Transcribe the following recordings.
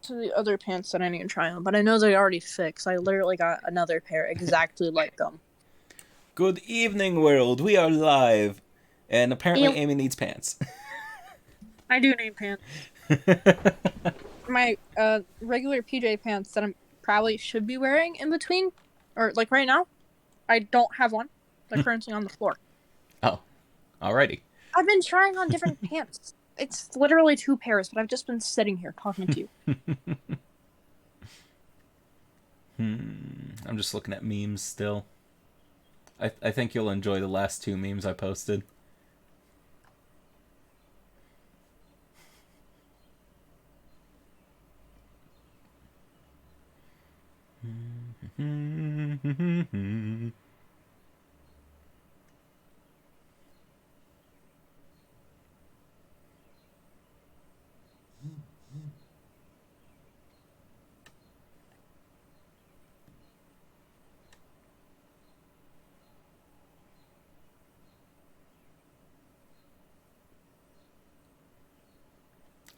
to the other pants that I need to try on, but I know they already fixed. I literally got another pair exactly like them. Good evening, world. We are live, and apparently Amy needs pants. I do need pants. My regular PJ pants that I probably should be wearing in between, or like right now, I don't have one. They're currently on the floor. Oh, alrighty. I've been trying on different pants. It's literally 2 pairs, but I've just been sitting here talking to you. I'm just looking at memes still. I think you'll enjoy the last 2 memes I posted.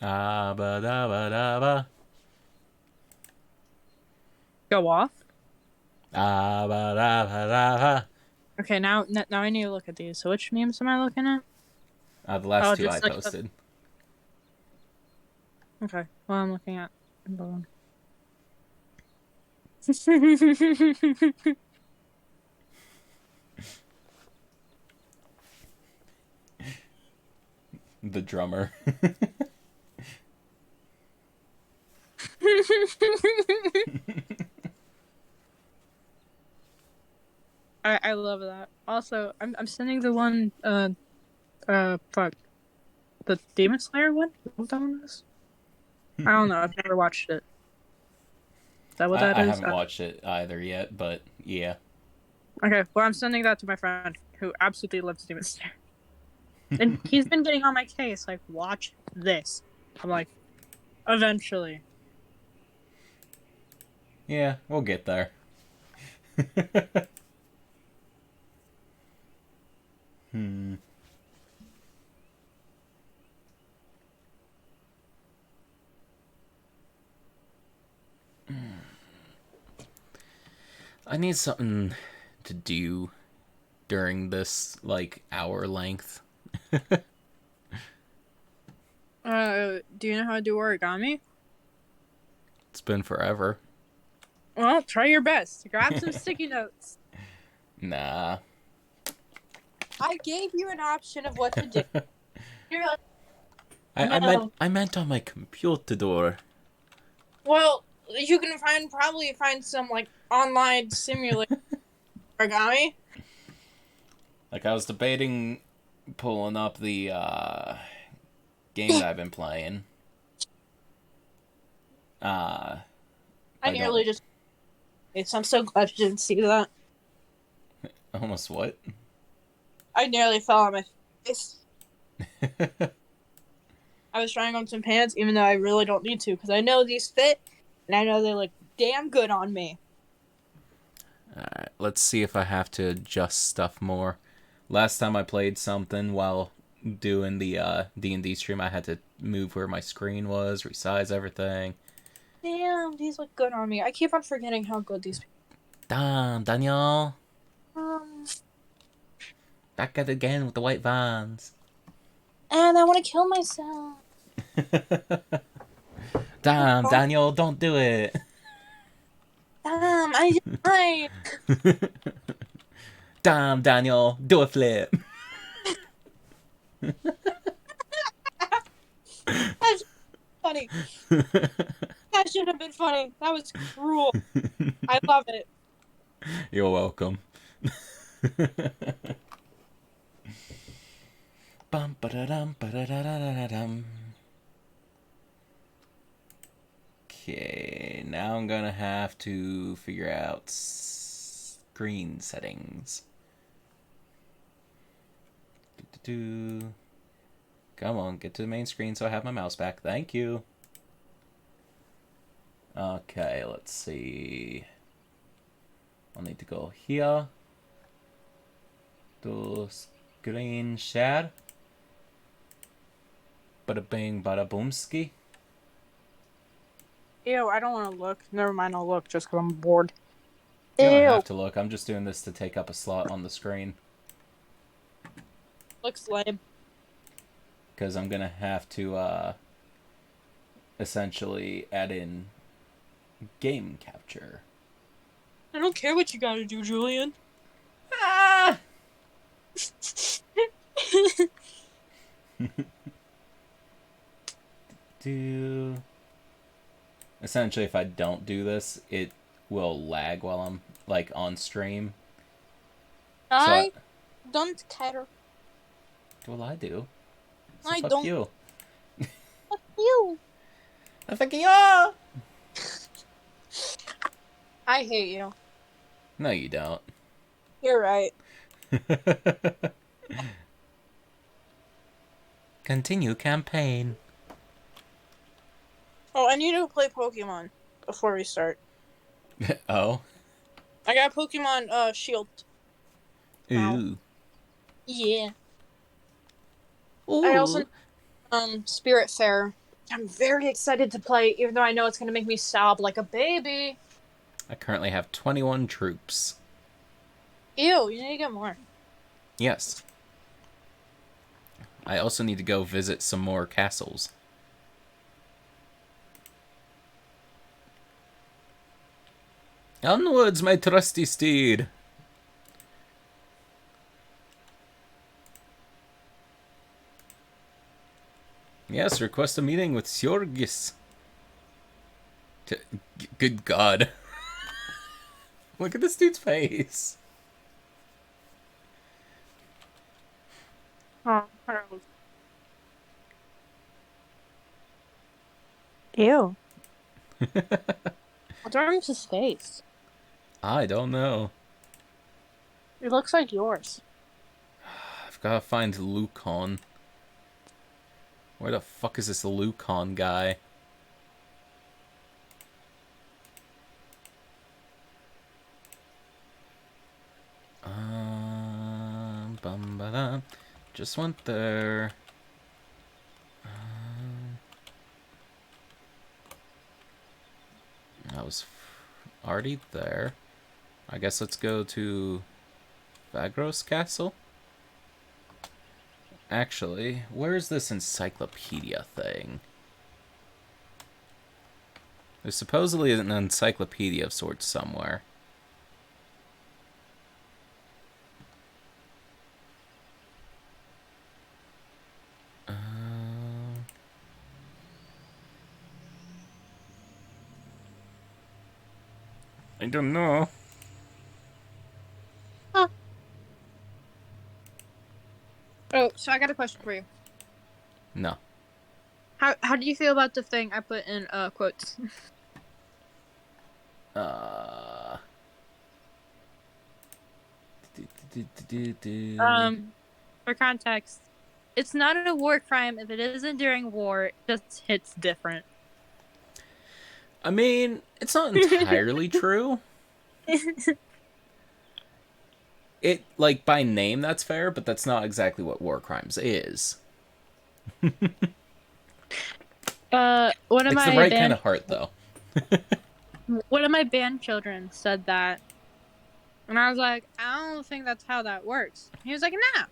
Ah ba da ba da ba. Go off. Ah ba da ba da ba. Okay, now I need to look at these. So which memes am I looking at? The last 2 I just like posted. Okay, well I'm looking at. The drummer. I love that. Also, I'm sending the one fuck, the Demon Slayer one. What that one is? I don't know. I've never watched it. Is that what that I is? haven't watched it either yet, but yeah. Okay, well I'm sending that to my friend who absolutely loves Demon Slayer, and he's been getting on my case like, watch this. I'm like, eventually. Yeah, we'll get there. I need something to do during this, like, hour length. Do you know how to do origami? It's been forever. Well, try your best. Grab some sticky notes. Nah. I gave you an option of what to do. You're like, I no. meant on my computer door. Well, you can probably find some like online simulator origami. Like, I was debating pulling up the game that I've been playing. I I don't. nearly just. I'm so glad you didn't see that. Almost what? I nearly fell on my face. I was trying on some pants, even though I really don't need to, because I know these fit, and I know they look damn good on me. Alright, let's see if I have to adjust stuff more. Last time I played something while doing the D&D stream, I had to move where my screen was, resize everything. Damn, these look good on me. I keep on forgetting how good these. Damn, Daniel. Um, Back at it again with the white vans. and I want to kill myself. Damn, Oh, Daniel, don't do it. damn, I died. Damn, Daniel, do a flip. That's funny. That should have been funny. That was cruel. I love it. You're welcome. Bum ba da dum ba da da da da dum. Okay, now I'm gonna have to figure out screen settings. Do-do-do. Come on, get to the main screen so I have my mouse back. Thank you. Okay, let's see. I'll need to go here. To screen share. Bada bing, bada boomski. Ew, I don't want to look. Never mind, I'll look just because I'm bored. You don't Ew. have to look. I'm just doing this to take up a slot on the screen. Looks lame. Because I'm going to have to essentially add in game capture. I don't care what you gotta do, Julian. Ah! Essentially, if I don't do this, it will lag while I'm like on stream. I don't care. Well, I do. So I fuck don't. you. Fuck you. Fuck you. I hate you. No, you don't. You're right. Continue campaign. Oh, I need to play Pokemon before we start. Oh. I got Pokemon Shield. Now. Ooh. Yeah. I also Ooh. Spirit Fair. I'm very excited to play, even though I know it's gonna make me sob like a baby. I currently have 21 troops. Ew, you need to get more. Yes. I also need to go visit some more castles. Onwards, my trusty steed. Yes, request a meeting with Sjorgis. Good God. Look at this dude's face. Oh, ew. What's wrong with his face? I don't know. It looks like yours. I've got to find Lucon. Where the fuck is this Lucon guy? Just went there. I was already there. I guess let's go to Vagros Castle. Actually, where's this encyclopedia thing? There's supposedly an encyclopedia of sorts somewhere. I don't know. Huh. Oh, so I got a question for you. No. How do you feel about the thing I put in quotes? For context, it's not a war crime if it isn't during war. It just hits different. I mean, it's not entirely true. It, like, by name, that's fair, but that's not exactly what war crimes is. One of It's the my right kind band of heart, though. one of my band children said that, and I was like, I don't think that's how that works. He was like, nah,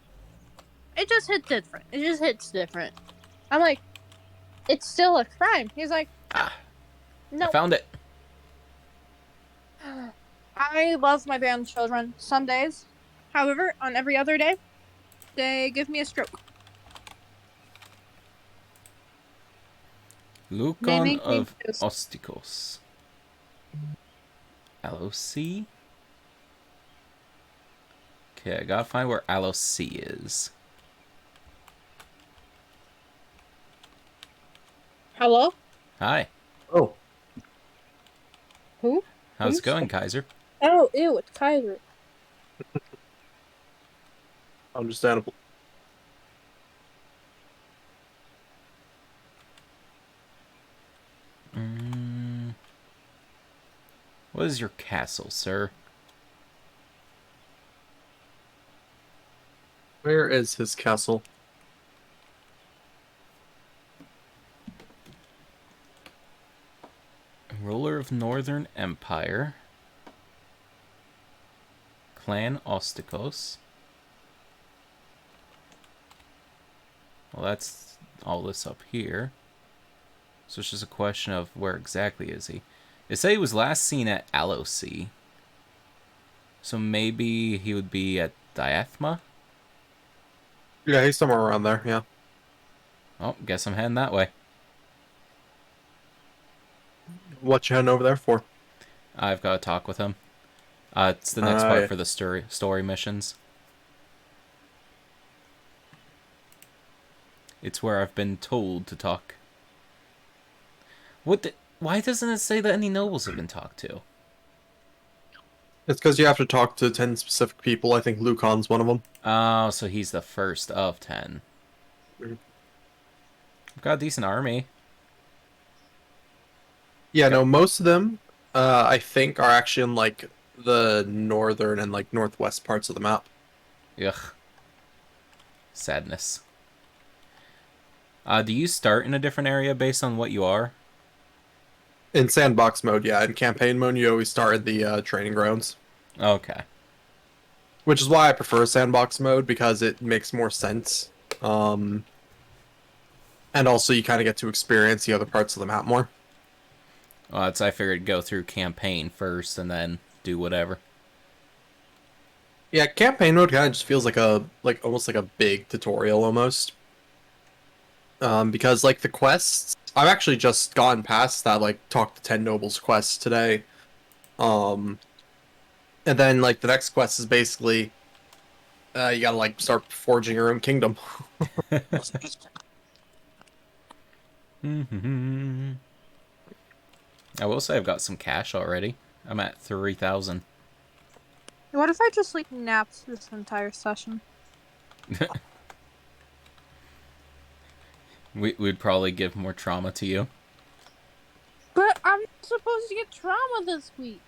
it just hits different. It just hits different. I'm like, it's still a crime. He's like, Ah, I no. found it. I love my band children some days. However, on every other day, they give me a stroke. They Lucon make me of Ostikos. LOC? Okay, I gotta find where LOC is. Hello? Hi. Oh, Who? How's it going, Kaiser? Oh, ew, it's Kaiser. understandable. What is your castle, sir? Where is his castle? of Northern Empire. Clan Ostikos. Well, that's all this up here. So it's just a question of where exactly is he. They say he was last seen at Alosi. So maybe he would be at Diathma? Yeah, he's somewhere around there, yeah. Oh, guess I'm heading that way. What you heading over there for? I've got to talk with him. It's the next part Yeah. for the story missions. It's where I've been told to talk. Why doesn't it say that any nobles have been talked to? It's because you have to talk to 10 specific people. I think Lucan's one of them. Oh, so he's the first of 10. Mhm. I've got a decent army. Yeah, no, most of them, I think, are actually in, like, the northern and, like, northwest parts of the map. Ugh. Sadness. Do you start in a different area based on what you are? In sandbox mode, yeah. In campaign mode, you always start at the training grounds. Okay. Which is why I prefer sandbox mode, because it makes more sense. And also you kind of get to experience the other parts of the map more. Well, I figured go through campaign first and then do whatever. Yeah, campaign mode kind of just feels like almost like a big tutorial almost. Because like the quests, I've actually just gone past that, like talk to 10 nobles quest today. Um, and then like the next quest is basically you gotta like start forging your own kingdom. I will say I've got some cash already. I'm at 3,000. What if I just like napped this entire session? We'd probably give more trauma to you. But I'm supposed to get trauma this week.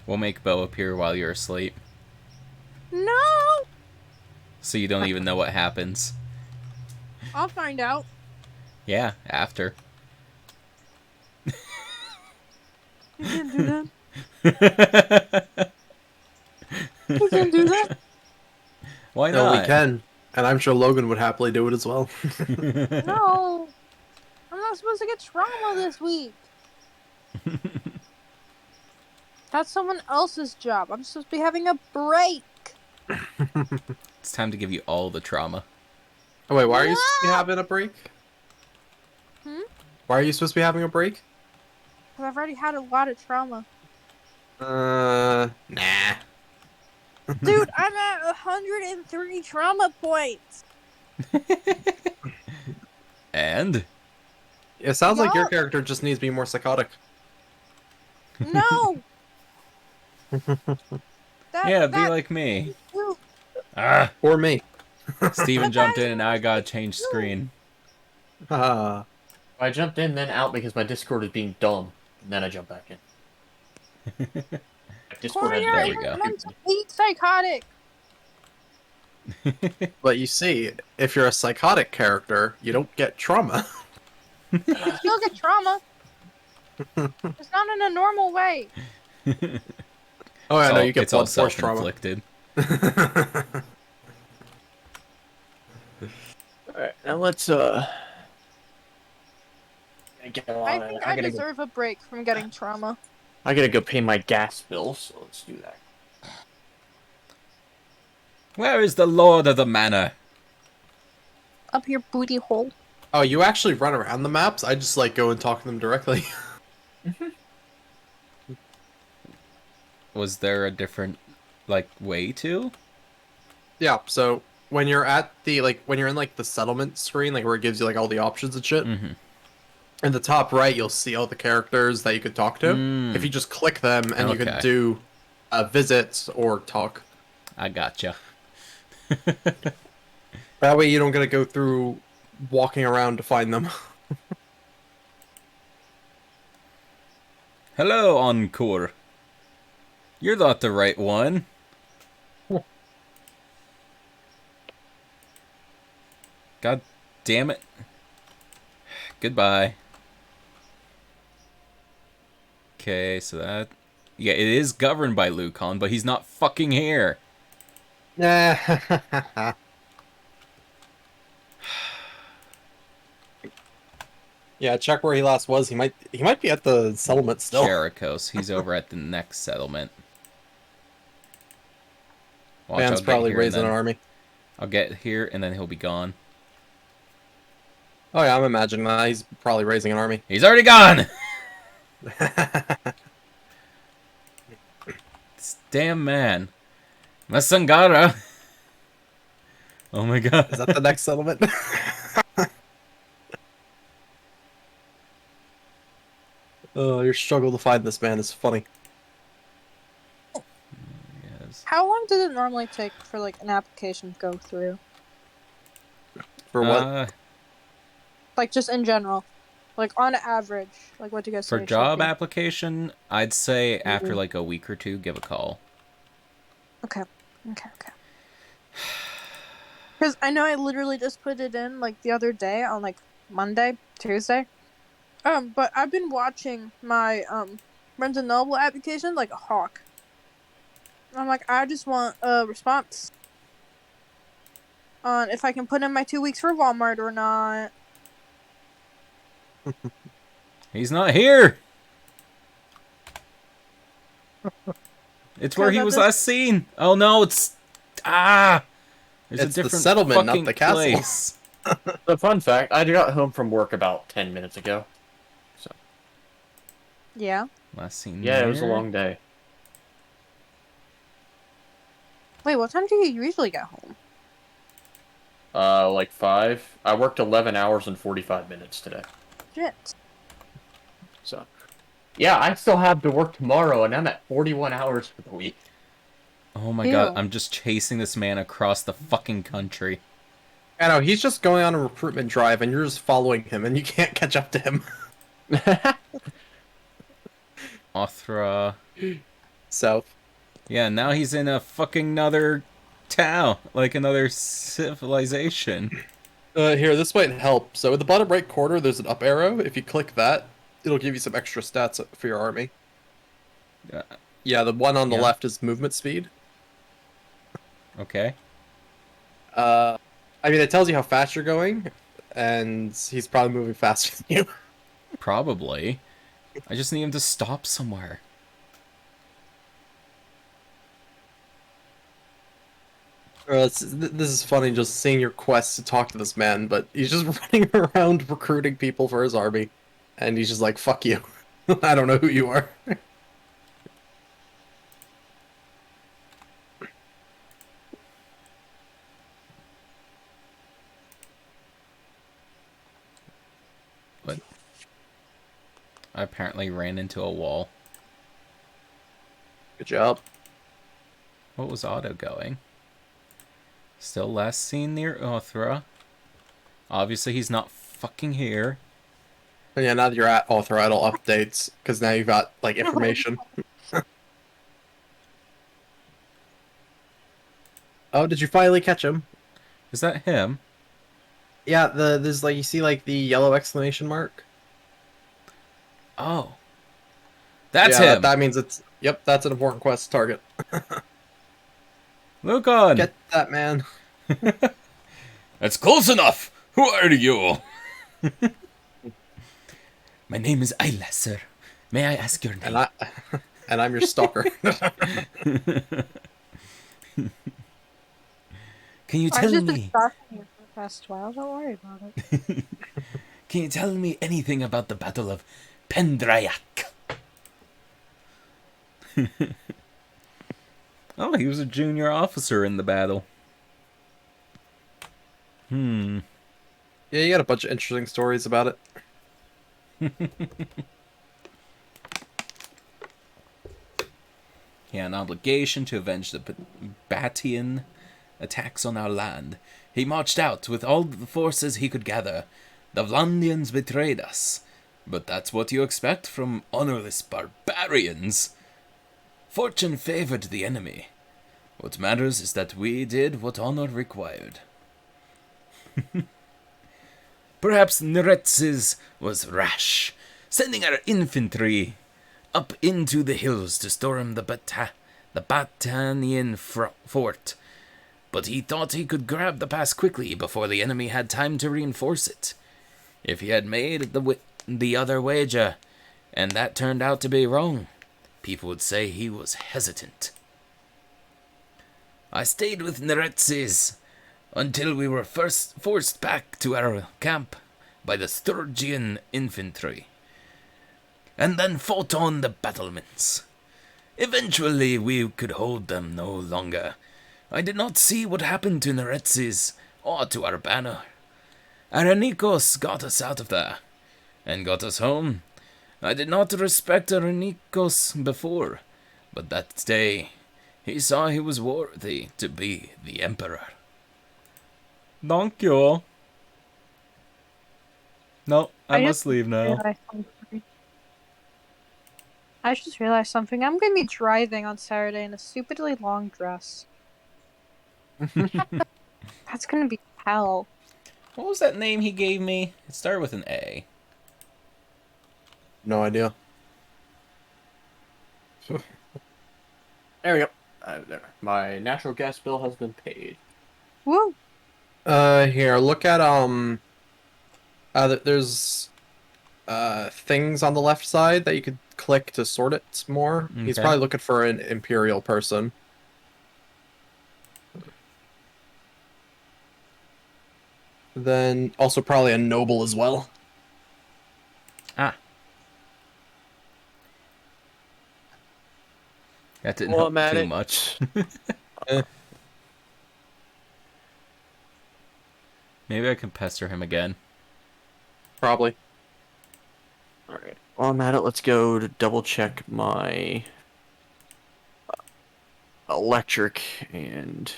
We'll make Bo appear while you're asleep. No! So you don't even know what happens. I'll find out. Yeah, after. You can't do that. You can't do that. Why No, we not? can. And I'm sure Logan would happily do it as well. No! I'm not supposed to get trauma this week. That's someone else's job. I'm supposed to be having a break. It's time to give you all the trauma. Oh wait, why are you supposed to be having a break? Why are you supposed to be having a break? Because I've already had a lot of trauma. Nah. Dude, I'm at 103 trauma points. And? It sounds like your Yup. character just needs to be more psychotic. No! Yeah, be like me. Dude, Ah! Or me. Steven jumped in and now I gotta change screen. Ah. I jumped in, then out because my Discord is being dumb, and then I jumped back in. Discord has There Corriar, we you're go. mentally psychotic. But you see, if you're a psychotic character, you don't get trauma. You can still get trauma. It's not in a normal way. Oh yeah, no, you get It's all blood force trauma. self-inflicted. Alright, now let's, I think I deserve a break from getting trauma. I gotta go pay my gas bill, so let's do that. Where is the Lord of the Manor? Up your booty hole. Oh, you actually run around the maps? I just like go and talk to them directly. Was there a different, like, way to? Yeah, so when you're at the when you're in like the settlement screen, like where it gives you like all the options and shit. Mm-hmm. In the top right, you'll see all the characters that you could talk to. If you just click them, and you can Okay. do visits or talk. I gotcha. That way, you don't gotta go through walking around to find them. Hello, Encore. You're not the right one. God damn it. Goodbye. Okay, so that... Yeah, it is governed by Lucon, but he's not fucking here. Yeah. Yeah, check where he last was. He might be at the settlement still. Jericho's. He's over at the next settlement. Watch, Man's I'll get probably here and raising then... an army. I'll get here, and then he'll be gone. Oh yeah, I'm imagining that. He's probably raising an army. He's already gone! This damn man. Masangara! Oh my god. Is that the next settlement? Oh, your struggle to find this man is funny. Yes. How long does it normally take for like an application to go through? For what? Like just in general, like on average, like what do you guys For say it job should be? application, I'd say after Mhm. like a week or two, give a call. Okay. Because I know I literally just put it in like the other day on like Monday, Tuesday. But I've been watching my Barnes and Noble application like a hawk. I'm like, I just want a response on if I can put in my 2 weeks for Walmart or not. He's not here! It's where he was last seen! Oh no, it's... Ah! There's It's a the different settlement, not fucking the castle. place. The fun fact, I got home from work about 10 minutes ago. So Yeah. Last seen yeah, there. it was a long day. Wait, what time do you usually get home? Like 5. I worked 11 hours and 45 minutes today. Shit. So, yeah, I still have to work tomorrow, and I'm at 41 hours for the week. Oh my Ew. god, I'm just chasing this man across the fucking country. I know, he's just going on a recruitment drive and you're just following him and you can't catch up to him. Uthrael. South. Yeah, now he's in a fucking another town. Like another civilization. Here, this might help. So in the bottom right corner, there's an up arrow. If you click that, it'll give you some extra stats for your army. Yeah, the one on the left is movement speed. Okay. I mean, it tells you how fast you're going, and he's probably moving faster than you. Probably. I just need him to stop somewhere. This is funny, just seeing your quest to talk to this man, but he's just running around recruiting people for his army, and he's just like, fuck you. I don't know who you are. But I apparently ran into a wall. Good job. What was Otto going? Still last seen near Uthrael. Obviously he's not fucking here. And yeah, now that you're at Uthrael, it'll updates, because now you've got, like, information. Oh, did you finally catch him? Is that him? Yeah, there's, like, you see, like, the yellow exclamation mark? Oh. That's yeah, him! that means it's... Yep, that's an important quest target. Lucon! Get that man. That's close enough! Who are you? My name is Ayla, sir. May I ask your name? And I'm your stalker. Can you I've tell just been me? stalking you for the past while. Don't worry about it. Can you tell me anything about the Battle of Pendrayak? Oh, he was a junior officer in the battle. Yeah, you got a bunch of interesting stories about it. He had an obligation to avenge the Batian attacks on our land. He marched out with all the forces he could gather. The Vlandians betrayed us. But that's what you expect from honorless barbarians. Fortune favored the enemy. What matters is that we did what honor required. Perhaps Neretz's was rash, sending our infantry up into the hills to storm the Batanian fort, but he thought he could grab the pass quickly before the enemy had time to reinforce it. If he had made the other wager, and that turned out to be wrong, people would say he was hesitant. I stayed with Neretzes until we were first forced back to our camp by the Sturgian infantry, and then fought on the battlements. Eventually we could hold them no longer. I did not see what happened to Neretzes or to our banner. Aranikos got us out of there, and got us home. I did not respect Aranikos before, but that day he saw he was worthy to be the emperor. Thank you. No, I must leave now. I just realized something. I'm gonna be driving on Saturday in a stupidly long dress. That's gonna be hell. What was that name he gave me? It started with an A. No idea. There we go. There. My natural gas bill has been paid. Woo! Here, look at, there's, things on the left side that you could click to sort it more. Okay. He's probably looking for an Imperial person. Then, also probably a noble as well. Ah. That didn't help too much. Maybe I can pester him again. Probably. Alright. While I'm at it, let's go to double check my electric and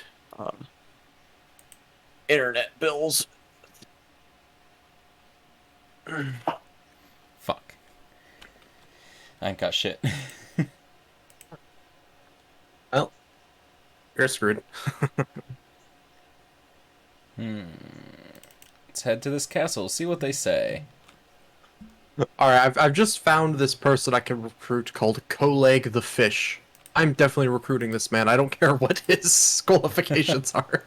internet bills. Fuck. I ain't got shit. Well, you're screwed. Let's head to this castle, see what they say. Alright, I've just found this person I can recruit called Coleg the Fish. I'm definitely recruiting this man. I don't care what his qualifications are.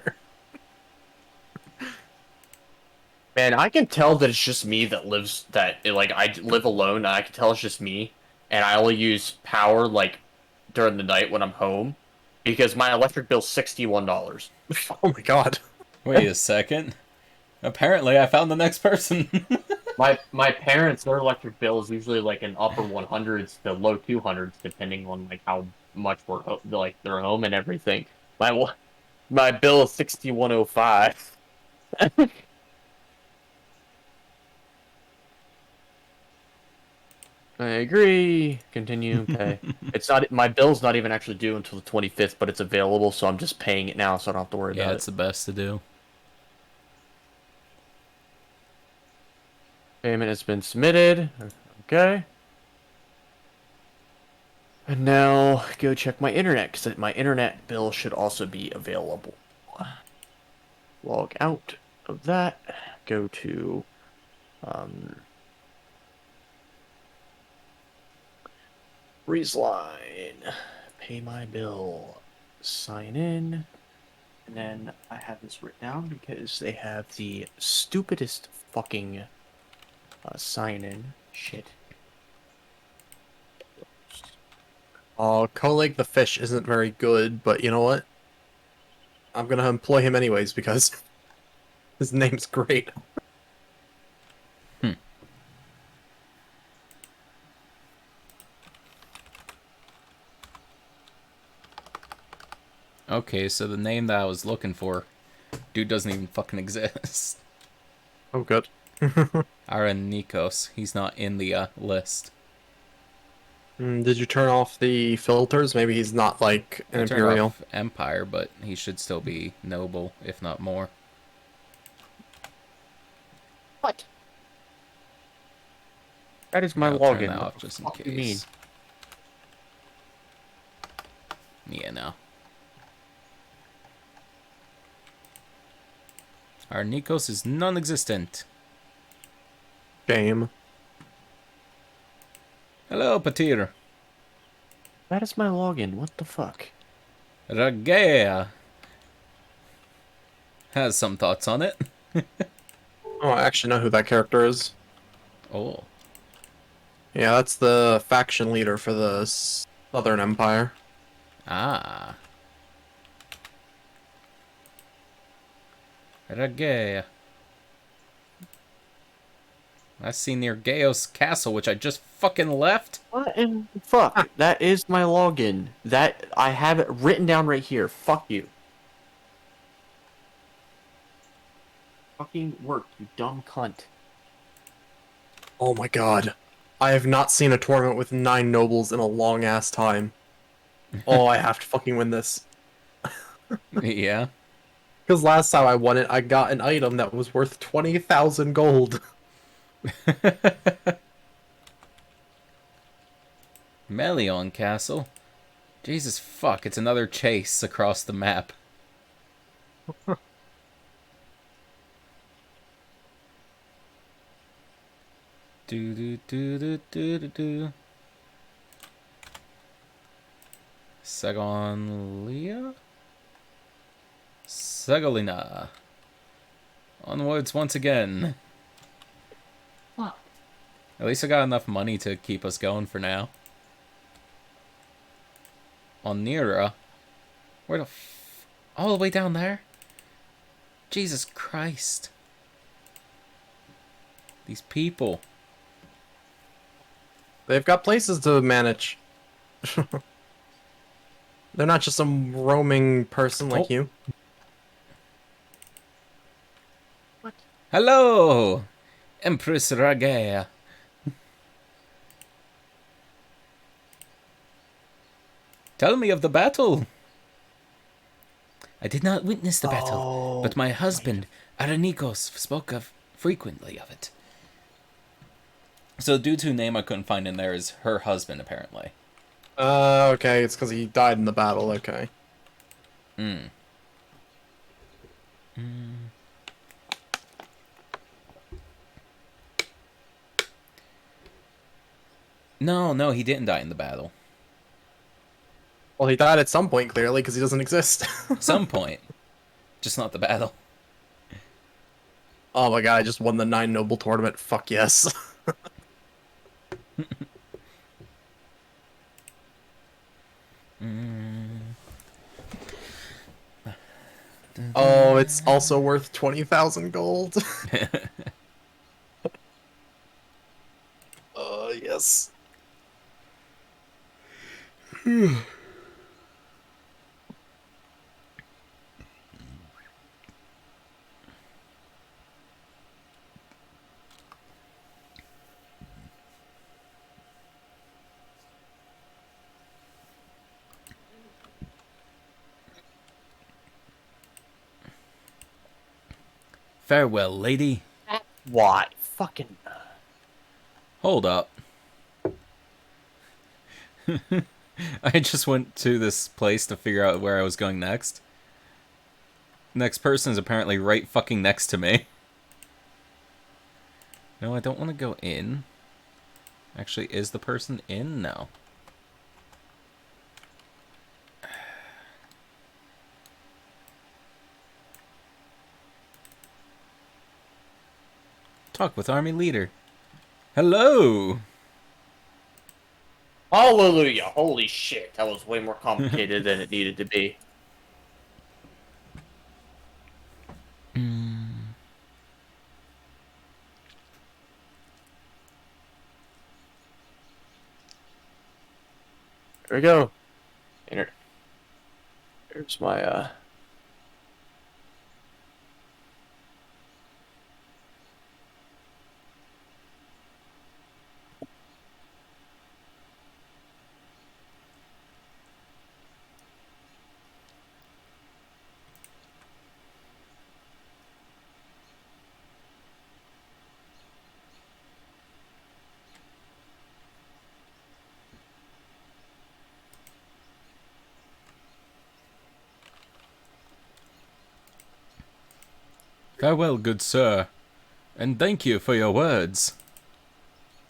Man, I can tell that it's just me that lives like I live alone. And I can tell it's just me, and I only use power like during the night when I'm home, because my electric bill's $61. Oh my god. Wait a second. Apparently, I found the next person. My parents, their electric bill is usually like in upper 100s to low 200s, depending on like how much like they're home and everything. My bill is 6105. I agree. Continue. Pay. It's not. My bill's not even actually due until the 25th, but it's available, so I'm just paying it now, so I don't have to worry about it. Yeah, it's the best to do. Payment has been submitted. Okay. And now go check my internet, because my internet bill should also be available. Log out of that. Go to Breezeline. Pay my bill. Sign in. And then I have this written down because they have the stupidest fucking sign in shit. Oh, Coleg the Fish isn't very good, but you know what? I'm gonna employ him anyways because his name's great. Okay, so the name that I was looking for, dude doesn't even fucking exist. Oh, good. Aranikos, he's not in the list. Did you turn off the filters? Maybe he's not like an I turned Imperial. off Empire, but he should still be noble, if not more. What? That is my I'll turn login. that What off the just in fuck do you mean? case. Yeah, no. Our Nikos is non-existent. Shame. Hello, Patir. That is my login. What the fuck? Ragea has some thoughts on it. Oh, I actually know who that character is. Oh. Yeah, that's the faction leader for the Southern Empire. Ah. Ragea. I see near Gaos Castle, which I just fucking left. What in the fuck? Ah, That is my login. That I have it written down right here. Fuck you. Fucking work, you dumb cunt. oh my god. I have not seen a tournament with 9 nobles in a long ass time. Oh, I have to fucking win this. Yeah. Because last time I won it, I got an item that was worth 20,000 gold. Melion Castle. Jesus fuck, it's another chase across the map. Do do do do do do do. Segonlia? Segolina. Onwards once again. Fuck. At least I got enough money to keep us going for now. On Nira. Where the all the way down there? Jesus Christ. These people. They've got places to manage. They're not just some roaming person like Oh. you. What? Hello! Empress Ragea. Tell me of the battle. I did not witness the battle, but my husband, Aranikos, spoke of frequently of it. So due to a name I couldn't find in there is her husband, apparently. Okay, it's because he died in the battle, okay. Hmm. No, he didn't die in the battle. Well, he died at some point, clearly, because he doesn't exist. Some point. Just not the battle. Oh my god, I just won the 9 noble tournament. Fuck yes. Oh, it's also worth 20,000 gold. Yes. Farewell, lady. Why? Fucking. Hold up. I just went to this place to figure out where I was going next. Next person is apparently right fucking next to me. No, I don't want to go in. Actually, is the person in? No. Talk with army leader. Hello! Hallelujah! Holy shit! That was way more complicated than it needed to be. There we go. Enter. Here's my Farewell, good sir. And thank you for your words.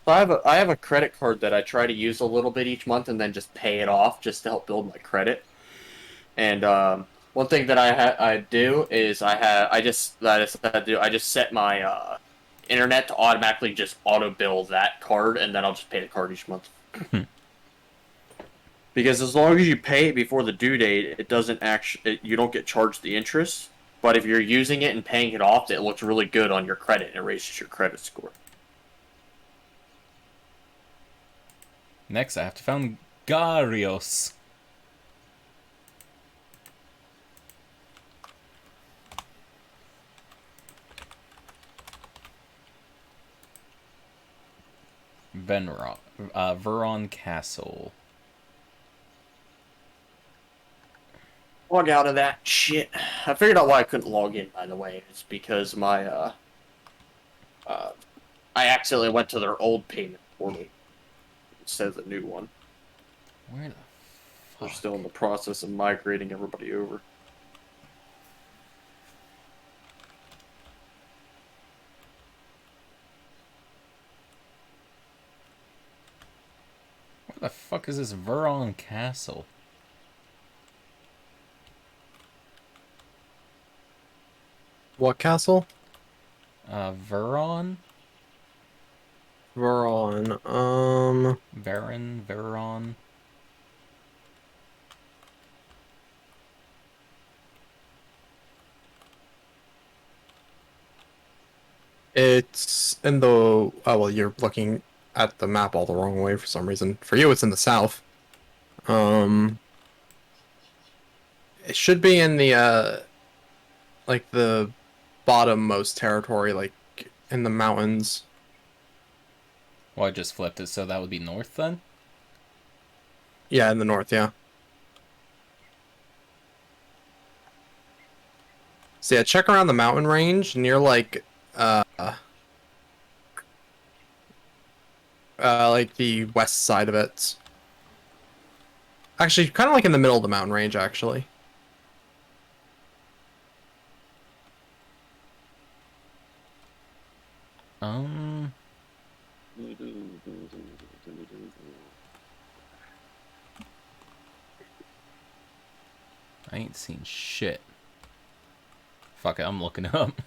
So I have a credit card that I try to use a little bit each month and then just pay it off just to help build my credit. And one thing that I do is I just set my internet to automatically just auto bill that card, and then I'll just pay the card each month. Because as long as you pay it before the due date, it doesn't actually you don't get charged the interest. But if you're using it and paying it off, it looks really good on your credit and it raises your credit score. Next, I have to find Garios. Veron Castle. Log out of that shit. I figured out why I couldn't log in, by the way. It's because my I accidentally went to their old payment portal instead of the new one. Where the We're fuck? still in the process of migrating everybody over. Where the fuck is this Veron Castle? What castle? Veron? Veron. Veron. It's in the. Oh, well, you're looking at the map all the wrong way for some reason. For you, it's in the south. It should be in the, like the bottommost territory, like in the mountains. Well, I just flipped it, so that would be north then? Yeah, in the north, yeah. So yeah, check around the mountain range near like the west side of it. Actually, kind of like in the middle of the mountain range, actually. I ain't seen shit. Fuck it, I'm looking up.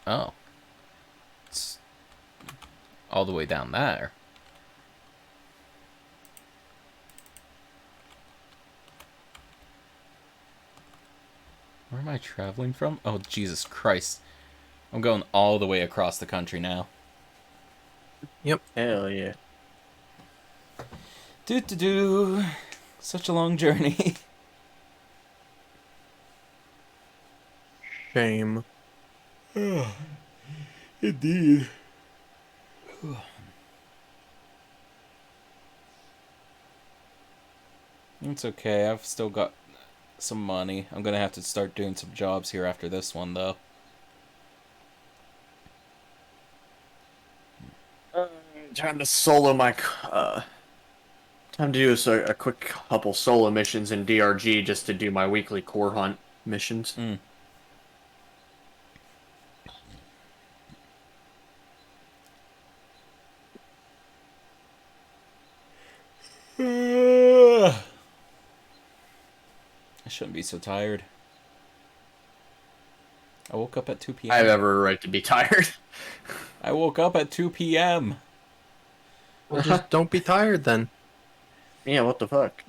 Oh. It's all the way down there. Where am I traveling from? Oh, Jesus Christ. I'm going all the way across the country now. Yep. Hell yeah. Do. Such a long journey. Shame. Indeed. It's okay, I've still got some money. I'm gonna have to start doing some jobs here after this one, though. Time to solo my time to do a quick couple solo missions in DRG just to do my weekly core hunt missions. I shouldn't be so tired. I woke up at 2 p.m. I have every right to be tired. I woke up at 2 p.m. Well, just don't be tired then. Yeah, what the fuck?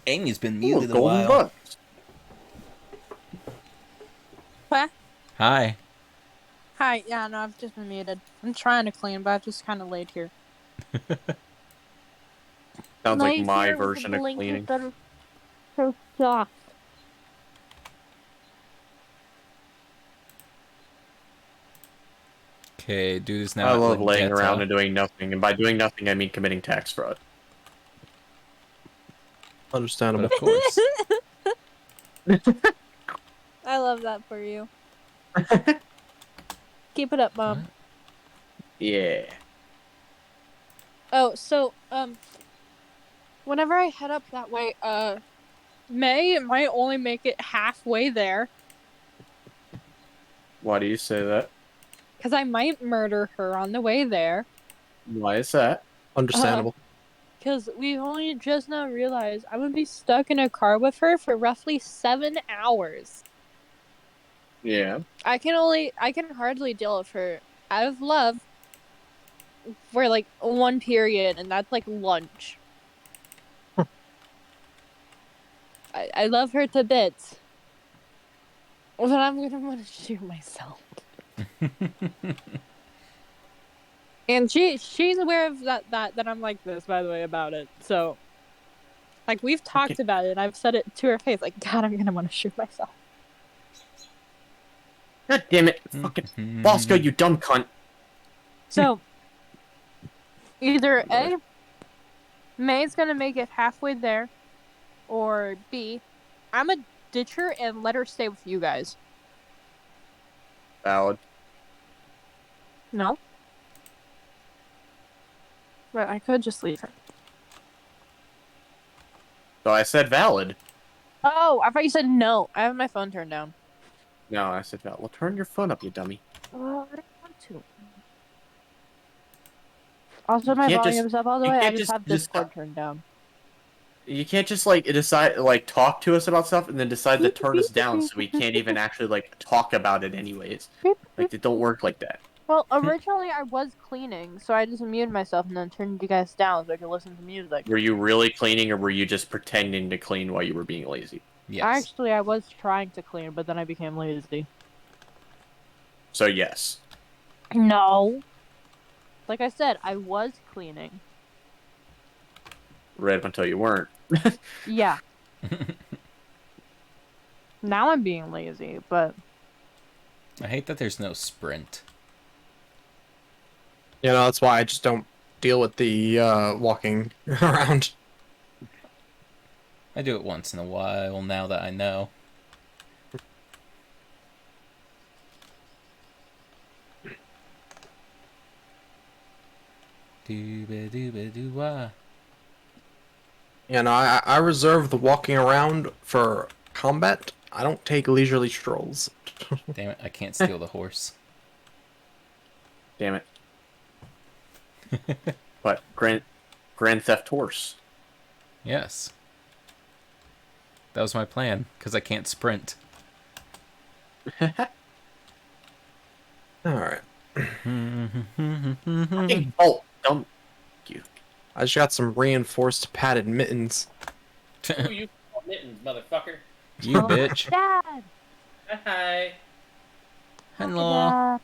Amy's been Ooh, muted a golden while. bucks. What? Hi. Hi, yeah, no, I've just been muted. I'm trying to clean, but I've just kind of laid here. Sounds like Laid my here with a version of blanket cleaning. that are so soft. Okay, do this now. I at love laying Legetta. around and doing nothing, and by doing nothing I mean committing tax fraud. But Understandable. of course. I love that for you. Keep it up, Mom. What? Yeah. Oh, so whenever I head up that way, May might only make it halfway there Why do you say that? because I might murder her on the way there. Why is that? Understandable. Because we only just now realized I'm gonna be stuck in a car with her for roughly 7 hours. Yeah. I can hardly deal with her out of love for like one period, and that's like lunch. I love her to bits, but I'm gonna want to shoot myself. And she's aware of that I'm like this, by the way, about it. So like we've talked about it, and I've said it to her face, like, God, I'm gonna want to shoot myself. God damn it. Fucking Bosco, you dumb cunt. So either A, May's gonna make it halfway there, or B, I'm a ditch her and let her stay with you guys. Valid. No? But I could just leave her. So I said valid. Oh, I thought you said no. I have my phone turned down. No, I said valid. Well, turn your phone up, you dummy. Oh, I don't want to. Also, my can't volume's up all the you way. I can't just have just- Discord turned down. You can't just, like, decide, like, talk to us about stuff and then decide to turn us down so we can't even actually, like, talk about it anyways. Like, it don't work like that. Well, originally I was cleaning, so I just muted myself and then turned you guys down so I could listen to music. Were you really cleaning or were you just pretending to clean while you were being lazy? Yes. Actually, I was trying to clean, but then I became lazy. So, yes. No. Like I said, I was cleaning. Read up until you weren't. Yeah. Now I'm being lazy, but... I hate that there's no sprint. You know, that's why I just don't deal with the walking around. I do it once in a while now that I know. Dooba-dooba-doo-wah. You know, I reserve the walking around for combat. I don't take leisurely strolls. Damn it, I can't steal the horse. Damn it. But Grand Theft Horse. Yes. That was my plan, because I can't sprint. Alright. Fucking bolt. Don't. You. I just got some reinforced padded mittens. Ooh, you call mittens, motherfucker. You bitch. Dad! Hi. Hello. Dad.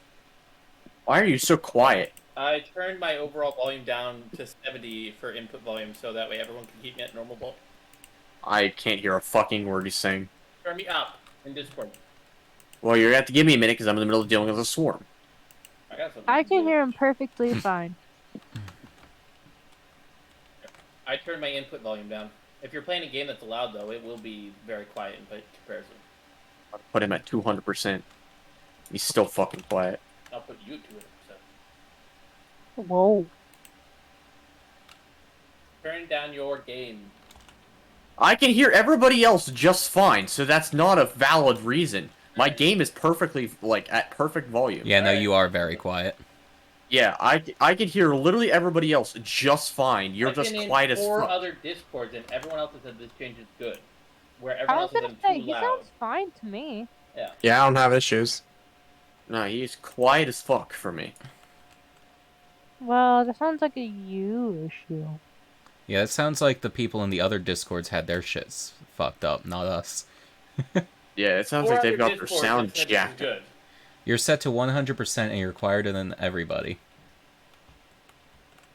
Why are you so quiet? I turned my overall volume down to 70 for input volume, so that way everyone can keep me at normal volume. I can't hear a fucking word he's saying. Turn me up in Discord. Well, you're gonna have to give me a minute because I'm in the middle of dealing with a swarm. I got something. I to can do. hear him perfectly fine. I turned my input volume down. If you're playing a game that's loud, though, it will be very quiet in comparison. I'll put him at 200%. He's still fucking quiet. I'll put you to it. So. Whoa. Turn down your game. I can hear everybody else just fine, so that's not a valid reason. My game is perfectly, like, at perfect volume. Yeah, no, you are very quiet. Yeah, I can hear literally everybody else just fine. You're I've just been in quiet as 4 fuck. other Discords, and everyone else has said this change is good. Where I everyone was else has gonna been say, too he loud. sounds fine to me. Yeah. Yeah, I don't have issues. No, he's quiet as fuck for me. Well, that sounds like a you issue. Yeah, it sounds like the people in the other Discords had their shits fucked up, not us. Yeah, it sounds 4 like they've other got their Discords sound have said this is jacked. good. You're set to 100% and you're quieter than everybody.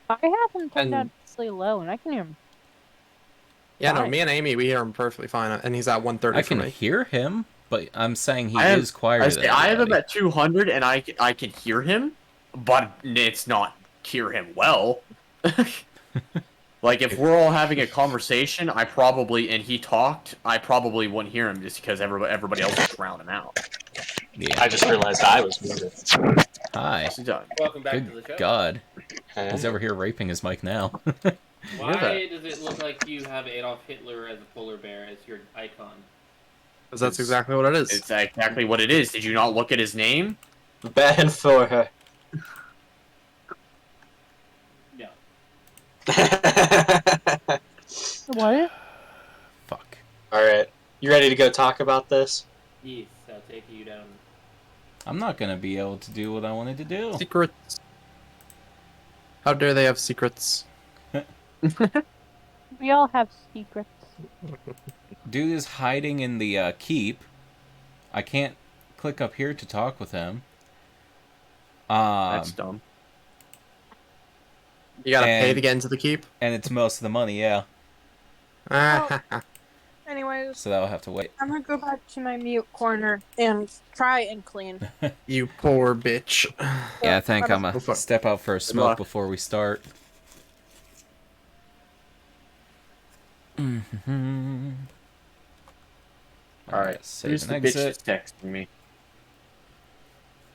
I have him turned And- down really low, and I can hear him. Yeah, no, Fine. me and Amy, we hear him perfectly fine, and he's at 130 I for can me. hear him, but I'm saying he I have- is quieter than I have him everybody. at 200 and I can hear him, but it's not hear him well. Like, if we're all having a conversation, and he talked, I probably wouldn't hear him just because everybody else would drown him out. Yeah. I just realized I was muted. Hi. Nicely done. Welcome back to Good the show. God. Hey. He's over here raping his mic now. Why does it look like you have Adolf Hitler as a polar bear as your icon? Because that's exactly what it is. It's exactly what it is. Did you not look at his name? Bad for her. No. What? Fuck. Alright. You ready to go talk about this? Yes, I'll take you down. I'm not gonna be able to do what I wanted to do. Secrets. How dare they have secrets? We all have secrets. Dude is hiding in the keep. I can't click up here to talk with him. That's dumb. You gotta pay And- to get into the keep? And it's most of the money, yeah. Anyways, So that'll have to wait. I'm gonna go back to my mute corner and try and clean. You poor bitch. Yeah, I think I'm Go gonna for it. step out for a smoke luck. before we start. Alright, save who's and the bitch exit. that's texting me?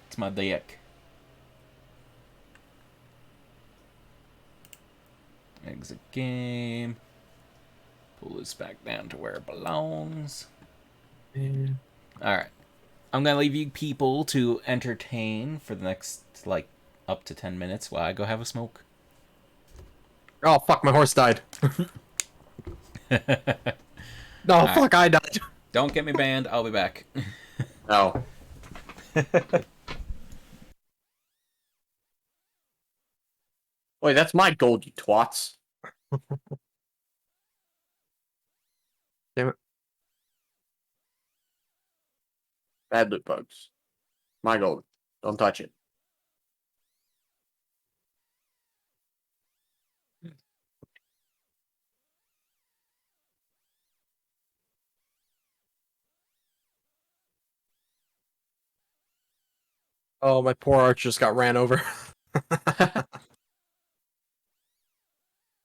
It's my dick. Exit game. Pull this back down to where it belongs. Alright. I'm gonna leave you people to entertain for the next, like, up to 10 minutes while I go have a smoke. Oh, fuck, my horse died. No, fuck, I died. Don't get me banned, I'll be back. Oh. Wait, that's my gold, you twats. Damn it. Bad loot bugs. My gold. Don't touch it. Oh, my poor archer just got ran over.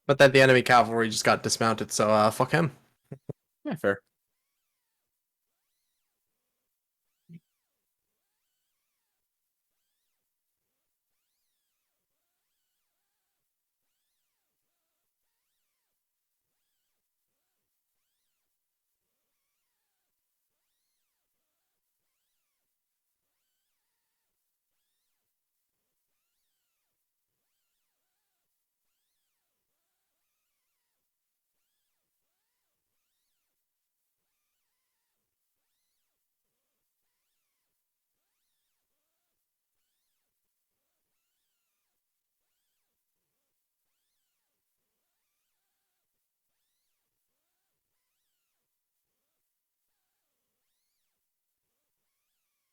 But then the enemy cavalry just got dismounted, so fuck him. Yeah, fair.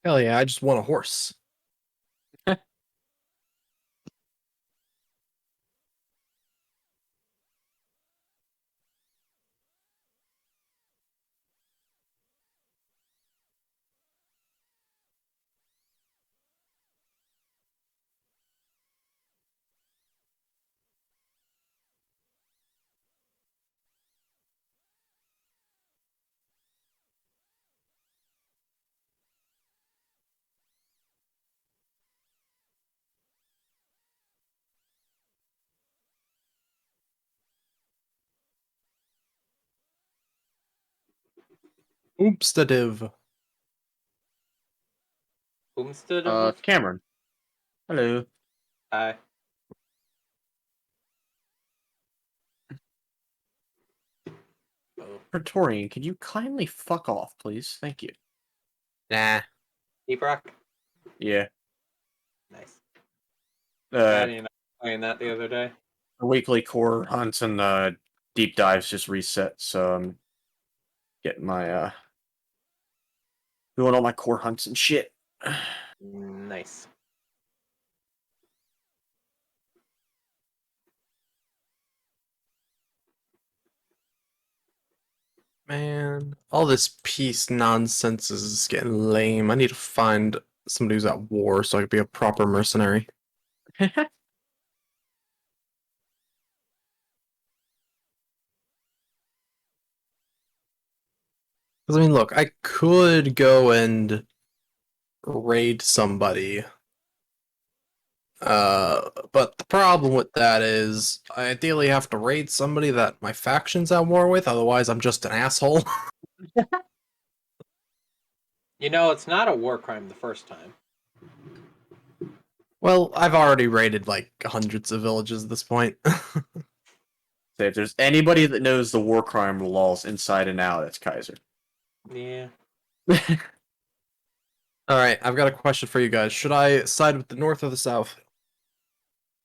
Hell yeah, I just won a horse. Oopstative. Homestead? Cameron. Hello. Hi. Praetorian, could you kindly fuck off, please? Thank you. Nah. E-Brock? Yeah. Nice. Uh, You know, playing that the other day. the weekly core hunts and deep dives just reset, so I'm getting my doing all my core hunts and shit. Nice. Man, all this peace nonsense is getting lame. I need to find somebody who's at war so I can be a proper mercenary. Because, I mean, look, I could go and raid somebody. But the problem with that is I ideally have to raid somebody that my faction's at war with, otherwise I'm just an asshole. You know, it's not a war crime the first time. Well, I've already raided like hundreds of villages at this point. Say, if there's anybody that knows the war crime laws inside and out, it's Kaiser. Yeah. Alright, I've got a question for you guys. Should I side with the North or the South?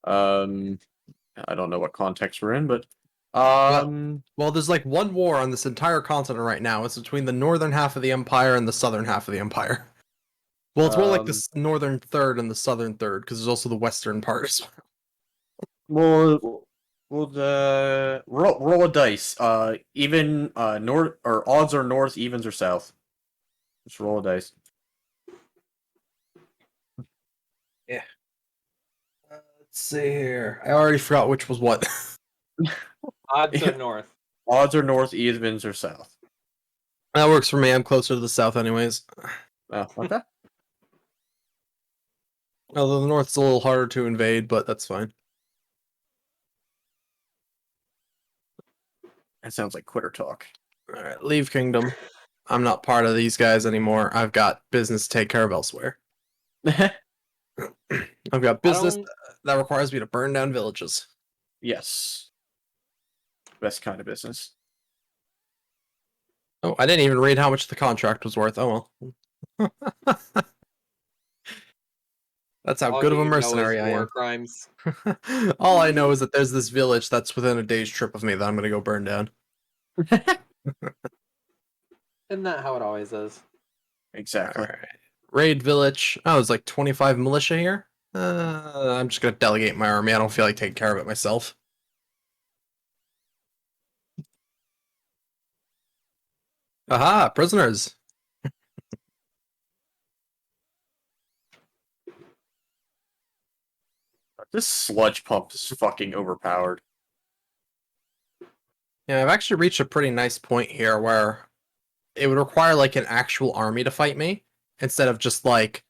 I don't know what context we're in, but Well, there's like one war on this entire continent right now. It's between the northern half of the Empire and the southern half of the Empire. Well, it's more like the northern third and the southern third, because there's also the western part as well. we'll roll a dice. Even north or odds are north, evens are south. Just roll a dice. Yeah. Let's see here. I already forgot which was what. Odds are north. Odds are north, evens are south. That works for me. I'm closer to the south anyways. Oh, okay. Although the north's a little harder to invade, but that's fine. That sounds like quitter talk. Alright, leave kingdom. I'm not part of these guys anymore. I've got business to take care of elsewhere. I've got business that requires me to burn down villages. Yes. Best kind of business. Oh, I didn't even read how much the contract was worth. Oh well. That's how good of a mercenary I am. War crimes. All I know is that there's this village that's within a day's trip of me that I'm gonna go burn down. Isn't that how it always is? Exactly. Alright. Raid village. Oh, there's like 25 militia here. I'm just gonna delegate my army. I don't feel like taking care of it myself. Aha, prisoners. This sludge pump is fucking overpowered. Yeah, I've actually reached a pretty nice point here where it would require like an actual army to fight me instead of just like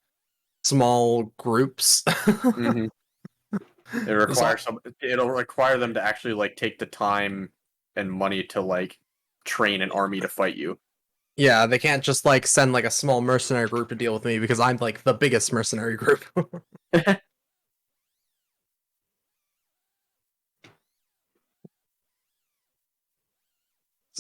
small groups. Mm-hmm. It'll require them to actually like take the time and money to like train an army to fight you. Yeah, they can't just like send like a small mercenary group to deal with me because I'm like the biggest mercenary group.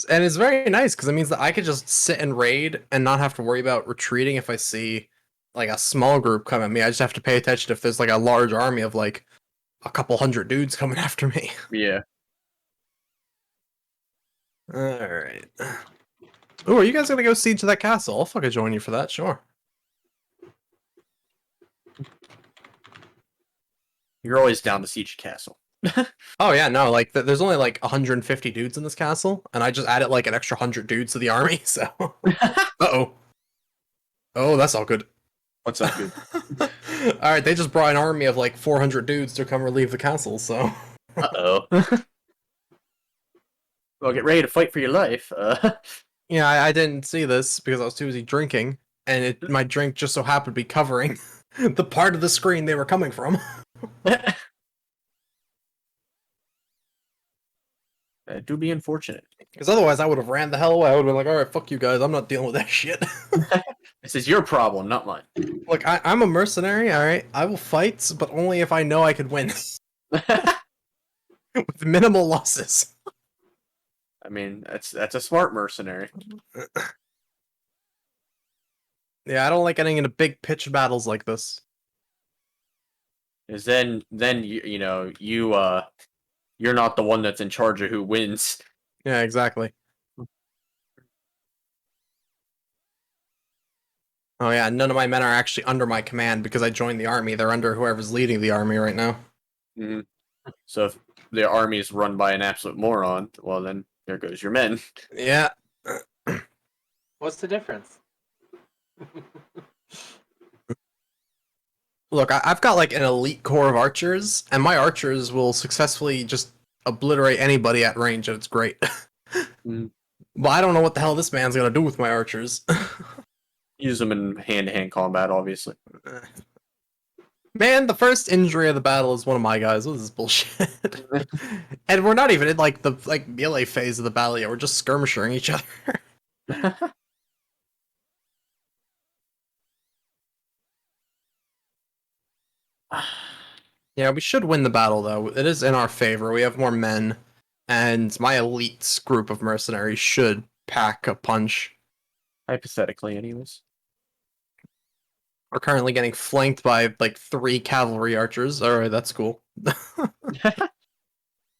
And it's very nice because it means that I could just sit and raid and not have to worry about retreating if I see like a small group come at me. I just have to pay attention if there's like a large army of like a couple hundred dudes coming after me. Yeah. Alright. Oh, are you guys gonna go siege that castle? I'll fucking join you for that, sure. You're always down to siege a castle. Oh yeah, no, like there's only like 150 dudes in this castle, and I just added like an extra 100 dudes to the army, so... Uh-oh. Oh, that's all good. What's that good? Alright, they just brought an army of like 400 dudes to come relieve the castle, so... Uh-oh. Well, get ready to fight for your life. Yeah, I didn't see this because I was too busy drinking, and my drink just so happened to be covering the part of the screen they were coming from. That do be unfortunate. Because otherwise I would have ran the hell away. I would have been like, alright, fuck you guys, I'm not dealing with that shit. This is your problem, not mine. Look, I'm a mercenary, alright? I will fight, but only if I know I could win. With minimal losses. I mean, that's a smart mercenary. Yeah, I don't like getting into big pitched battles like this. Is then you're not the one that's in charge of who wins. Yeah, exactly. Oh yeah, none of my men are actually under my command because I joined the army. They're under whoever's leading the army right now. Mm-hmm. So if the army is run by an absolute moron, well then there goes your men. Yeah. What's the difference? Look, I've got like an elite corps of archers, and my archers will successfully just obliterate anybody at range, and it's great. Mm. But I don't know what the hell this man's gonna do with my archers. Use them in hand-to-hand combat, obviously. Man, the first injury of the battle is one of my guys. What is this bullshit? And we're not even in like the melee phase of the battle yet. We're just skirmishing each other. Yeah, we should win the battle though. It is in our favor. We have more men, and my elite group of mercenaries should pack a punch. Hypothetically, anyways. We're currently getting flanked by like 3 cavalry archers. Alright, that's cool.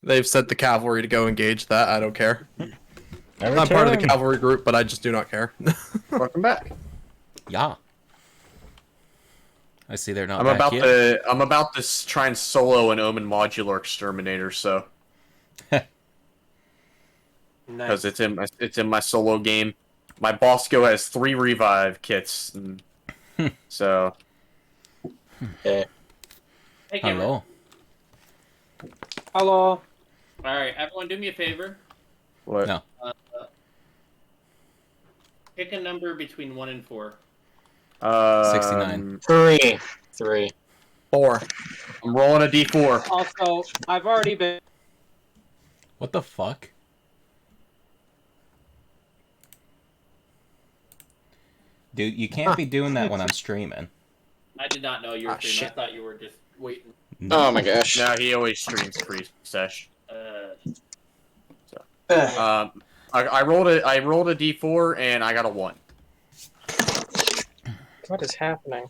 They've sent the cavalry to go engage that. I don't care. I'm not part of the cavalry group, but I just do not care. Welcome back. Yeah. I see they're not I'm back about yet. to try and solo an Omen modular exterminator, so because Nice. it's in my solo game. My Bosco has 3 revive kits, and so Hey, Cameron. Hello. Hello. All right, everyone, do me a favor. what? No. Pick a number between 1 and 4. 69. 3. 4. I'm rolling a d4. Also, I've already been. What the fuck? Dude, you can't be doing that when I'm streaming. I did not know you were Ah, streaming. I shit. thought you were just waiting. Oh my gosh. No, he always streams pre-sesh. Uh, I rolled a d4 and I got a 1. What is happening?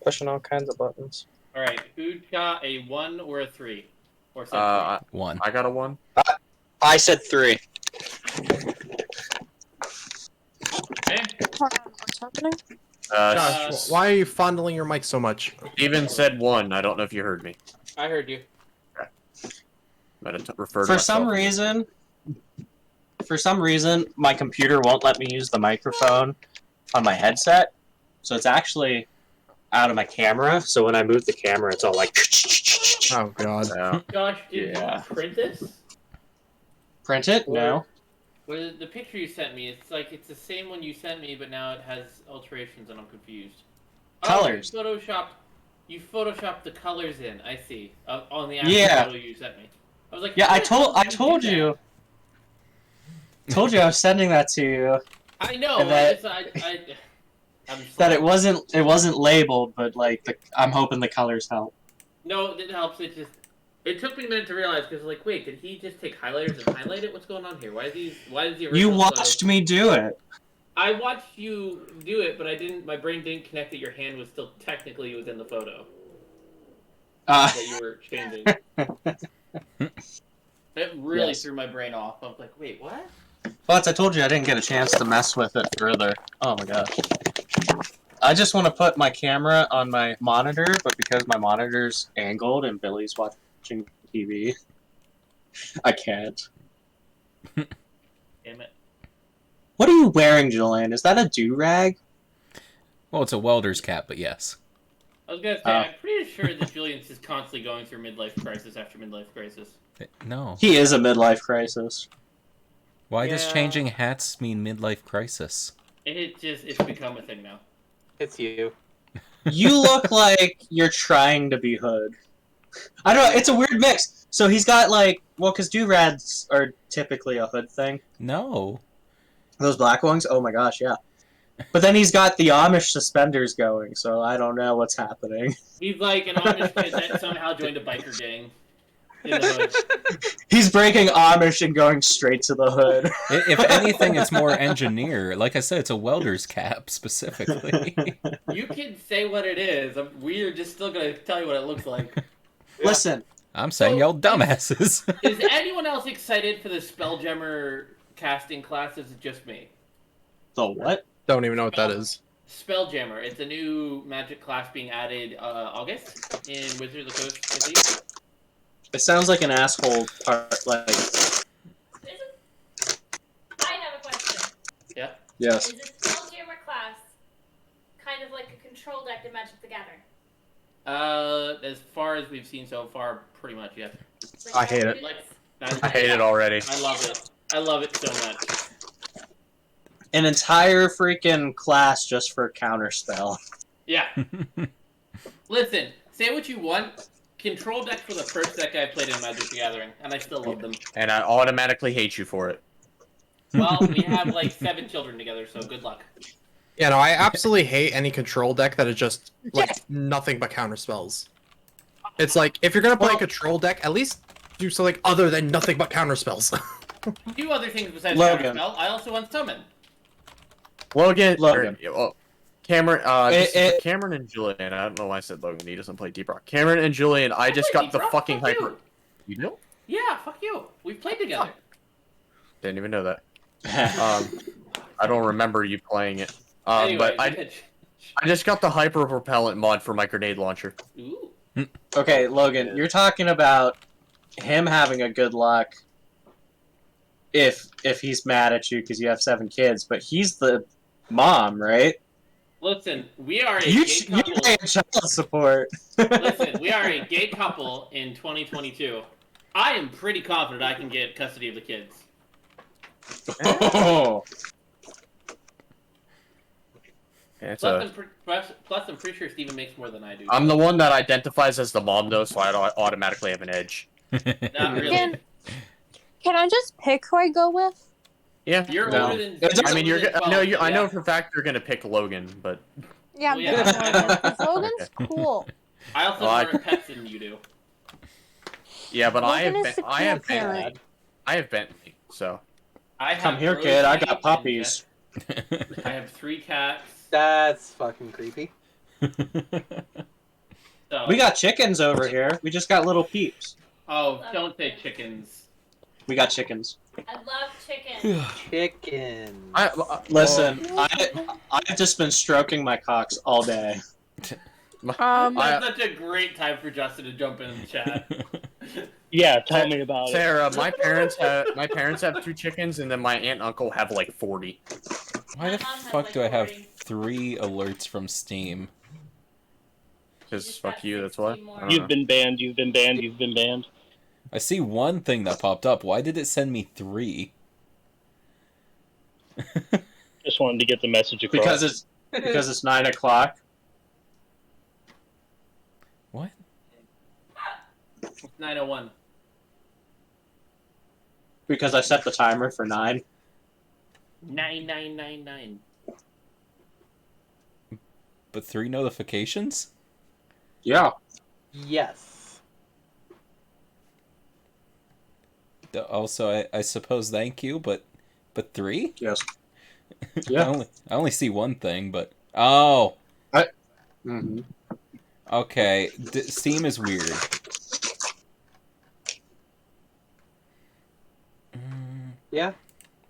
Pushing all kinds of buttons. all right, who got a 1 or a 3? Or said 1. I got a 1. I said 3. 3? Okay. What's happening? Josh, why are you fondling your mic so much? Steven said 1. I don't know if you heard me. I heard you. Refer to For some reason, my computer won't let me use the microphone on my headset, so it's actually out of my camera. So when I move the camera, it's all like. Oh god. Yeah. Josh, did Yeah. you print this? Print it? No. Well, the picture you sent me, it's like it's the same one you sent me, but now it has alterations, and I'm confused. Colors. Oh, you photoshopped the colors in. I see. On the actual Yeah. photo you sent me. I was like, Yeah, how I the hell told did do that? you. Told you I was sending that to you. I know. And that- I'm That sorry. it wasn't labeled, but like I'm hoping the colors help. No, it helps. It took me a minute to realize because like, wait, did he just take highlighters and highlight it? What's going on here? Why is the original You photo- watched me do it. I watched you do it, but I didn't. My brain didn't connect that your hand was still technically within the photo that you were changing. It really Yes. threw my brain off. I was like, wait, what? But I told you I didn't get a chance to mess with it further. Oh my gosh. I just want to put my camera on my monitor, but because my monitor's angled and Billy's watching TV, I can't. Damn it. What are you wearing, Julian? Is that a do-rag? Well, it's a welder's cap, but yes. I was gonna say, I'm pretty sure that Julian's is constantly going through midlife crisis after midlife crisis. No. He is a midlife crisis. Why does Yeah. changing hats mean midlife crisis? It's become a thing now. It's you. You look like you're trying to be Hood. I don't know, it's a weird mix. So he's got like, well, because do-rags are typically a Hood thing. No. Those black ones? Oh my gosh, yeah. But then he's got the Amish suspenders going, so I don't know what's happening. He's like an Amish kid that somehow joined a biker gang. In the hood. He's breaking Amish and going straight to the Hood. If anything, it's more engineer. Like I said, it's a welder's cap, specifically. You can say what it is. We're just still gonna tell you what it looks like. Listen, I'm saying y'all dumbasses. Is anyone else excited for the Spelljammer casting class? Is it just me? the what? Don't even know what that is. Spelljammer. It's a new magic class being added August in Wizards of the Coast, I think. It sounds like an asshole part, like... I have a question. Yeah. Yes. Is this Spelljammer class kind of like a control deck in Magic the Gathering? As far as we've seen so far, pretty much, yes. Like, I hate it. Like, I hate it already. I love it. I love it so much. an entire freaking class just for counterspell. Yeah. Listen, say what you want. Control decks were the first deck I played in Magic the Gathering, and I still love them. And I automatically hate you for it. Well, we have like 7 children together, so good luck. Yeah, no, I absolutely hate any control deck that is just like nothing but counter spells. It's like if you're gonna play a control deck, at least do something other than nothing but counter spells. Do other things besides Logan. counterspell. I also unsummon. Logan. Logan. Cameron. Cameron and Julian. I don't know why I said Logan. He doesn't play Deep Rock. Cameron and Julian. I just play got the Deep Rock, fucking fuck hyper. you. You do? Yeah, fuck you. We've played together. Didn't even know that. I don't remember you playing it. Anyway, But I just got the hyper propellant mod for my grenade launcher. Ooh. Okay, Logan, you're talking about him having a good luck if he's mad at you because you have 7 kids, but he's the mom, right? Listen, we are a You gay couple. pay child support. Listen, we are a gay couple in 2022. I am pretty confident I can get custody of the kids. Oh. Yeah, Plus, I'm pretty sure Steven makes more than I do. I'm the one that identifies as the mom, though, so I don't automatically have an edge. Not really. Can I just pick who I go with? Yeah. You're No. older than. I mean, older than 12, I know yeah. for a fact you're gonna pick Logan, but Yeah, Well, yeah. because Logan's cool. I also Well, have more pets than you do. yeah, but Logan is the I have cool parent. Bentley. I have Bentley, so I have Come here, Rosie kid. I and got puppies. I have 3 cats. That's fucking creepy. So. We got chickens over here. We just got little peeps. Oh, don't say chickens. We got chickens. I love chicken. Chicken. Listen, I've just been stroking my cocks all day. That's such a great time for Justin to jump in the chat. Yeah, tell me about it. Sarah, my parents have 2 chickens, and then my aunt and uncle have like 40. Why the My mom has, fuck like, do I have 40. 3 alerts from Steam? Because Just fuck got you, that's why. 60 more. I don't You've know. been banned, you've been banned, you've been banned. I see one thing that popped up. Why did it send me 3? Just wanted to get the message across. Because it's 9 o'clock. What? 901. Because I set the timer for 9. 9999. But 3 notifications? Yeah. Yes. Also, I suppose thank you, but 3? Yes. I Yeah. only see one thing, but oh, Mm-hmm. okay. Steam is weird. Yeah,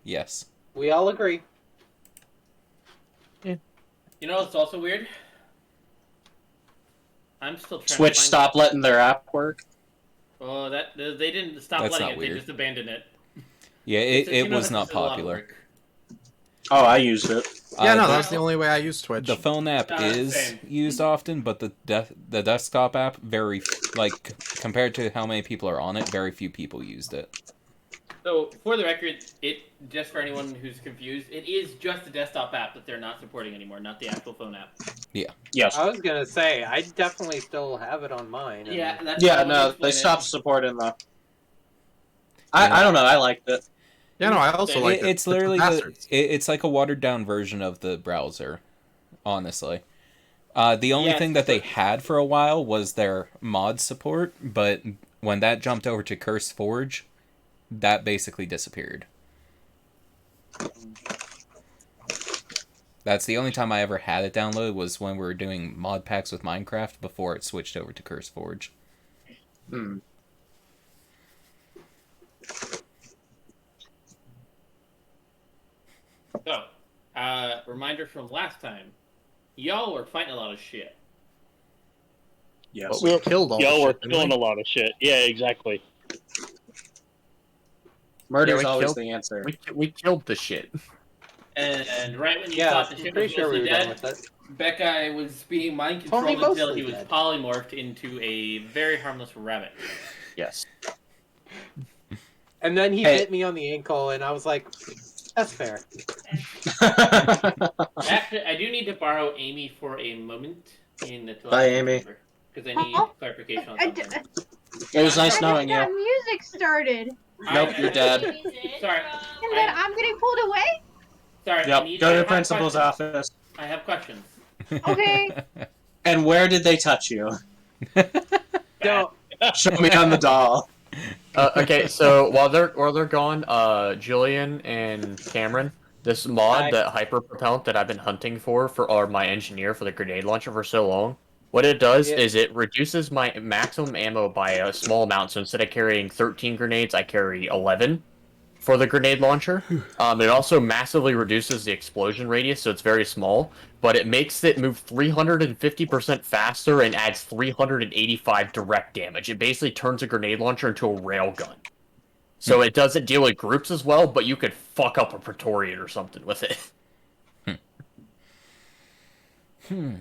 Yes. we all agree. You know what's also weird? I'm still trying Switch to find stopped letting their app work. Oh, they didn't stop That's letting not it. weird. They just abandoned it. Yeah, It's just, it you know, was it's not just a lot of popular. work. Oh, I used it. Yeah, no, the- that's the only way I use Twitch. The phone app is Same. used often, but the desktop app compared to how many people are on it, very few people used it. So, for the record, just for anyone who's confused, it is just the desktop app that they're not supporting anymore, not the actual phone app. Yes. I was gonna say, I definitely still have it on mine. and- Yeah, that's Yeah, how I no, explain they it. stopped supporting the. I don't know. I liked it. Yeah, no, I also like it. It's literally bastards. it's like a watered down version of the browser, honestly. The only Yes, thing that they but- had for a while was their mod support, but when that jumped over to CurseForge, that basically disappeared. That's the only time I ever had it downloaded was when we were doing mod packs with Minecraft before it switched over to CurseForge. Hmm. So, reminder from last time. Y'all were fighting a lot of shit. Yes. But we killed all Y'all the were shit, didn't killing we? a lot of shit. Yeah, exactly. Murder's Yeah, we always killed- the answer. We killed the shit. And right when you Yeah, thought the I'm shit pretty was sure we mostly were done dead, with it. Becca was being mind Only controlled until mostly he was dead. polymorphed into a very harmless rabbit. Yes. And then he Hey. bit me on the ankle, and I was like, That's fair. Actually, I do need to borrow Amy for a moment in the Bye, Amy. because I need clarification on something. It was nice I knowing just got you. music started, Nope, you're dead. Sorry. and then I'm getting pulled away. Sorry. Yep, go to I the have principal's questions. office. I have questions. Okay. And where did they touch you? Don't. Show me on the doll. Okay, so while they're gone, Jillian and Cameron, this mod Hi. that hyper propellant that I've been hunting for or my engineer for the grenade launcher for so long, what it does Yeah. is it reduces my maximum ammo by a small amount. So instead of carrying 13 grenades, I carry 11 for the grenade launcher. It also massively reduces the explosion radius, so it's very small, but it makes it move 350% faster and adds 385 direct damage. It basically turns a grenade launcher into a railgun. So it doesn't deal with groups as well, but you could fuck up a Praetorian or something with it.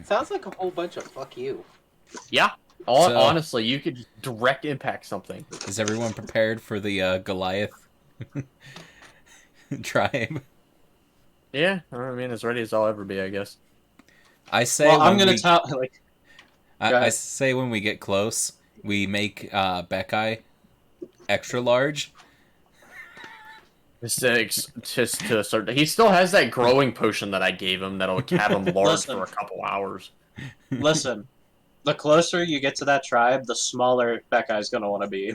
Sounds like a whole bunch of fuck you. Yeah. So- Honestly, you could just direct impact something. Is everyone prepared for the Goliath tribe? Yeah, I mean, as ready as I'll ever be, I guess. I say Well, I'm when gonna we- tell like. Go I ahead. say when we get close, we make Beckeye extra large. Just to start. He still has that growing potion that I gave him that'll have him large Listen. for a couple hours. Listen, the closer you get to that tribe, the smaller that guy's gonna want to be.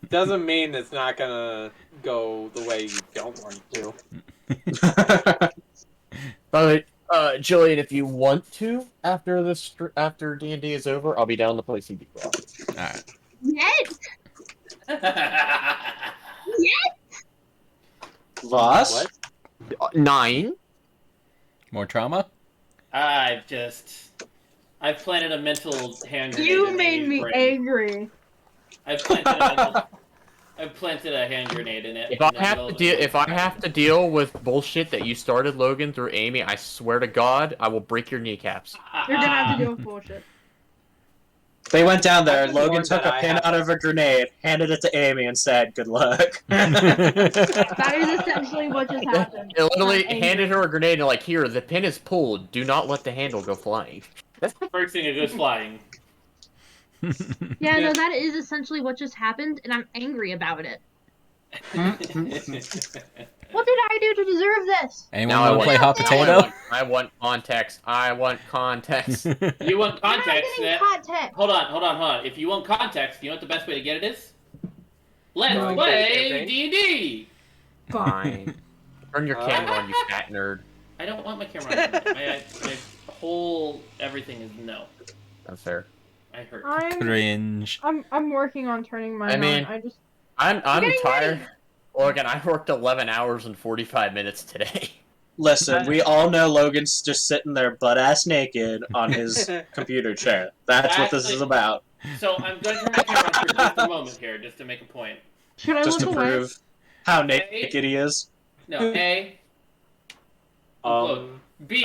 Doesn't mean it's not gonna go the way you don't want it to. By the way, Jillian, if you want to, after D&D is over, I'll be down to play CD. Alright. Yes. Voss? What? 9. More trauma? I've planted a mental hand grenade. You in made Amy's me brain. angry. I've planted a hand grenade in it. If I have to deal with bullshit that you started, Logan, through Amy, I swear to God, I will break your kneecaps. You're gonna have to deal with bullshit. They went down there, I and just Logan learned took that a I pin have- out of a grenade, handed it to Amy, and said, "Good luck." That is essentially what just happened. It literally I'm angry. handed her a grenade and like, here, the pin is pulled. Do not let the handle go flying. That's the first thing that goes flying. Yeah, no, that is essentially what just happened, and I'm angry about it. What did I do to deserve this? Anyone Now I want to want- play hot Now potato? I want context. I want context. You want You're not context? getting That... context. Hold on. If you want context, you know what the best way to get it is? Let's No. play Campaign? D&D. Fine. Turn your camera on, you fat nerd. I don't want my camera on. My whole everything is no. That's fair. I hurt. Cringe. I'm working on turning mine I mean- on. I'm getting tired. Logan, I worked 11 hours and 45 minutes today. Listen, we all know Logan's just sitting there butt-ass naked on his computer chair. That's what this is Actually- about. So I'm going to turn my camera on for just a moment here, just to make a point. Should I Just look to away? prove how naked he is. No, A. B.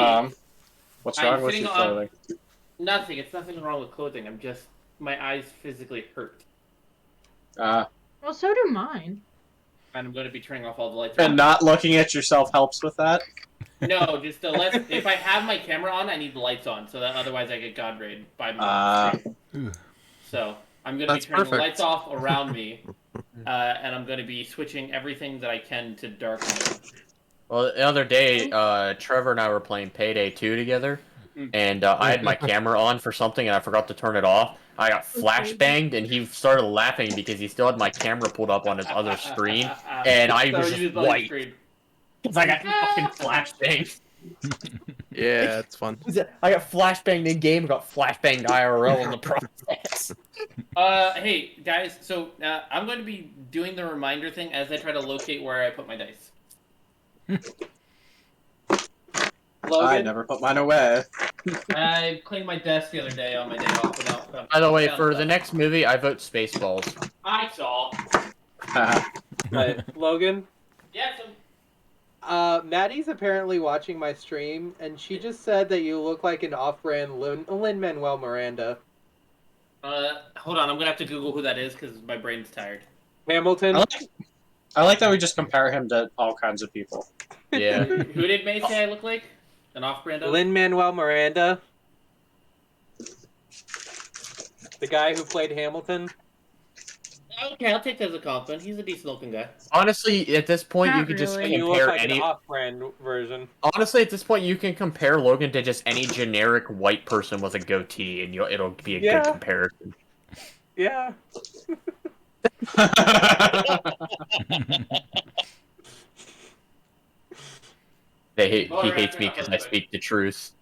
What's I'm wrong with sitting your on- clothing? Nothing. It's nothing wrong with clothing. I'm just my eyes physically hurt, Uh, Well, so do mine. and I'm going to be turning off all the lights. and not looking at yourself helps with that? No, just the less. If I have my camera on, I need the lights on, so that otherwise I get god raid by my stream. So I'm going to be That's turning the perfect. lights off around me, and I'm going to be switching everything that I can to dark mode. Well, the other day, Trevor and I were playing Payday 2 together, and I had my camera on for something, and I forgot to turn it off. I got flashbanged, and he started laughing because he still had my camera pulled up on his other screen, and I So was you just like white. screen. Because I got fucking flashbanged. Yeah, it's fun. I got flashbanged in game, got flashbanged IRL in the process. Hey guys, so I'm going to be doing the reminder thing as I try to locate where I put my dice. I Logan, never put mine away. I cleaned my desk the other day on my day off without. By the way, for the next movie, I vote Spaceballs. I saw. Logan, Yeah. Maddie's apparently watching my stream, and she just said that you look like an off-brand Lin-Manuel Miranda. Hold on, I'm gonna have to Google who that is because my brain's tired. Hamilton. I like that we just compare him to all kinds of people. Yeah. Who did May say I look like? An off-brand? Lin-Manuel Miranda. The guy who played Hamilton. Okay, I'll take that as a compliment. He's a decent-looking guy. Honestly, at this point, Not you could just really. You compare look like any. an off-brand version. Honestly, at this point, you can compare Logan to just any generic white person with a goatee, and it'll be a good comparison. Yeah. He hates me because I speak the truth.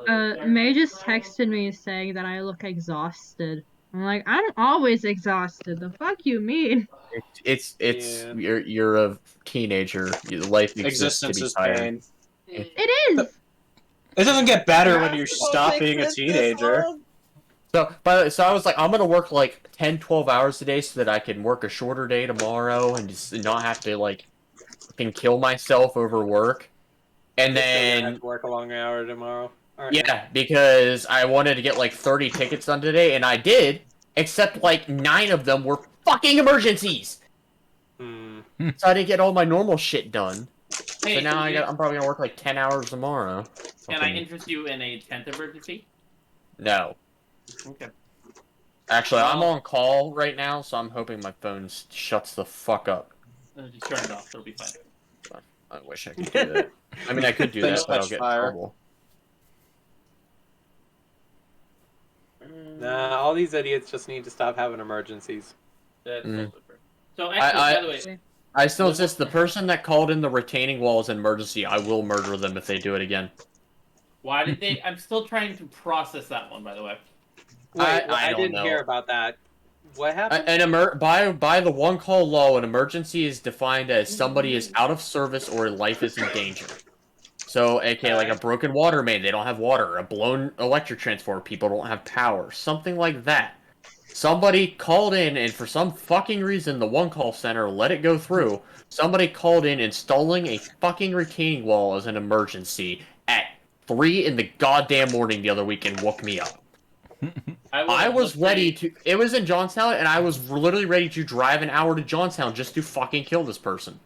May just texted me saying that I look exhausted. I'm like, I'm always exhausted. The fuck you mean? It's Yeah. you're a teenager. Life exists to Existence be is tired. pain. It is. It doesn't get better when you stop being a teenager. So I was like, I'm gonna work like 10, 12 hours a day so that I can work a shorter day tomorrow and just not have to like fucking kill myself over work. And You're gonna have then to work a long hour tomorrow. yeah, because I wanted to get like 30 tickets done today, and I did, except like 9 of them were fucking emergencies. Hmm. So I didn't get all my normal shit done. Hey, So now I'm probably gonna work like 10 hours tomorrow. Can I interest you in a 10th emergency? No. Okay. Actually, I'm on call right now, so I'm hoping my phone shuts the fuck up. Just turn it off. It'll be fine. I wish I could do that. I mean, I could do that, but I'll get in trouble. Nah, all these idiots just need to stop having emergencies. That's so actually, by the way, I still insist the person that called in the retaining wall is an emergency. I will murder them if they do it again. why did they? I'm still trying to process that one, by the way. Wait, I don't didn't know. hear about that. What happened? By the one call law, an emergency is defined as somebody is out of service or life is in danger. So, okay, like a broken water main, they don't have water. A blown electric transformer, people don't have power. Something like that. Somebody called in, and for some fucking reason, the one call center let it go through. Somebody called in installing a fucking retaining wall as an emergency at 3 in the goddamn morning the other week and woke me up. I was ready to. It was in Johnstown, and I was literally ready to drive an hour to Johnstown just to fucking kill this person.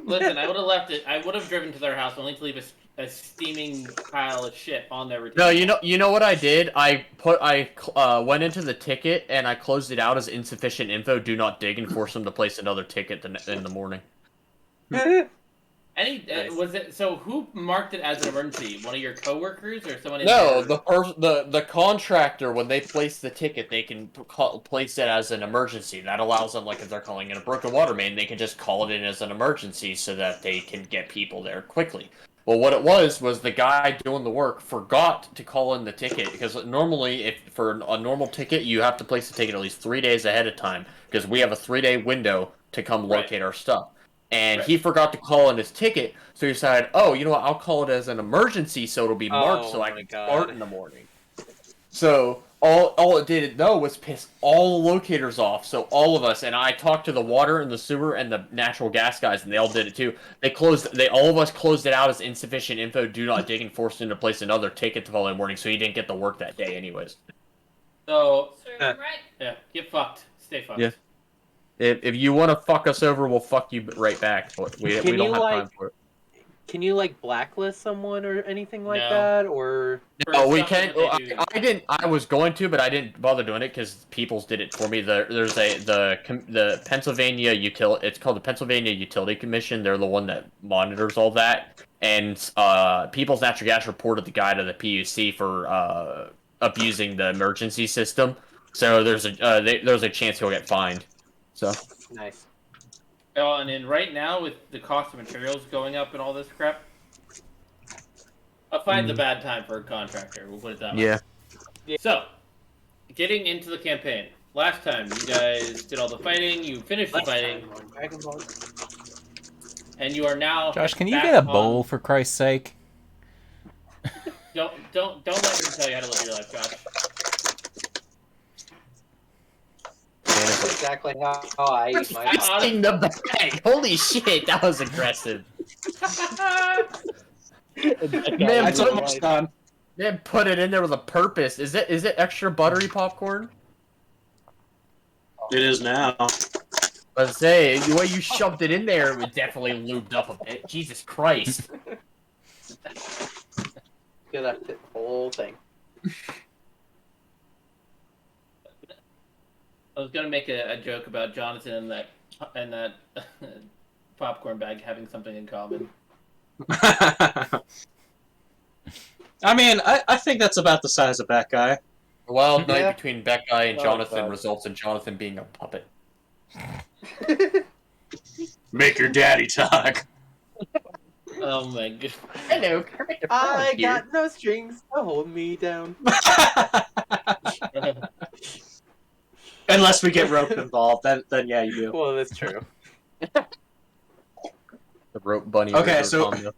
Listen, I would have left it. I would have driven to their house only to leave a steaming pile of shit on their retaining. No, you know what I did? I went into the ticket and I closed it out as insufficient info. Do not dig, and forced them to place another ticket in the morning. Was it so? Who marked it as an emergency? One of your coworkers or someone? No, the contractor, when they place the ticket, they can place it as an emergency. That allows them, like if they're calling in a broken water main, they can just call it in as an emergency so that they can get people there quickly. Well, what it was the guy doing the work forgot to call in the ticket, because normally, if for a normal ticket, you have to place the ticket at least 3 days ahead of time, because we have a 3-day window to come locate our stuff. And he forgot to call in his ticket, so he decided, oh, you know what, I'll call it as an emergency so it'll be marked so I can start in the morning. So, all it did was piss all the locators off, so all of us, and I talked to the water and the sewer and the natural gas guys, and they all did it too. All of us closed it out as insufficient info, do not dig, and forced him to place another ticket the following morning, so he didn't get to work that day anyways. So, right. Yeah, get fucked. Stay fucked. Yeah. If you want to fuck us over, we'll fuck you right back. We don't have time for it. Can you like blacklist someone or anything like that, or? No, we can't. I didn't. I was going to, but I didn't bother doing it because Peoples did it for me. There's the Pennsylvania utility. It's called the Pennsylvania Utility Commission. They're the one that monitors all that. And Peoples Natural Gas reported the guy to the PUC for abusing the emergency system. So there's a chance he'll get fined. So nice. Oh, and then right now with the cost of materials going up and all this crap, I find the bad time for a contractor. We'll put it that way. Yeah. So, getting into the campaign. Last time you guys did all the fighting. You finished the fighting, and you are now. Josh, can you get a bowl for Christ's sake? Don't let him tell you how to live your life, Josh. That's exactly how I eat my. Fisting the bag. Holy shit, that was aggressive. Man, That's almost done. Man, put it in there with a purpose. Is it extra buttery popcorn? It is now. Let's say the way you shoved it in there, it was definitely lubed up a bit. Jesus Christ! You left it the whole thing. I was gonna make a joke about Jonathan and that popcorn bag having something in common. I mean, I think that's about the size of that guy. A wild night Yeah. between Becca and Oh, Jonathan God. results in Jonathan being a puppet. Make your daddy talk. Oh my god. Hello, Kermit the Frog I here. got no strings to hold me down. Unless we get rope involved, then yeah, you do. Well, that's true. The rope bunny. Okay, river so- combo.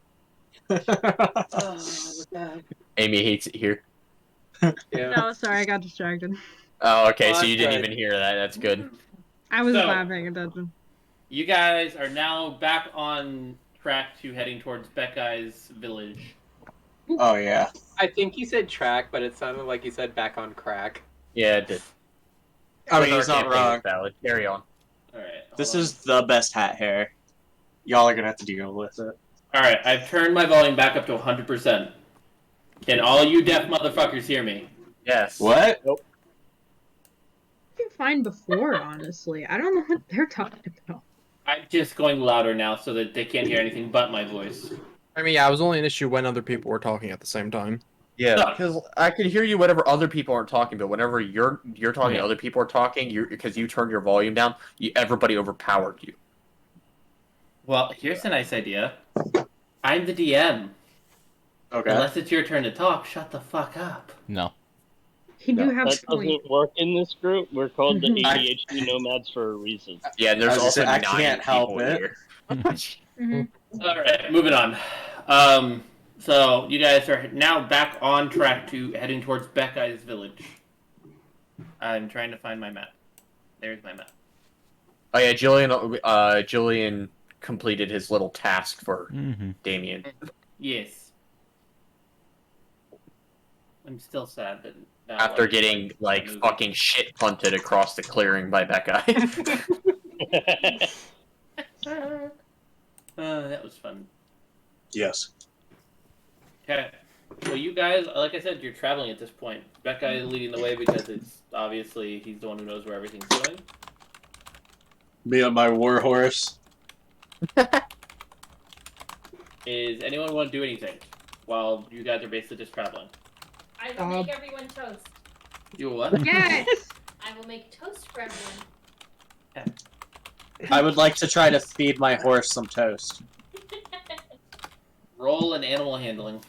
Oh, God. Amy hates it here. Yeah. No, sorry, I got distracted. Oh, okay, so Oh, you didn't good. even hear that. That's good. I was So- not paying attention. You guys are now back on track to heading towards Beckey's village. Oh yeah. I think you said track, but it sounded like you said back on crack. Yeah, it did. I mean, Our he's not campaign is wrong. valid. Carry on. Alright. This is the best hat hair. Y'all are gonna have to deal with it. Alright, I've turned my volume back up to 100%. Can all you deaf motherfuckers hear me? Yes. What? I can find before, honestly. I don't know what they're talking about. I'm just going louder now so that they can't hear anything but my voice. I mean, yeah, it was only an issue when other people were talking at the same time. Yeah, So- because I can hear you whenever other people aren't talking, but whenever you're talking, Yeah. other people are talking. Because you turned your volume down, everybody overpowered you. Well, here's a nice idea. I'm the DM. Okay. Unless it's your turn to talk, shut the fuck up. No. He do have That a point. doesn't work in this group. We're called the I- ADHD nomads for a reason. Yeah, and there's I was also gonna say, 9 I can't help people it. here. Alright, moving on. So you guys are now back on track to heading towards Beckey's village. I'm trying to find my map. There's my map. Oh yeah, Julian completed his little task for Damien. Yes. I'm still sad that now After I'm getting like moving. fucking shit punted across the clearing by Becca. That was fun. Yes. Okay. Well, you guys, like I said, you're traveling at this point. Becca is leading the way because it's obviously he's the one who knows where everything's going. Me on my war horse. Is anyone want to do anything while you guys are basically just traveling? I will make everyone toast. You what? Yes! I will make toast for everyone. I would like to try to feed my horse some toast. Roll an animal handling.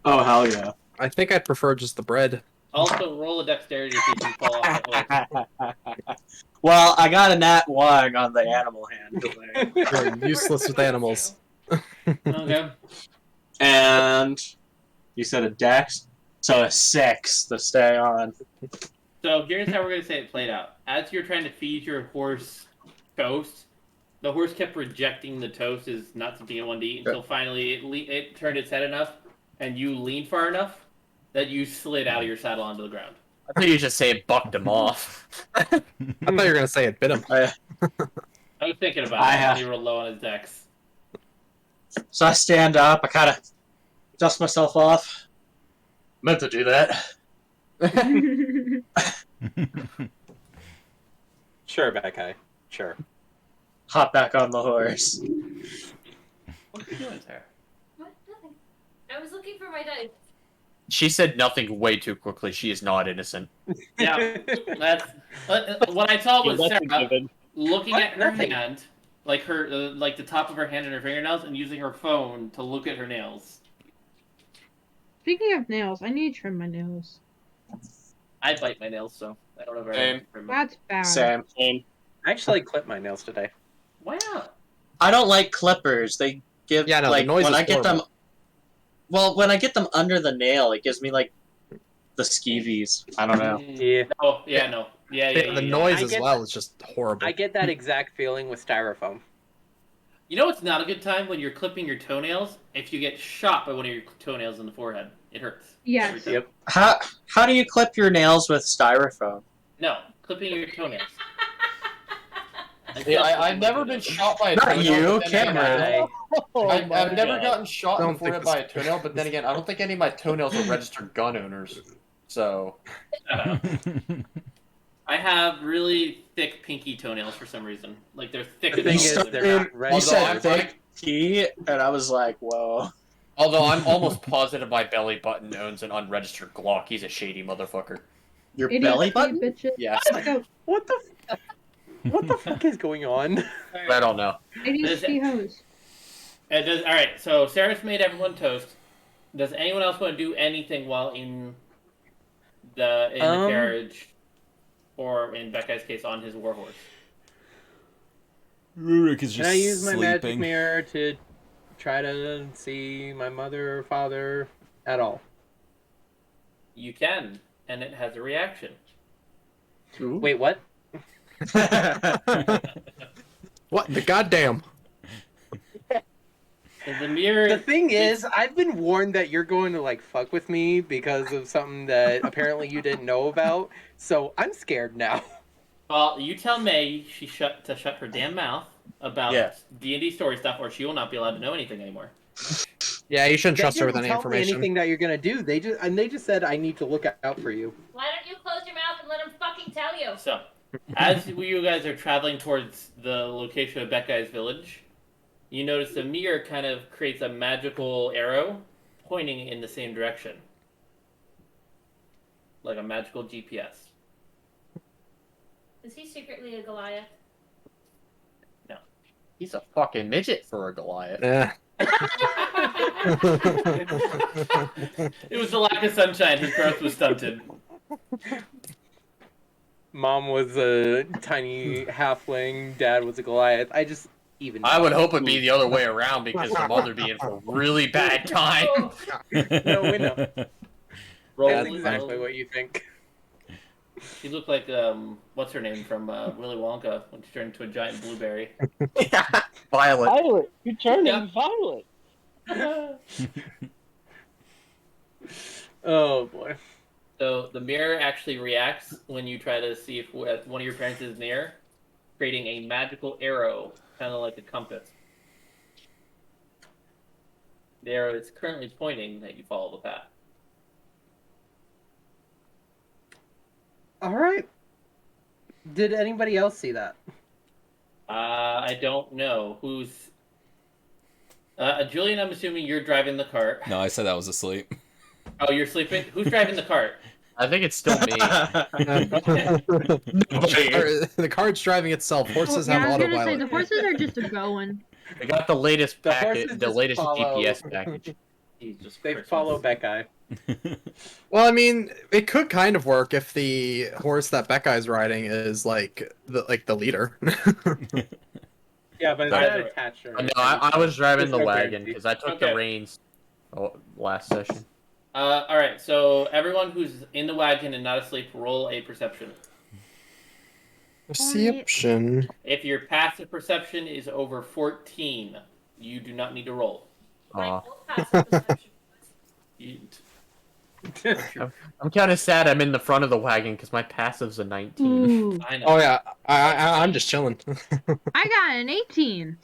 Oh hell yeah. I think I'd prefer just the bread. Also, roll a dexterity to see if you fall off the horse. Well, I got a nat 1 on the animal handling. You're useless with animals. Okay. And you said a dex? So a 6 to stay on. So here's how we're gonna say it played out. As you're trying to feed your horse toast, the horse kept rejecting the toast as not something it wanted to eat until finally it turned its head enough, and you leaned far enough that you slid out of your saddle onto the ground. I thought you just say it bucked him off. I thought you were gonna say it bit him. I was thinking about it when he rolled low on his dex. So I stand up, I kind of dust myself off. Meant to do that. Sure, Becca. Sure. Hop back on the horse. What are you doing, Sarah? What? Nothing. I was looking for my dice. She said nothing way too quickly. She is not innocent. Yeah, that's what I saw was Yeah, that's a Sarah given. looking What? at her Nothing. hand, like her, like the top of her hand and her fingernails, and using her phone to look at her nails. Speaking of nails, I need to trim my nails. I bite my nails, so I don't know very Same. much. That's bad. Same. Same. I actually clipped my nails today. Wow. I don't like clippers. They give Yeah, no, the like noise when is I get them. horrible. Well, when I get them under the nail, it gives me like the skeevies. I don't know. Yeah. Oh yeah, no, yeah. The noise I as get well is just horrible. I get that exact feeling with styrofoam. You know, it's not a good time when you're clipping your toenails. If you get shot by one of your toenails in the forehead, it hurts. Yes. Every time. Yep. How do you clip your nails with styrofoam? No, clipping your toenails. Yeah, I've never been shot by a Not toenail. you, but then again, Cameron. I've never gotten shot in Don't the think forehead by a toenail, but then again, I don't think any of my toenails are registered gun owners. So, I have really thick pinky toenails for some reason. Like they're thicker The than thing all is, the they're not You ready. said thick T, and I was like, whoa. although I'm almost positive my belly button owns an unregistered Glock. He's a shady motherfucker. Your belly button? Bitches. Yes. Let's go. What the fuck is going on? I don't know. ADHD hose. All right, so Sarah's made everyone toast. Does anyone else want to do anything while in the carriage, or in Becca's case, on his warhorse? Rurik is just Can I use my magic sleeping. mirror to try to see my mother or father at all? You can, and it has a reaction. Wait, what? What the goddamn? The mirror. The thing is, I've been warned that you're going to like fuck with me because of something that apparently you didn't know about. So I'm scared now. Well, you tell May she shut her damn mouth about D&D story stuff, or she will not be allowed to know anything anymore. Yeah, you shouldn't They trust her with didn't any tell me information. anything that you're gonna do. They just said I need to look out for you. Why don't you close your mouth and let him fucking tell you? So, as you guys are traveling towards the location of Beckai's village, you notice the mirror kind of creates a magical arrow pointing in the same direction. Like a magical GPS. Is he secretly a Goliath? No. He's a fucking midget for a Goliath. Yeah. It was the lack of sunshine. His growth was stunted. Mom was a tiny halfling. Dad was a Goliath. I would hope it'd be the other way around because the mother'd be in for a really bad time. No, we know. Roll, That's exactly what you think. She looked like what's her name from Willy Wonka when she turned into a giant blueberry. Violet. Violet, you're turning Yeah. violet. Oh boy. So the mirror actually reacts when you try to see if one of your parents is near, creating a magical arrow, kind of like a compass. The arrow is currently pointing that you follow the path. All right. Did anybody else see that? I don't know who's. Julian, I'm assuming you're driving the cart. No, I said I was asleep. Oh, you're sleeping? Who's driving the cart? I think it's still me. The car's driving itself. Horses Yeah, have I was gonna say autopilot. the horses are just going. They got the latest The packet, horses the just latest follow. GPS package. Jesus They Christmas. follow Beckai. Well, I mean, it could kind of work if the horse that Beckai's riding is like the leader. Yeah, but it's Right. not attached. Or No, I was driving the There's no wagon guarantee. because I took Okay. the reins last session. All right, so everyone who's in the wagon and not asleep, roll a perception. Perception. If your passive perception is over 14, you do not need to roll. My full passive perception. You, I'm kind of sad I'm in the front of the wagon because my passive's a 19. Ooh. I know. Oh yeah, I'm just chilling. I got an 18.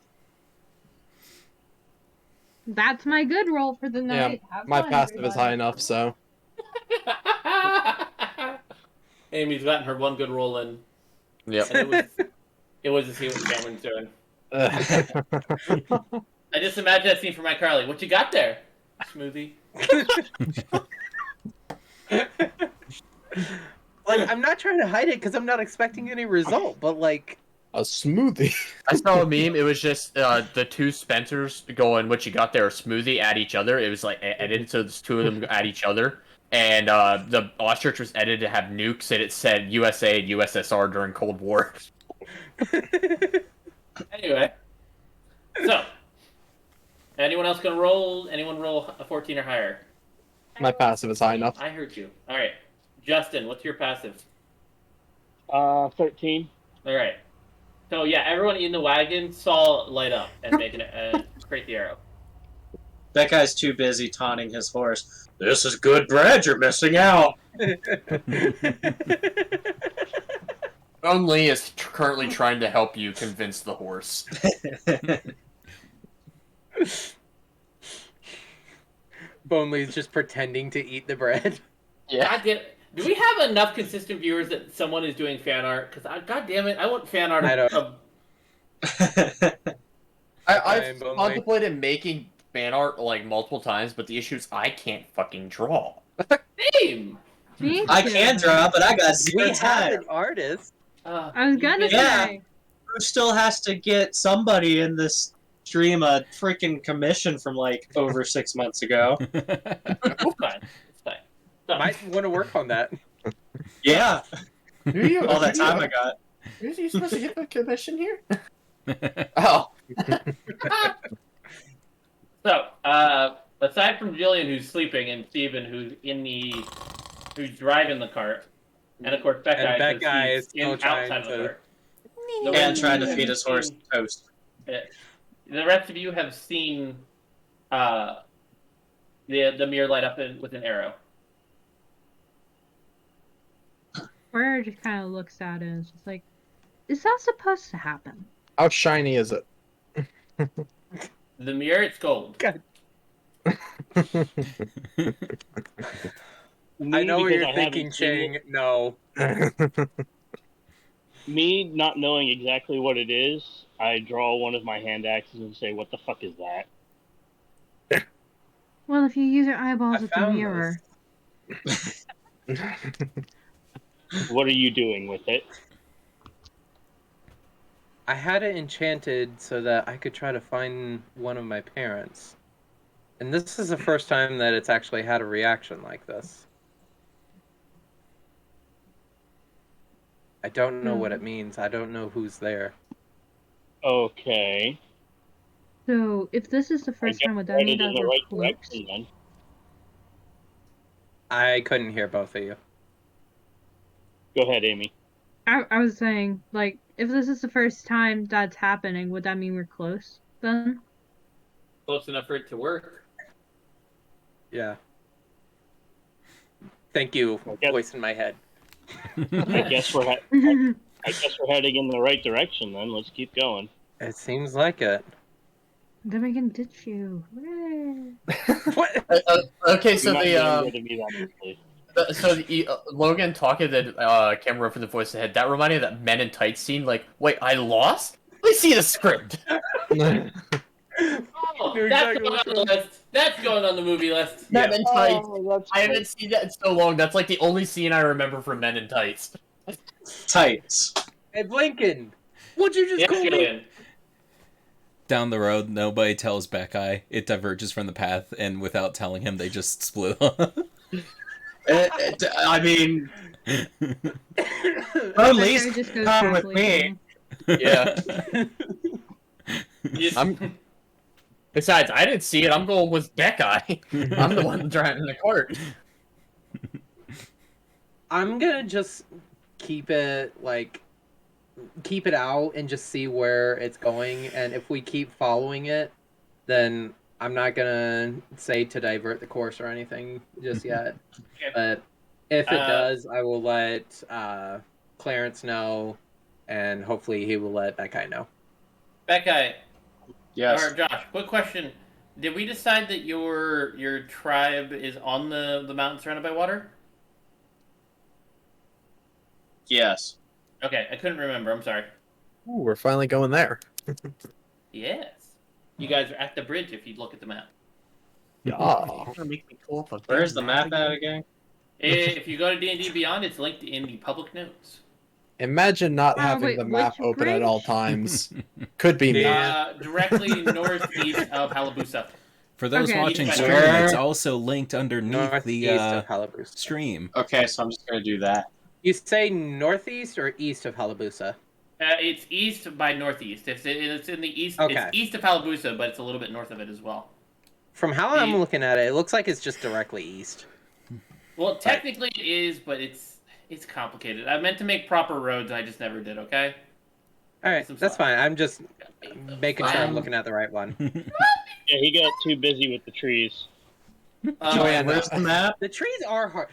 That's my good roll for the Yeah, night. Have my fun, passive is high everybody. enough, so. Amy's gotten her one good roll in, Yep. and it was to see what Cameron's doing. I just imagine that scene from my Carly. What you got there? Smoothie. Like, I'm not trying to hide it because I'm not expecting any result, but like, A smoothie. I saw a meme. It was just the two Spencers going, "What you got there?" A smoothie at each other. It was like edited, so there's two of them at each other, and the ostrich was edited to have nukes, and it said USA and USSR during Cold War. Anyway, so anyone else gonna roll? Anyone roll a 14 or higher? My passive is high enough. I heard you. All right, Justin, what's your passive? 13. All right. So yeah, everyone in the wagon saw it light up and create the arrow. That guy's too busy taunting his horse. This is good bread, you're missing out. Only is currently trying to help you convince the horse. Bonley's just pretending to eat the bread. Yeah. Do we have enough consistent viewers that someone is doing fan art? Because God damn it, I want fan art of I've Bonley. contemplated making fan art like multiple times, but the issue is I can't fucking draw. name. Me I too. can draw, but I got We zero have time. an artist. I was gonna Yeah. say. Who still has to get somebody in this stream a freaking commission from like over 6 months ago? It's fine. It's fine. So, Might want to work on that. Yeah, Who you? all that time I got. Who's you supposed to get the commission here? Oh, So, aside from Jillian, who's sleeping, and Steven, who's driving the cart, and of course Becca, And Becca is still outside trying of the to- cart. And trying to feed his horse toast. The rest of you have seen the mirror light up with an arrow. Corriar just kind of looks at it and is just like, is that supposed to happen? How shiny is it? The mirror, it's gold. God. Me, I know what because you're I thinking, haven't seen Ching. No. Me not knowing exactly what it is, I draw one of my hand axes and say, "What the fuck is that?" Well, if you use your eyeballs I with the found mirror. What are you doing with it? I had it enchanted so that I could try to find one of my parents. And this is the first time that it's actually had a reaction like this. I don't know what it means. I don't know who's there. Okay. So, if this is the I first guess time, would that headed mean in that the we're right close? direction then. I couldn't hear both of you. Go ahead, Amy. I was saying, like, if this is the first time that's happening, would that mean we're close then? Close enough for it to work. Yeah. Thank you, Yep. voice in my head. I guess we're I guess we're heading in the right direction then. Let's keep going. It seems like it. Then we can ditch you. Hooray. What? okay. You're So not the getting rid of me that easily. Logan talking to camera for the voice ahead. That reminded me of that Men in Tights scene. Like, wait, I lost? Let me see the script. Oh, You're that's exactly going on the list. That's going on the movie list. Men in Tights. that's I haven't seen that in so long. That's like the only scene I remember from Men in Tights. Tights. Hey, Blinken! What'd you just Yeah, call me? Jillian. Down the road, nobody tells Beckai. It diverges from the path, and without telling him, they just split up. I mean, That at guy least just goes come with happily me. Yeah. You- Besides, I didn't see it. I'm going with Beckai. I'm the one driving the cart. I'm gonna just keep it out and just see where it's going, and if we keep following it, then I'm not gonna say to divert the course or anything just yet. Okay. But if it does, I will let Clarence know, and hopefully he will let that guy know. Becca, Yes. or Josh, quick question. Did we decide that your tribe is on the mountain surrounded by water? Yes. Okay, I couldn't remember. I'm sorry. Ooh, we're finally going there. Yes. You guys are at the bridge if you look at the map. Yeah. Gonna make me pull up a Where's the damn map at again? If you go to D&D Beyond, it's linked in the public notes. Imagine not Oh, having wait, the map which open at all bridge? times. Could be me. Directly northeast of Hayabusa. For those Okay. watching Where? stream, it's also linked underneath Northeast the of Hayabusa. stream. Okay, so I'm just gonna do that. You say northeast or east of Hayabusa? It's east by northeast. It's in the east. Okay. It's east of Hayabusa, but it's a little bit north of it as well. From how I'm looking at it, it looks like it's just directly east. Well, technically it is, but it's complicated. I meant to make proper roads, and I just never did. Okay. All right, Some that's slack. fine. I'm just making sure I'm looking at the right one. Yeah, he got too busy with the trees. Joanna. Where's the map? The trees are hard.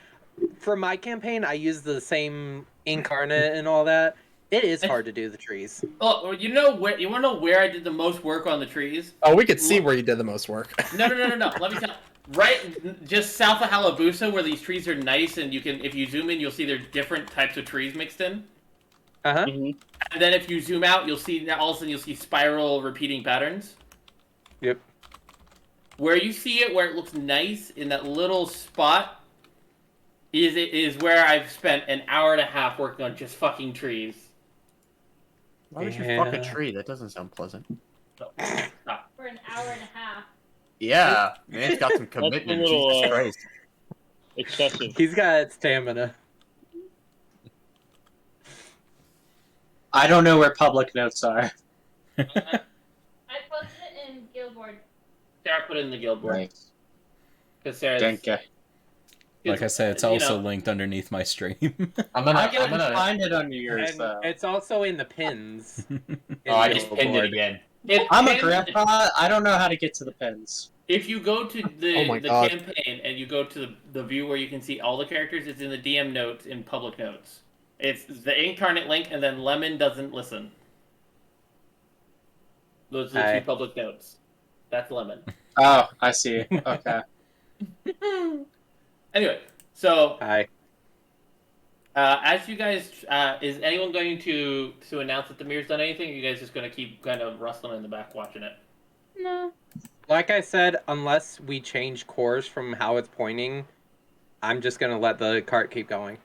For my campaign, I use the same incarnate and all that, It is hard to do the trees. Oh, you know where? You want to know where I did the most work on the trees? Oh, we could see where you did the most work. No. Let me tell. Right, just south of Hayabusa, where these trees are nice, and you can, if you zoom in, you'll see there are different types of trees mixed in. Mm-hmm. And then if you zoom out, you'll see all of a sudden you'll see spiral repeating patterns. Yep. Where you see it, where it looks nice in that little spot, is where I've spent an hour and a half working on just fucking trees. Why would you fuck a tree? That doesn't sound pleasant. So, stop. For an hour and a half. Yeah, man's got some commitment. little, Jesus Christ. Excessive. He's got stamina. I don't know where public notes are. I posted it in Guildboard. Sarah put it in the guild board. Right. Because Sarah's... Thank you. Like I said, it's also linked underneath my stream. I'm gonna find it under yours, And though. it's also in the pins. Oh, I just pinned it again. I'm a grandpa. I don't know how to get to the pins. If you go to the God. campaign and you go to the view where you can see all the characters, it's in the DM notes in public notes. It's the incarnate link, and then Lemon doesn't listen. Those are the two public notes. That's Lemon. Oh, I see. Okay. Anyway, so Hi. as you guys, is anyone going to announce that the mirror's done anything? Or are you guys just going to keep kind of rustling in the back watching it? No. Like I said, unless we change course from how it's pointing, I'm just gonna let the cart keep going.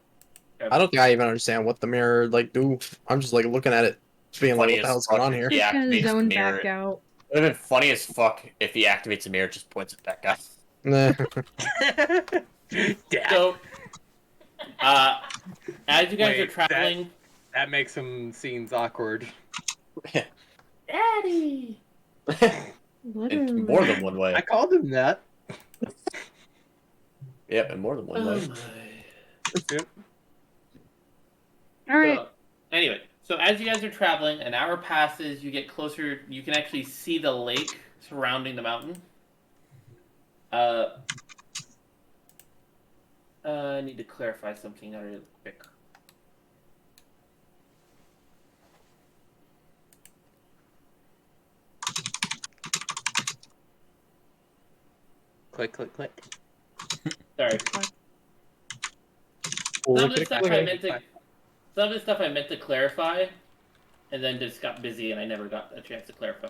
I don't think I even understand what the mirror do. I'm just looking at it, being like, Funny what the as hell's going fuck on if here? he activates the Zone mirror. back out. It would have been funny as fuck if he activates the mirror, just points it back up. Nah. So, as you guys are traveling, that makes some scenes awkward. Daddy. In more than one way. I called him that. Yep, in more than one way. Yep. All right. So, anyway, so as you guys are traveling, an hour passes. You get closer. You can actually see the lake surrounding the mountain. I need to clarify something really quick. Click, click, click. Sorry. Some of the stuff I meant to clarify, and then just got busy, and I never got a chance to clarify.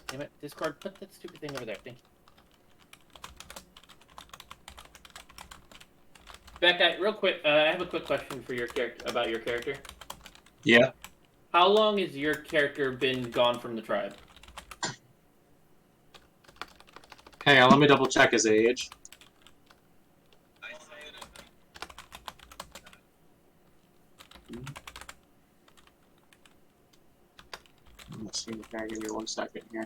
Damn it, Discord, put that stupid thing over there. Thank you. Becca, real quick, I have a quick question for your about your character. Yeah. How long has your character been gone from the tribe? Hang on, let me double check his age. Let's see, can I give me 1 second here?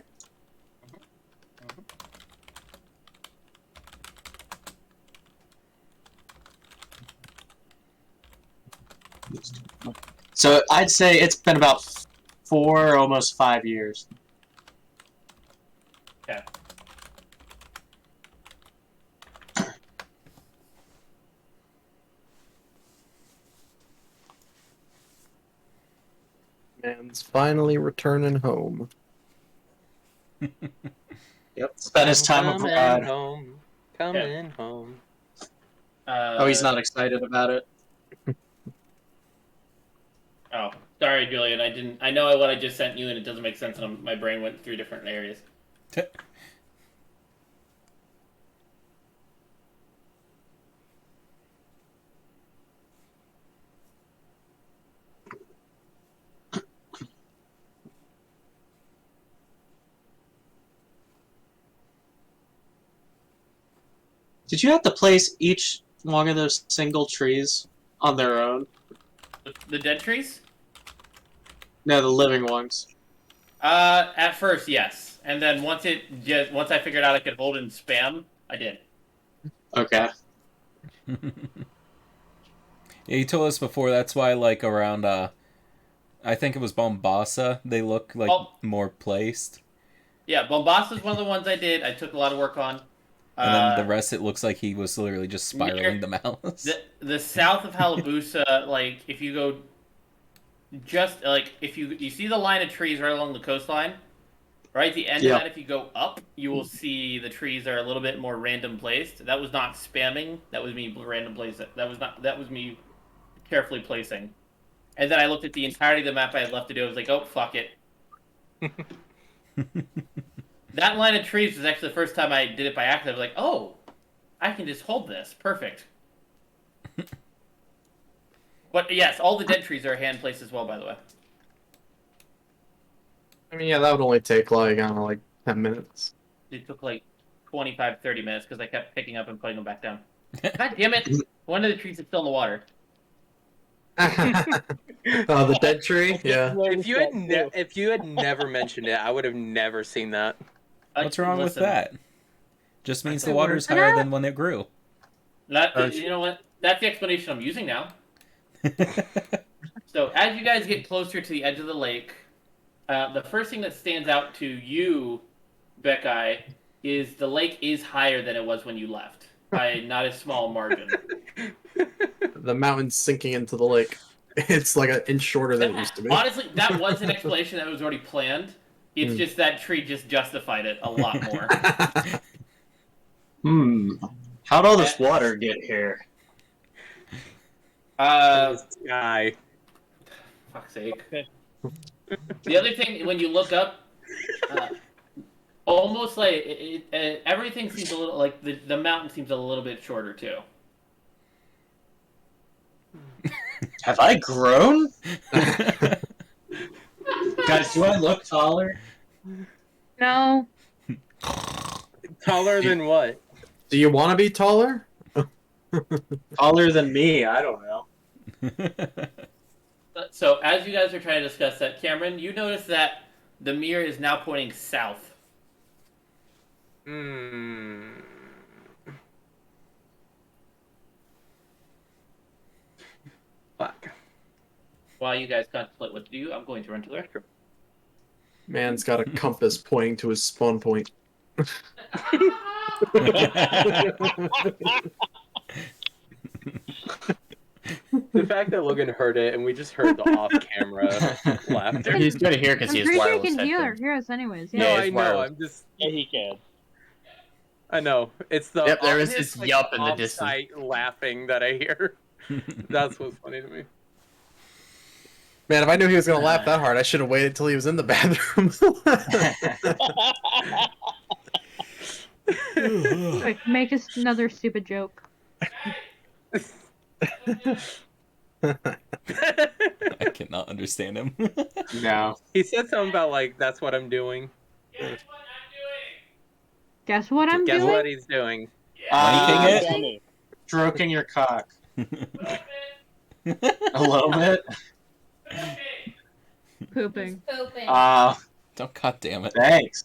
So I'd say it's been about 4, almost 5 years. Okay. Man's finally returning home. Yep. Spent his time abroad. Coming home. Oh, he's not excited about it. Oh, sorry, Julian. I know what I just sent you, and it doesn't make sense, and my brain went through different areas. Did you have to place each one of those single trees on their own? The dead trees? No, the living ones. At first, yes, and then once I figured out I could hold and spam, I did. Okay. Yeah, you told us before. That's why, like around I think it was Bombasa. They look like more placed. Yeah, Bombasa is one of the ones I did. I took a lot of work on. And then the rest, it looks like he was literally just spiraling the mouse. The south of Hayabusa, like if you go, just like if you see the line of trees right along the coastline, right at the end of that, if you go up, you will see the trees are a little bit more random placed. That was not spamming. That was me random placing. That was me carefully placing. And then I looked at the entirety of the map I had left to do. I was like, oh fuck it. That line of trees was actually the first time I did it by accident. I was like, oh, I can just hold this. Perfect. But yes, all the dead trees are hand placed as well, by the way. I mean, yeah, that would only take like, I don't know, like 10 minutes. It took like 25, 30 minutes because I kept picking up and putting them back down. God damn it! One of the trees is still in the water. Oh, the dead tree? Yeah. If you had never mentioned it, I would have never seen that. What's wrong with that? Just means the water's higher than when it grew. You know what? That's the explanation I'm using now. So as you guys get closer to the edge of the lake, the first thing that stands out to you, Beckeye, is the lake is higher than it was when you left by not a small margin. The mountain's sinking into the lake. It's like an inch shorter than it used to be. Honestly, that was an explanation that was already planned. It's just that tree just justified it a lot more. How'd all this water get here? Sky. Fuck's sake. The other thing, when you look up, almost like everything seems a little like the mountain seems a little bit shorter too. Have I grown? Guys, do I look taller? No. Taller than what? Do you want to be taller? Taller than me? I don't know. So as you guys are trying to discuss that, Cameron, you notice that the mirror is now pointing south. Fuck. While you guys contemplate what to do, I'm going to run to the restroom. Man's got a compass pointing to his spawn point. The fact that Logan heard it and we just heard the off-camera laughter. He's gonna hear because he I'm has pretty sure you wireless can headphones. hear us anyways. No, Yeah. I know. I'm just. Yeah, he can. I know. It's the. Yep, there is obvious, this yup in the distance. off-site laughing that I hear. That's what's funny to me. Man, if I knew he was gonna laugh that hard, I should have waited till he was in the bathroom. Quick, make us another stupid joke. I cannot understand him. No. He said something about like that's what I'm doing. Guess what I'm Guess doing? what he's doing? Wanking it? Stroking your cock. A little bit. Pooping. Pooping. Don't, god damn it. Thanks.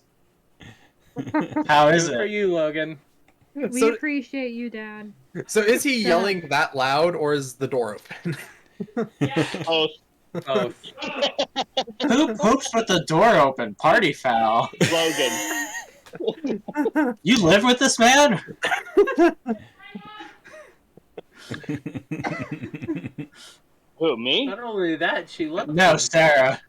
How is Good for it? you, Logan. We So, appreciate you, Dad. so is he yelling that loud, or is the door open? Oh, Oh, Who poops with the door open? Party foul. Logan. You live with this man? Who, me? not only that, she loves No, him. Sarah.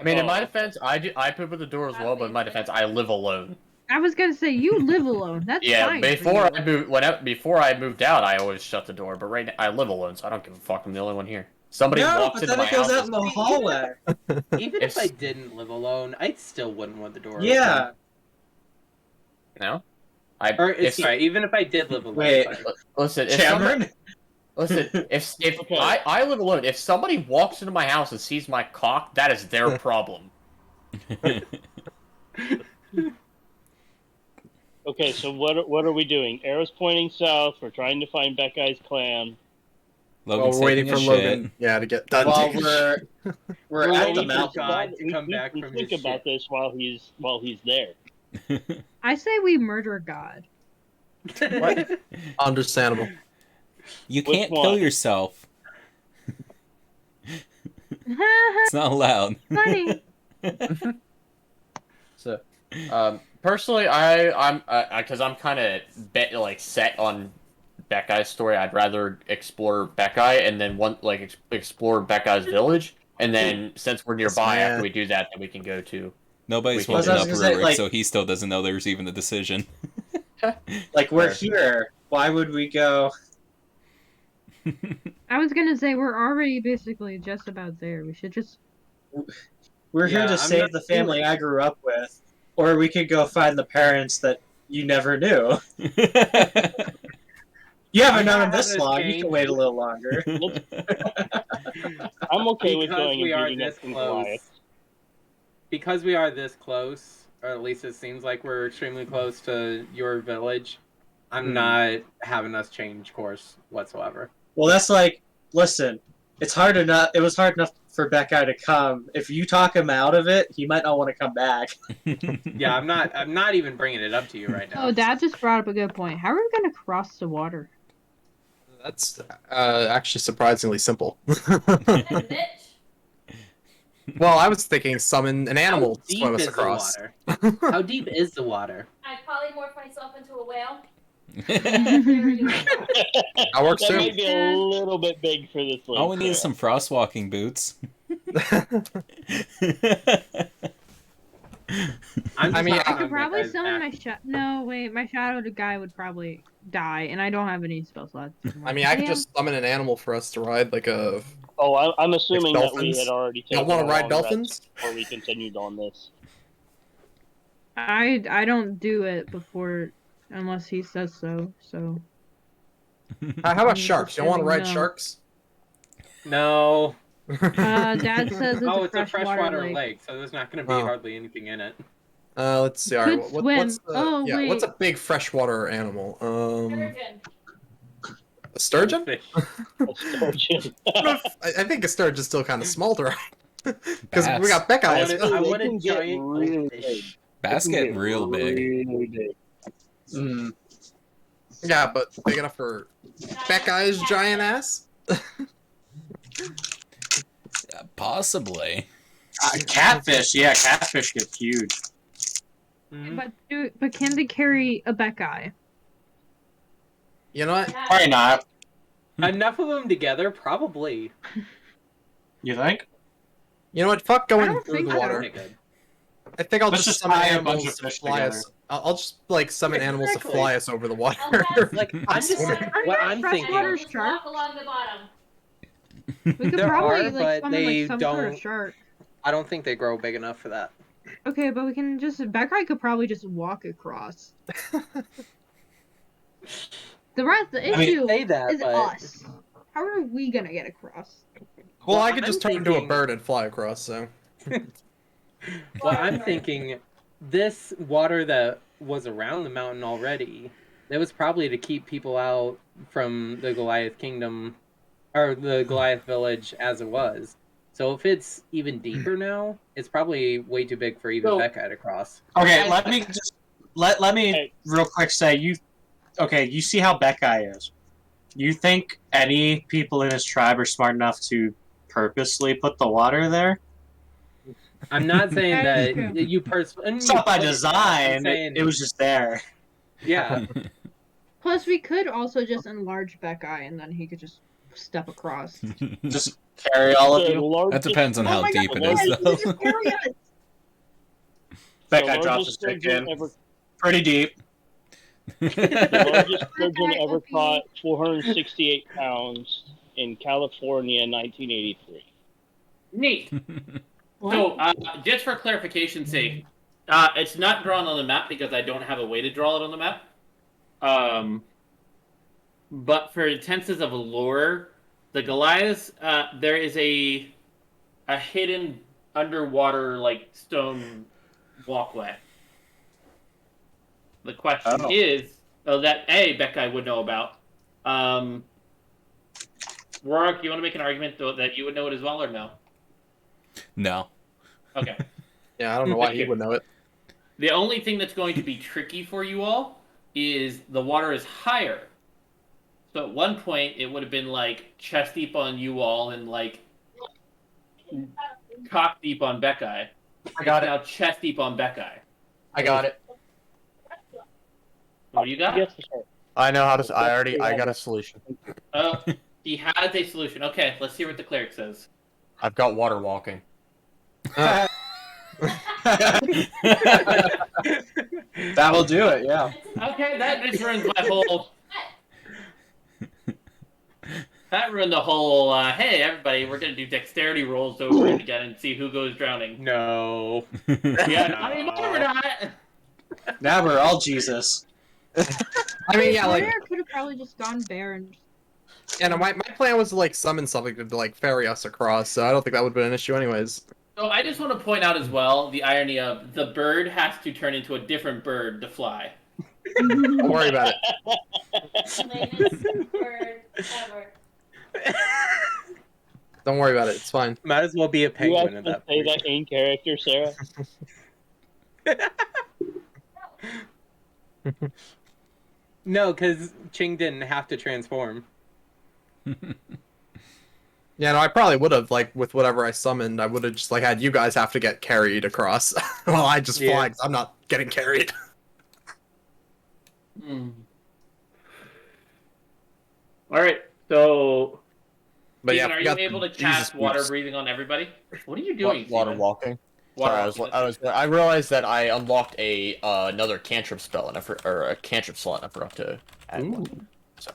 I mean, in my defense, I poop at the door as well, but in my defense, I live alone. I was gonna say you live alone. That's Yeah, fine. before I moved out, I always shut the door. But right now, I live alone, so I don't give a fuck. I'm the only one here. Somebody No, walks but into then my it goes house. out in the hallway. Even if I didn't live alone, I still wouldn't want the door open. Yeah. No, Sorry, even if I did live alone. Wait. sorry. listen, Cameron? if Okay. I live alone, if somebody walks into my house and sees my cock, that is their problem. Okay, so what are we doing? Arrows pointing south. We're trying to find Beckeye's clan. Logan's We're waiting taking for a Logan. shit. Yeah, to get done. While taking a we're shit. we're We're at waiting the for mountain. God to come back we from think his about shit. this while he's there. I say we murder God. What? Understandable. You Which can't one? kill yourself. It's not allowed. Funny. So, personally, I'm because I'm kind of like set on Beckai's story. I'd rather explore Beckai and then explore Beckai's village, and then since we're nearby, man. after we do that, then we can go to. Nobody's We can- woken I was up gonna say, Rurik, like- so he still doesn't know there's even a decision. Like, we're Fair. here. Why would we go? I was gonna say we're already basically just about there. We should just. We're Yeah, here to I'm save not the family I grew up with. Or we could go find the parents that you never knew. You haven't I'm known not them this having a long. You change. can wait a little longer. I'm okay with Because going we and are beating up this some close. Goliath. Because we are this close, or at least it seems like we're extremely close to your village, I'm not having us change course whatsoever. Well, that's like, listen, it's hard enough. It was hard enough for Becca to come. If you talk him out of it, he might not want to come back. Yeah, I'm not even bringing it up to you right now. Oh, Dad just brought up a good point. How are we gonna cross the water? That's actually surprisingly simple. Bitch. Well, I was thinking summon an animal to How swim deep us is across. the water? How deep is the water? I'd polymorph myself into a whale. That works That too. might be a little bit big for this lake. All we need is some frostwalking boots. I'm I mean, just I I not could on probably Beckai's summon back. my shadow. No, wait, my shadowed guy would probably die, and I don't have any spell slots. I mean, I could Yeah. just summon an animal for us to ride, like a. Oh, I'm assuming that we dolphins? had already Y'all taken wanna a ride long dolphins? rest before we continued on this. I don't do it before unless he says so. So How about I'm sharks? Y'all want to assuming ride no. sharks? No. Dad says it's Oh, a it's a freshwater freshwater lake. lake, so there's not going to be Oh. hardly anything in it. Let's see. All right, Could swim. what's the, Oh, yeah, what's a wait. big freshwater animal? Sturgeon. A sturgeon? Fish. A sturgeon. I think a sturgeon's still kind of small to ride. Because we Bass. got Beck I eyes. want a, I They want a can get giant really fish. Bass It can getting get real big. Really big. Mm. Yeah, but big enough for Beck eyes giant ass? Possibly. Catfish, yeah, catfish get huge. Mhm. But can they carry a Beckeye? You know what? Probably not. Enough of them together, probably. You think? You know what? Fuck I going don't through think the so. water. Good. I think I'll Let's just just summon tie a bunch animals of to fish fly together. us. I'll just like summon animals to Exactly. fly us over the water. Like I'm just swimming. what I'm freshwater thinking. Just walk along the bottom. We could There probably are, like but summon they like some sort of don't- shark. I don't think they grow big enough for that. Okay, but we can just Beckeye could probably just walk across. The mean, issue say that, is but- us. How are we gonna get across? Well, Well, I could I'm just turn into a thinking- bird and fly across. So Well, I'm thinking this water that was around the mountain already, that was probably to keep people out from the Goliath Kingdom or the Goliath village as it was. So if it's even deeper now, it's probably way too big for even So- Becca to cross. Okay, let me just let me Hey. real quick say you see how Beckeye is. You think any people in his tribe are smart enough to purposely put the water there? I'm not saying That is that true. you personally. It's not by design. It was just there. Yeah. Plus, we could also just enlarge Beckeye, and then he could just step across. Just carry all of The you. largest- That depends on Oh how my deep God, it is, yes, though. just carry us! Beckeye the drops a largest stick sturgeon in. ever- Pretty deep. The largest sturgeon Okay, ever okay. caught 468 pounds in California, 1983. Neat. What? So, just for clarification's sake, it's not drawn on the map because I don't have a way to draw it on the map. But for intenses of lore, the Goliaths, there is a hidden underwater like stone walkway. The question Oh. is, that Becca would know about. Rourke, you want to make an argument though that you would know it as well, or no? No. Okay. yeah, I don't know why he Okay. would know it. The only thing that's going to be tricky for you all is the water is higher. So at one point it would have been like chest deep on you all and like cock deep on Beckeye. I got it. Now chest deep on Beckeye. I got it. What do you got? Yes, sir. I know how to. I got a solution. Oh, he has a solution. Okay, let's see what the cleric says. I've got water walking. That'll do it, yeah. Okay, that just ruins my whole. That ruined the whole. Hey, everybody, we're gonna do dexterity rolls over and again and see who goes drowning. No. Yeah, I mean, no, we're not. Now we're all Jesus. I mean, yeah, like, Corriar could have probably just gone bear and yeah, no, my plan was to like summon something to like ferry us across, so I don't think that would have been an issue anyways. So I just want to point out as well the irony of the bird has to turn into a different bird to fly. Don't worry about it. Lamest word ever. Don't worry about it. It's fine. Might as well be a You penguin in actually that. say that in character, Sarah? No, because Ching didn't have to transform. Yeah, no, I probably would have, like, with whatever I summoned, I would have just, like, had you guys have to get carried across while I just fly, 'cause I'm not getting carried. Alright, so. But Steven, yeah, are we you got able to the cast Jesus water boots. breathing on everybody? What are you doing? Water Steven? walking. Water Sorry, walking. I realized that I unlocked a another cantrip spell and or a cantrip slot. And I forgot to add one. So,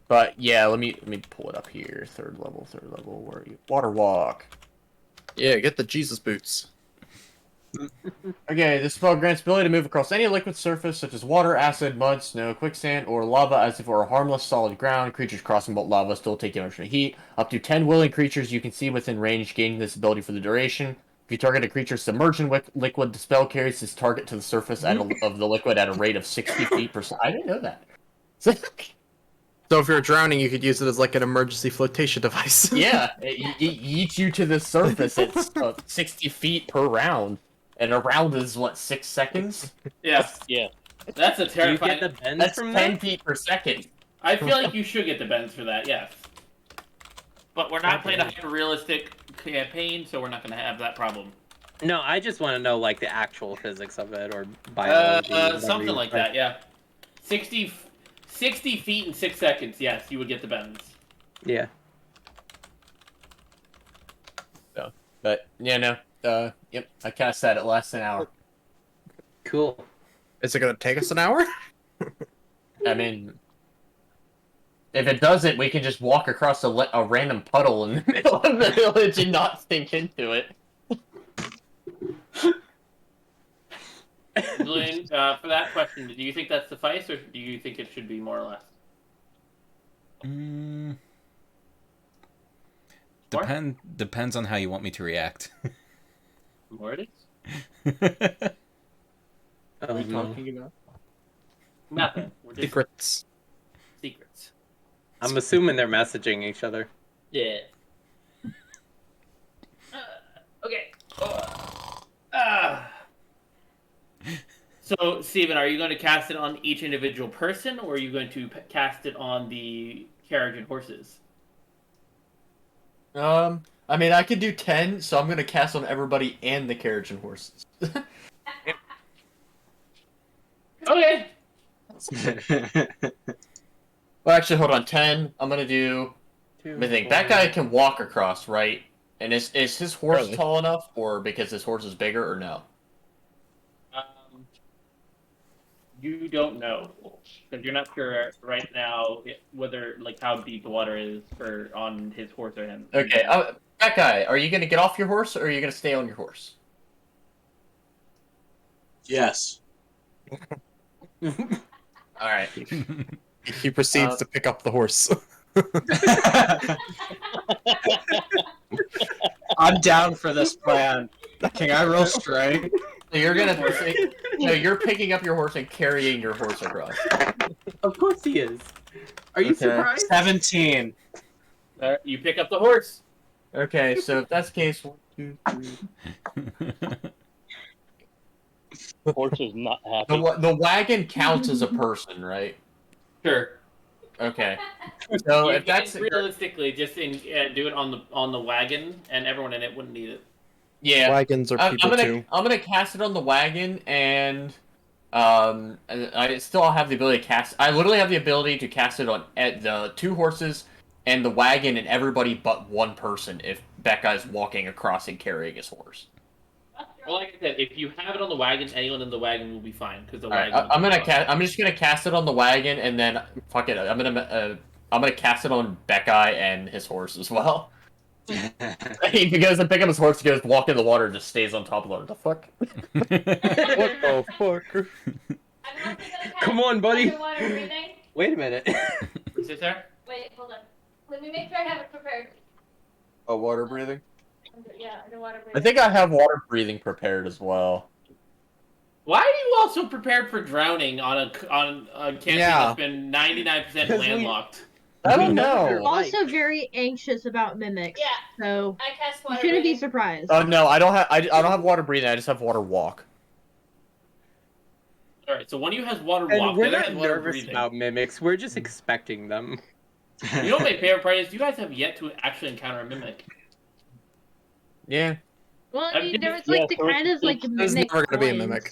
but yeah, let me pull it up here. Third level. Where are you? Water walk. Yeah, get the Jesus boots. Okay, this spell grants ability to move across any liquid surface such as water, acid, mud, snow, quicksand, or lava as if it were a harmless solid ground. Creatures crossing bolt lava still take damage from heat. Up to 10 willing creatures you can see within range gain this ability for the duration. If you target a creature submerged in liquid, the spell carries this target to the surface of the liquid at a rate of 60 feet per second. I didn't know that. So if you're drowning, you could use it as, like, an emergency flotation device. Yeah, it eats you to the surface at 60 feet per round. And a round is, what, 6 seconds? Yeah. Yeah. That's a Do you terrifying. get the bends That's from 10 that? feet per second. I feel like you should get the bends for that, yes. But we're not playing a hyper-realistic campaign, so we're not going to have that problem. No, I just want to know like the actual physics of it or biology. whatever Something you- like that, yeah. 60 feet in 6 seconds, yes, you would get the bends. Yeah. So, but, yeah, no. Yep, I cast that at less than an hour. Cool. Is it gonna take us an hour? I mean, if it doesn't, we can just walk across a random puddle in the middle of the village and not sink into it. Julian, for that question, do you think that suffice, or do you think it should be more or less? Depends on how you want me to react. More it is? Oh, What are you no. talking about? Nothing. We're just Secrets. secrets. I'm assuming they're messaging each other. Yeah. Okay. So, Steven, are you going to cast it on each individual person, or are you going to cast it on the carriage and horses? I mean, I could do 10, so I'm gonna cast on everybody and the carriage and horses. Okay. Well, actually, hold on. 10. I'm gonna do. Let me think. That guy can walk across, right? And is his horse Really? tall enough, or because his horse is bigger, or no? You don't know, because you're not sure right now whether, like, how deep the water is on his horse or him. Okay. That guy, are you gonna get off your horse, or are you gonna stay on your horse? Yes. All right. He proceeds to pick up the horse. I'm down for this plan. Can I roll strength? So you're gonna. No, you're picking up your horse and carrying your horse across. Of course he is. Are you Okay. surprised? 17. You pick up the horse. Okay, so if that's the case, 1, 2, 3. Horse is not happy. The wagon counts as a person, right? Sure. Okay. So You if that's can realistically just do it on the wagon, and everyone in it wouldn't need it. yeah, Wagons are people too. I'm gonna cast it on the wagon, and I still have the ability to cast. I literally have the ability to cast it on at the 2 horses and the wagon and everybody but 1 person if that guy's walking across and carrying his horse. Well, like I said, if you have it on the wagon, anyone in the wagon will be fine because the Alright, wagon. I'm just gonna cast it on the wagon, and then fuck it. I'm gonna cast it on Beckai and his horse as well. He goes and pick up his horse, he goes walk in the water, and just stays on top of the water. The fuck? What the fuck? Come on, buddy. Underwater breathing. Wait a minute. Is it there? Wait, hold on. Let me make sure I have it prepared. Oh, water breathing? Yeah, underwater breathing. I think I have water breathing prepared as well. Why are you also prepared for drowning on a campaign that's been 99% landlocked? I don't You're know. also very anxious about mimics. Yeah. So I cast you water shouldn't be breathing. surprised. Oh no, I don't have water breathing. I just have water walk. All right, so one of you has water And walk. we're the other not has water nervous breathing. about mimics. We're just expecting them. You know what my favorite part is? You guys have yet to actually encounter a mimic. Yeah. Well, I mean, there was Yeah, like the so kind of like There's mimic never gonna be a coins. mimic.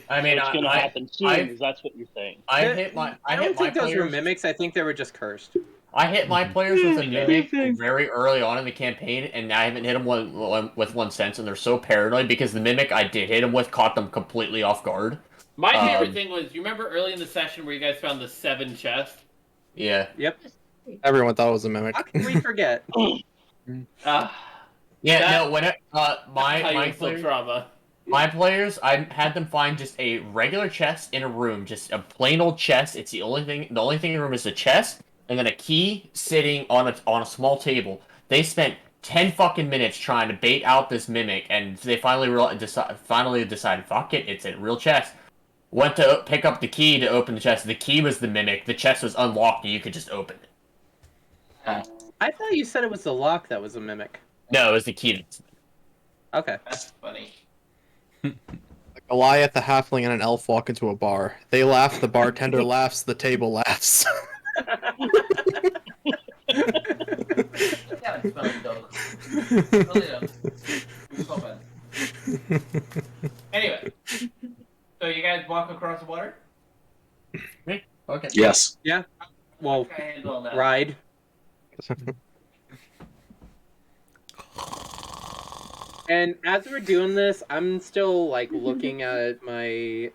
I mean, What's gonna happen soon is that's what you're saying. I I hit my don't think those were players. mimics. I think they were just cursed. I hit my players with a mimic Anything. very early on in the campaign, and I haven't hit them with one since, and they're so paranoid because the mimic I did hit them with caught them completely off guard. My favorite thing was, you remember early in the session where you guys found the 7 chests? Yeah. Yep. Everyone thought it was a mimic. How can we forget? Yeah. That- No. When it, How my you instill players, trauma. my players, I had them find just a regular chest in a room, just a plain old chest. It's the only thing. The only thing in the room is the chest, and then a key sitting on a small table. They spent 10 fucking minutes trying to bait out this mimic, and they finally decided, fuck it, it's a real chest. Went to pick up the key to open the chest. The key was the mimic. The chest was unlocked, and you could just open it. I thought you said it was the lock that was a mimic. No, it was the key. Okay. That's funny. Goliath, a halfling, and an elf walk into a bar. They laugh, the bartender laughs, the table laughs. Yeah, it's funny, though. Really dumb. It's so bad. Anyway, so you guys walk across the water? Okay. Yes. Well, Can I handle that? ride. And as we're doing this, I'm still like looking at my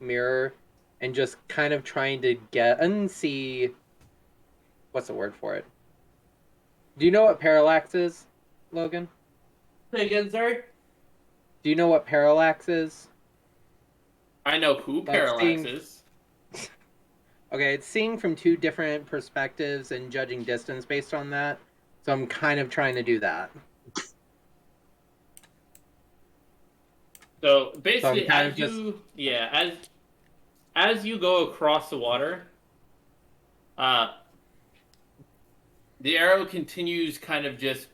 mirror and just kind of trying to get and see what's the word for it. Do you know what parallax is, Logan? Say again, sorry? Do you know what parallax is? I know who Like Parallax seeing- is. Okay, it's seeing from 2 different perspectives and judging distance based on that. So I'm kind of trying to do that. So basically, So I'm kind as of you as you go across the water, the arrow continues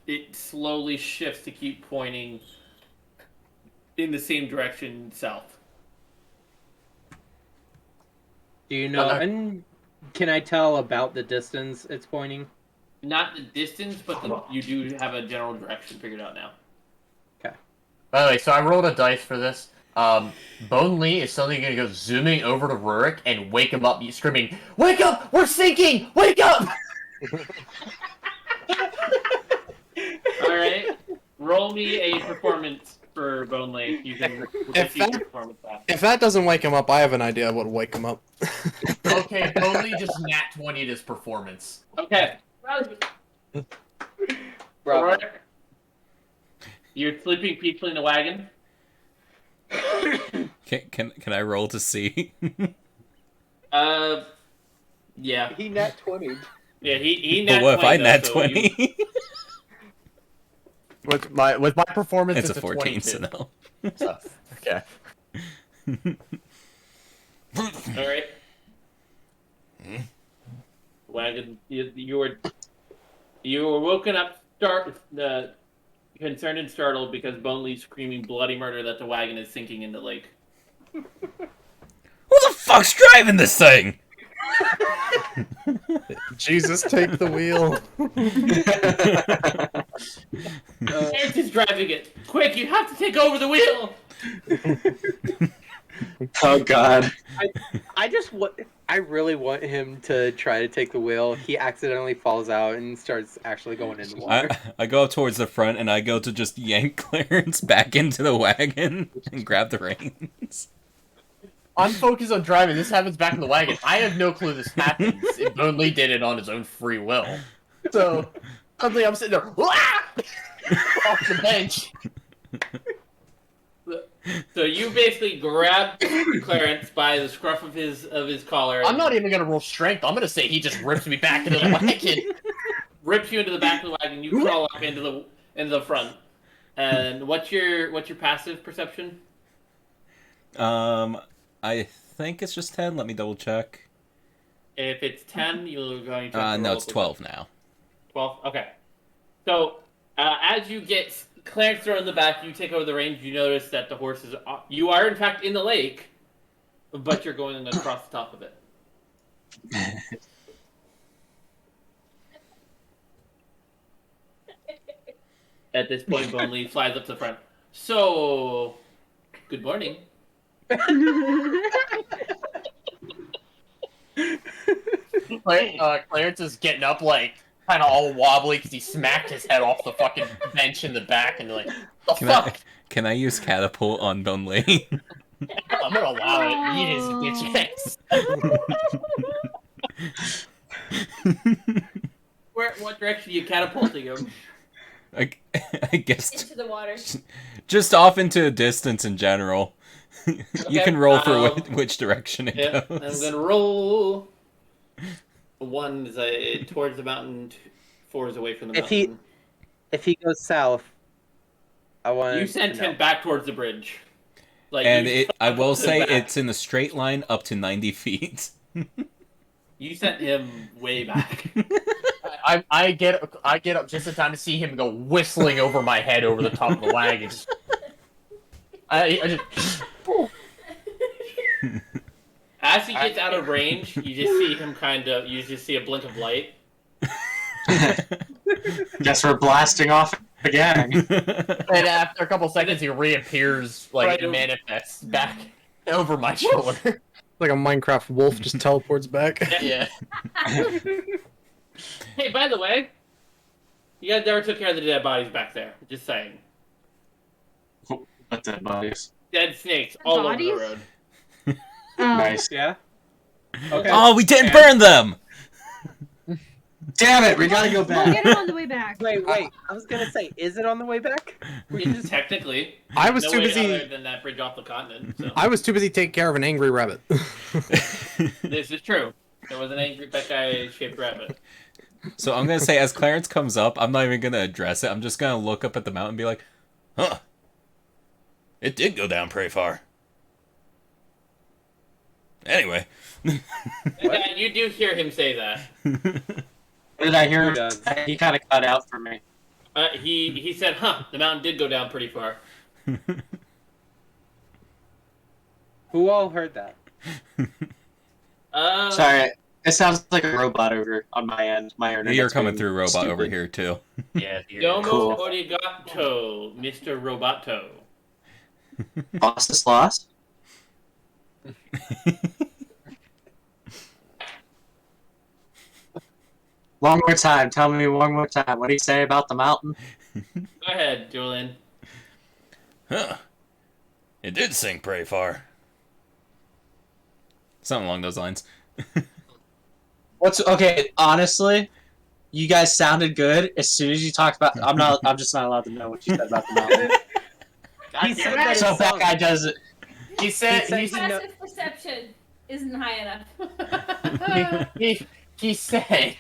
it slowly shifts to keep pointing in the same direction south. Do you know? And can I tell about the distance it's pointing? Not the distance, but you do have a general direction figured out now. By the way, so I rolled a dice for this. Bone Lee is suddenly going to go zooming over to Rurik and wake him up, screaming, "Wake up! We're sinking! Wake up!" Alright. Roll me a performance for Bone Lee. You can If your that- performance back. If that doesn't wake him up, I have an idea of what would wake him up. Okay, Bone Lee just nat 20'd his performance. Okay. Bravo. Rurik, you're sleeping peacefully in the wagon. Can I roll to see? Yeah. He nat 20. Yeah, he But nat what if I 20 nat though, so you- 20? With my performance, It's a 14, 22. so no. So, okay. Alright. Wagon, you were woken up, concerned and startled because Bone Lee's screaming bloody murder that the wagon is sinking in the lake. Who the fuck's driving this thing? Jesus, take the wheel. Clarence is driving it. Quick, you have to take over the wheel. Oh God. I really want him to try to take the wheel. He accidentally falls out and starts actually going in the water. I go up towards the front and I go to just yank Clarence back into the wagon and grab the reins. I'm focused on driving. This happens back in the wagon. I have no clue this happens. If Bone Lee did it on his own free will. So suddenly I'm sitting there off the bench. So you basically grab Clarence by the scruff of his collar. I'm not even gonna roll strength. I'm gonna say he just rips me back into the wagon. Rips you into the back of the wagon. You crawl up into the front. And what's your passive perception? I think it's just 10. Let me double check. If it's 10, you're going to. No, it's 12 now. 12. Okay. So as you get Clarence thrown in the back, you take over the reins. You notice that the horse is. You are in fact in the lake, but you're going across the top of it. At this point, Bone Lee flies up to the front. So, good morning. Clarence is getting up, like, kind of all wobbly because he smacked his head off the fucking bench in the back, and like, the fuck? Can I use catapult on Bone Lee? I'm gonna allow it. Eat his bitch ass. What direction are you catapulting him? I guess Into the water. just off into a distance in general. You Okay, can roll for which direction it Yeah, goes. I'm gonna roll. 1 is towards the mountain. 4 is away from the mountain. If he goes south, I want. You sent him back towards the bridge. Like, And I will say it's in a straight line up to 90 feet. You sent him way back. I get up just in time to see him go whistling over my head over the top of the wagon. I just As he gets out of range, you just see him you just see a blink of light. Guess we're blasting off again. and after a couple seconds, he reappears, like, manifests back over my shoulder. Like a Minecraft wolf just teleports back. Yeah. Hey, by the way, you guys never took care of the dead bodies back there. Just saying. What dead bodies? Dead snakes all Bodies? over the road. Nice. Yeah. Okay. Oh, we didn't burn them! Damn it, we gotta go We'll back. get him on the way back. Wait. I was gonna say, is it on the way back? Technically. I was no too way busy. other than that bridge off the continent. So. I was too busy taking care of an angry rabbit. This is true. There was an angry Becca-shaped rabbit. So I'm gonna say, as Clarence comes up, I'm not even gonna address it. I'm just gonna look up at the mountain and be like, huh. It did go down pretty far. Anyway. Yeah, you do hear him say that. What did I hear? He kind of cut out for me. He said, huh, the mountain did go down pretty far. Who all heard that? Sorry, it sounds like a robot over on my end. My internet. You're coming through robot over here, too. Yeah. Domo Cool. Origato, Mr. Roboto. Lost is lost. One more time. Tell me one more time. What do you say about the mountain? Go ahead, Julian. Huh. It did sink pretty far. Something along those lines. What's okay? Honestly, you guys sounded good as soon as you talked about. I'm just not allowed to know what you said about the mountain. He said that So it that sunk. guy does it. He said Passive perception isn't high enough. he said,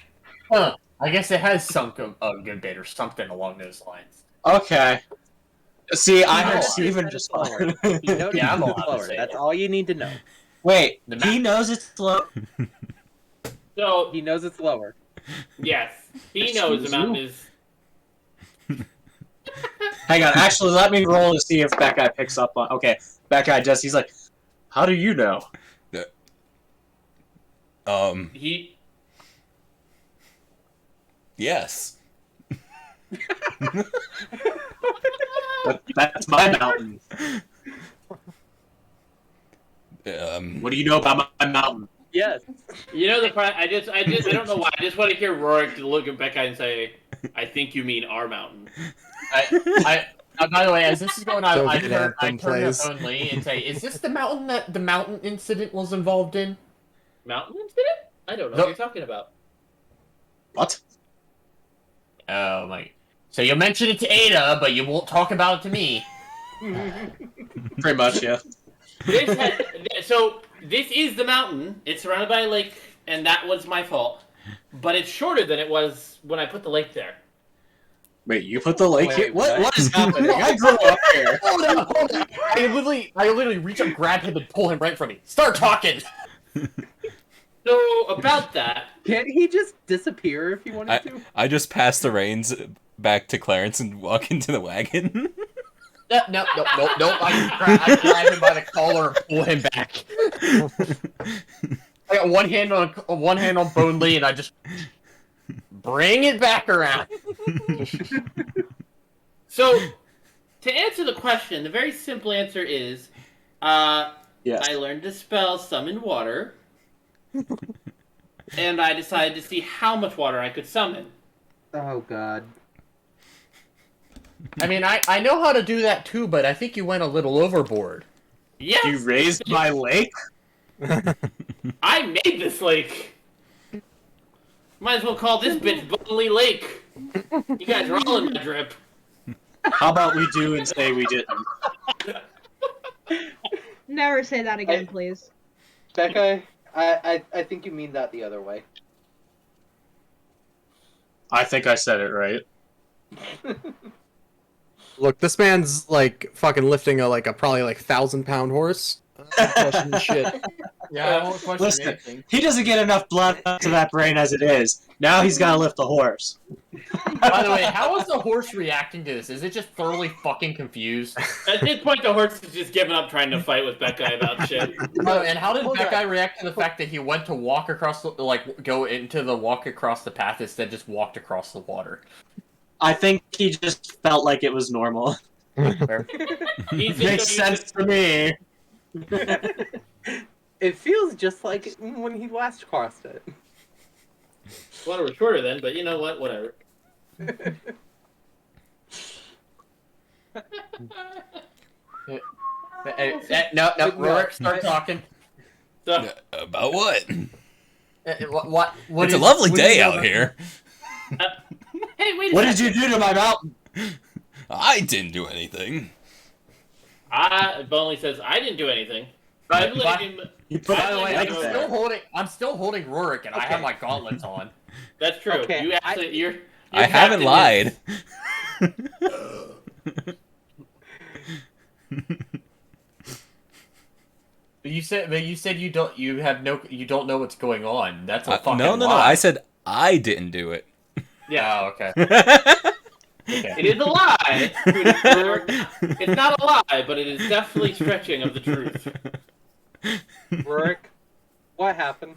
huh, I guess it has sunk a good bit or something along those lines. Okay. See, I heard No, Steven it's just. lower. You know Yeah, I'm it's allowed to lower. say That's that. all you need to know. Wait, The he knows it's low. So, He knows it's lower. yes, he knows the mountain is... Hang on, actually, let me roll to see if that guy picks up on. Okay, that guy does. He's like, "How do you know?" He. Yes. That's my mountain. What do you know about my mountain? Yes. You know the part. I don't know why. I just want to hear Rorik to look at Becca and say, "I think you mean our mountain." By the way, as this is going on, I Soviet turn anthem to plays. Phone Lee and say, "Is this the mountain that the mountain incident was involved in?" Mountain incident? I don't know No. what you're talking about. What? Oh my! So you'll mention it to Ada, but you won't talk about it to me. Pretty much, yeah. So this is the mountain. It's surrounded by a lake, and that was my fault. But it's shorter than it was when I put the lake there. Wait, you put the lake Wait, here? What what? is happening? I grew up here. Hold on. I literally reach up, grab him, and pull him right from me. Start talking. So about that, Can't he just disappear if he wanted to? I just pass the reins back to Clarence and walk into the wagon. No. I grab him by the collar and pull him back. I got one hand on Bone Lee, and I just bring it back around. so to answer the question, the very simple answer is, Yes. I learned to spell summon water, and I decided to see how much water I could summon. Oh god. I mean, I know how to do that too, but I think you went a little overboard. Yes, You raised my lake? I made this lake. Might as well call this bitch Bunley Lake. You guys are all in my drip. How about we do and say we didn't? Never say that again, please. Becca, I think you mean that the other way. I think I said it right. Look, this man's like fucking lifting a probably 1,000-pound horse. Question shit. Yeah, I won't question Listen, anything. he doesn't get enough blood to that brain as it is. Now he's got to lift the horse. By the way, how is the horse reacting to this? Is it just thoroughly fucking confused? At this point, the horse is just giving up trying to fight with Becca about shit. Oh, and how did Hold that on. guy react to the fact that he went to walk across the, go into the walk across the path instead just walked across the water? I think he just felt like it was normal. He's Makes sense to me. It feels just like when he last crossed it. Water was shorter then, but you know what? Whatever. No, Rorik, start talking. So, About what? What It's a is- lovely what do day you know out about- here. hey, wait a What did second. you do to my mountain? I didn't do anything. Bonley says, I didn't do anything. By- I believe by- him. You put By the way, like I'm that. I'm still holding Rorik, and I have my gauntlets on. That's true. Okay, You actually, you're I haven't captain lied. But you said you don't know what's going on. That's a fucking no. lie. I said I didn't do it. Yeah. Oh, okay. It is a lie. It's not a lie, but it is definitely stretching of the truth. Rorik, what happened?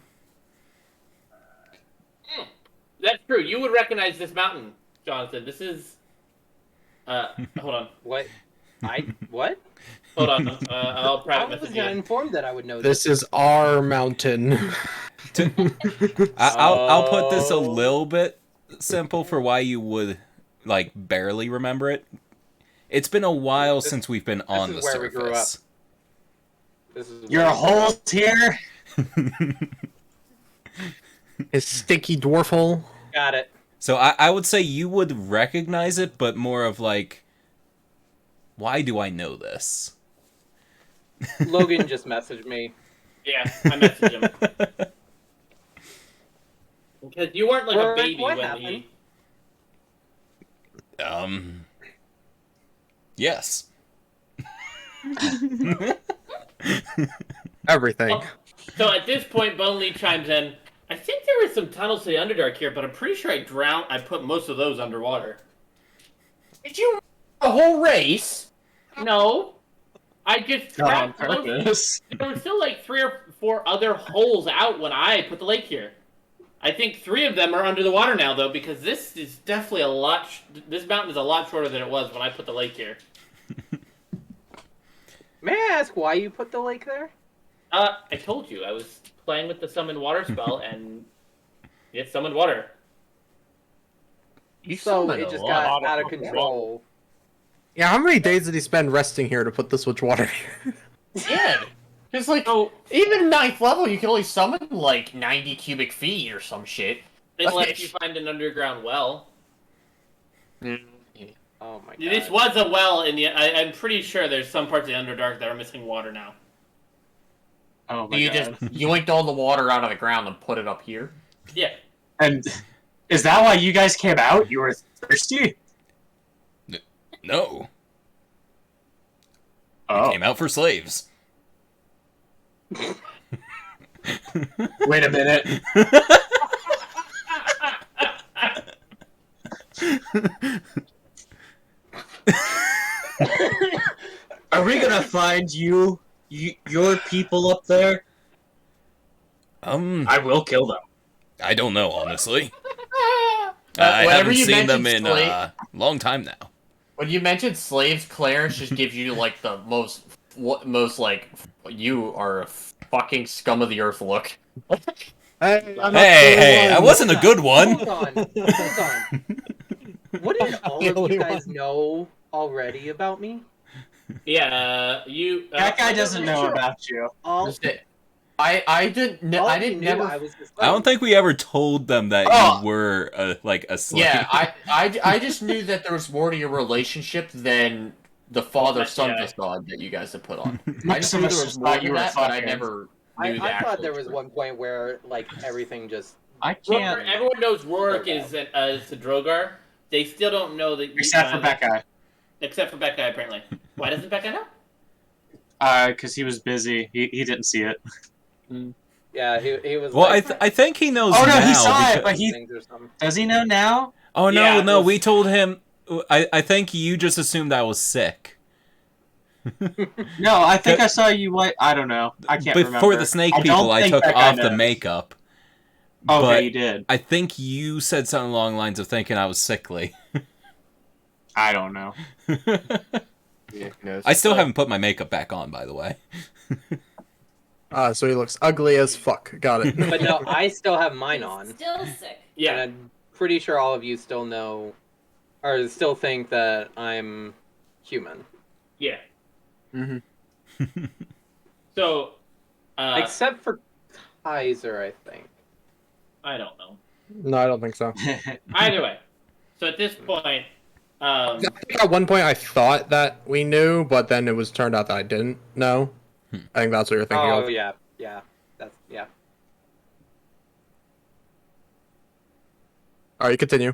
That's true. You would recognize this mountain, Jonathan. This is. Hold on. What? What? Hold on. I'll I private was message not you. informed that I would know This is our mountain. I'll put this a little bit simple for why you would barely remember it. It's been a while since we've been on the is where we grew up. surface. This is Your hole's here? His stinky dwarf hole. Got it. So I would say you would recognize it, but more of why do I know this? Logan just messaged me. Yeah, I messaged him. Because you weren't like Rorik, a baby what when happened? he... Yes. Everything. Oh, so at this point, Boneley chimes in. I think there were some tunnels to the Underdark here, but I'm pretty sure I put most of those underwater. Did you a whole race? No. I just Not on tracked most. purpose. There were still like 3 or 4 other holes out when I put the lake here. I think 3 of them are under the water now, though, because this is definitely a lot. This mountain is a lot shorter than it was when I put the lake here. May I ask why you put the lake there? I told you I was playing with the summon water spell, and it summoned water. So it just got out of control. Yeah, how many days did he spend resting here to put this much water here? Yeah. Because, like, even 9th level, you can only summon, like, 90 cubic feet or some shit. Unless you find an underground well. Oh my god. This was a well in the... I'm pretty sure there's some parts of the Underdark that are missing water now. Oh my you god. just yoinked all the water out of the ground and put it up here? Yeah. And is that why you guys came out? You were thirsty? No. Oh. We came out for slaves. Wait a minute. Are we gonna find your people up there? I will kill them. I don't know, honestly. I haven't seen them in a long time now. When you mentioned slaves, Clarence just gives you, like, the most, like, you are a fucking scum of the earth look. Hey, I wasn't a good one. Hold on. What did all of you guys know already about me? Yeah, you... that guy doesn't know about you. I didn't never... I don't think we ever told them that you were, a slave. Yeah, I just knew that there was more to your relationship than the father-son facade that you guys have put on. I just knew there was more to that, but I never knew I thought there was one point where, like, everything just... I can't... Everyone knows Rourke is a Drogar. They still don't know that... Except for Becca. Except for Becca, apparently. Why doesn't Becca know? Because he was busy. He didn't see it. Yeah, he was. Well, like, I think he knows. Oh no, now he saw because... it, but does he know now? Oh no, Yeah, no, we told him. I think you just assumed I was sick. No, I think I saw you. I don't know. I can't remember. Before the snake people, I took off the makeup. Okay, you did. I think you said something along the lines of thinking I was sickly. I don't know. I still haven't put my makeup back on, by the way. So he looks ugly as fuck. Got it. But no, I still have mine on. Still sick. Yeah. And I'm pretty sure all of you still know, or still think that I'm human. Yeah. Mm-hmm. So, except for Kaiser, I think. I don't know. No, I don't think so. Either way. So at this point, I think at one point I thought that we knew, but then it was turned out that I didn't know. I think that's what you're thinking of. Oh yeah. That's yeah. All right, continue.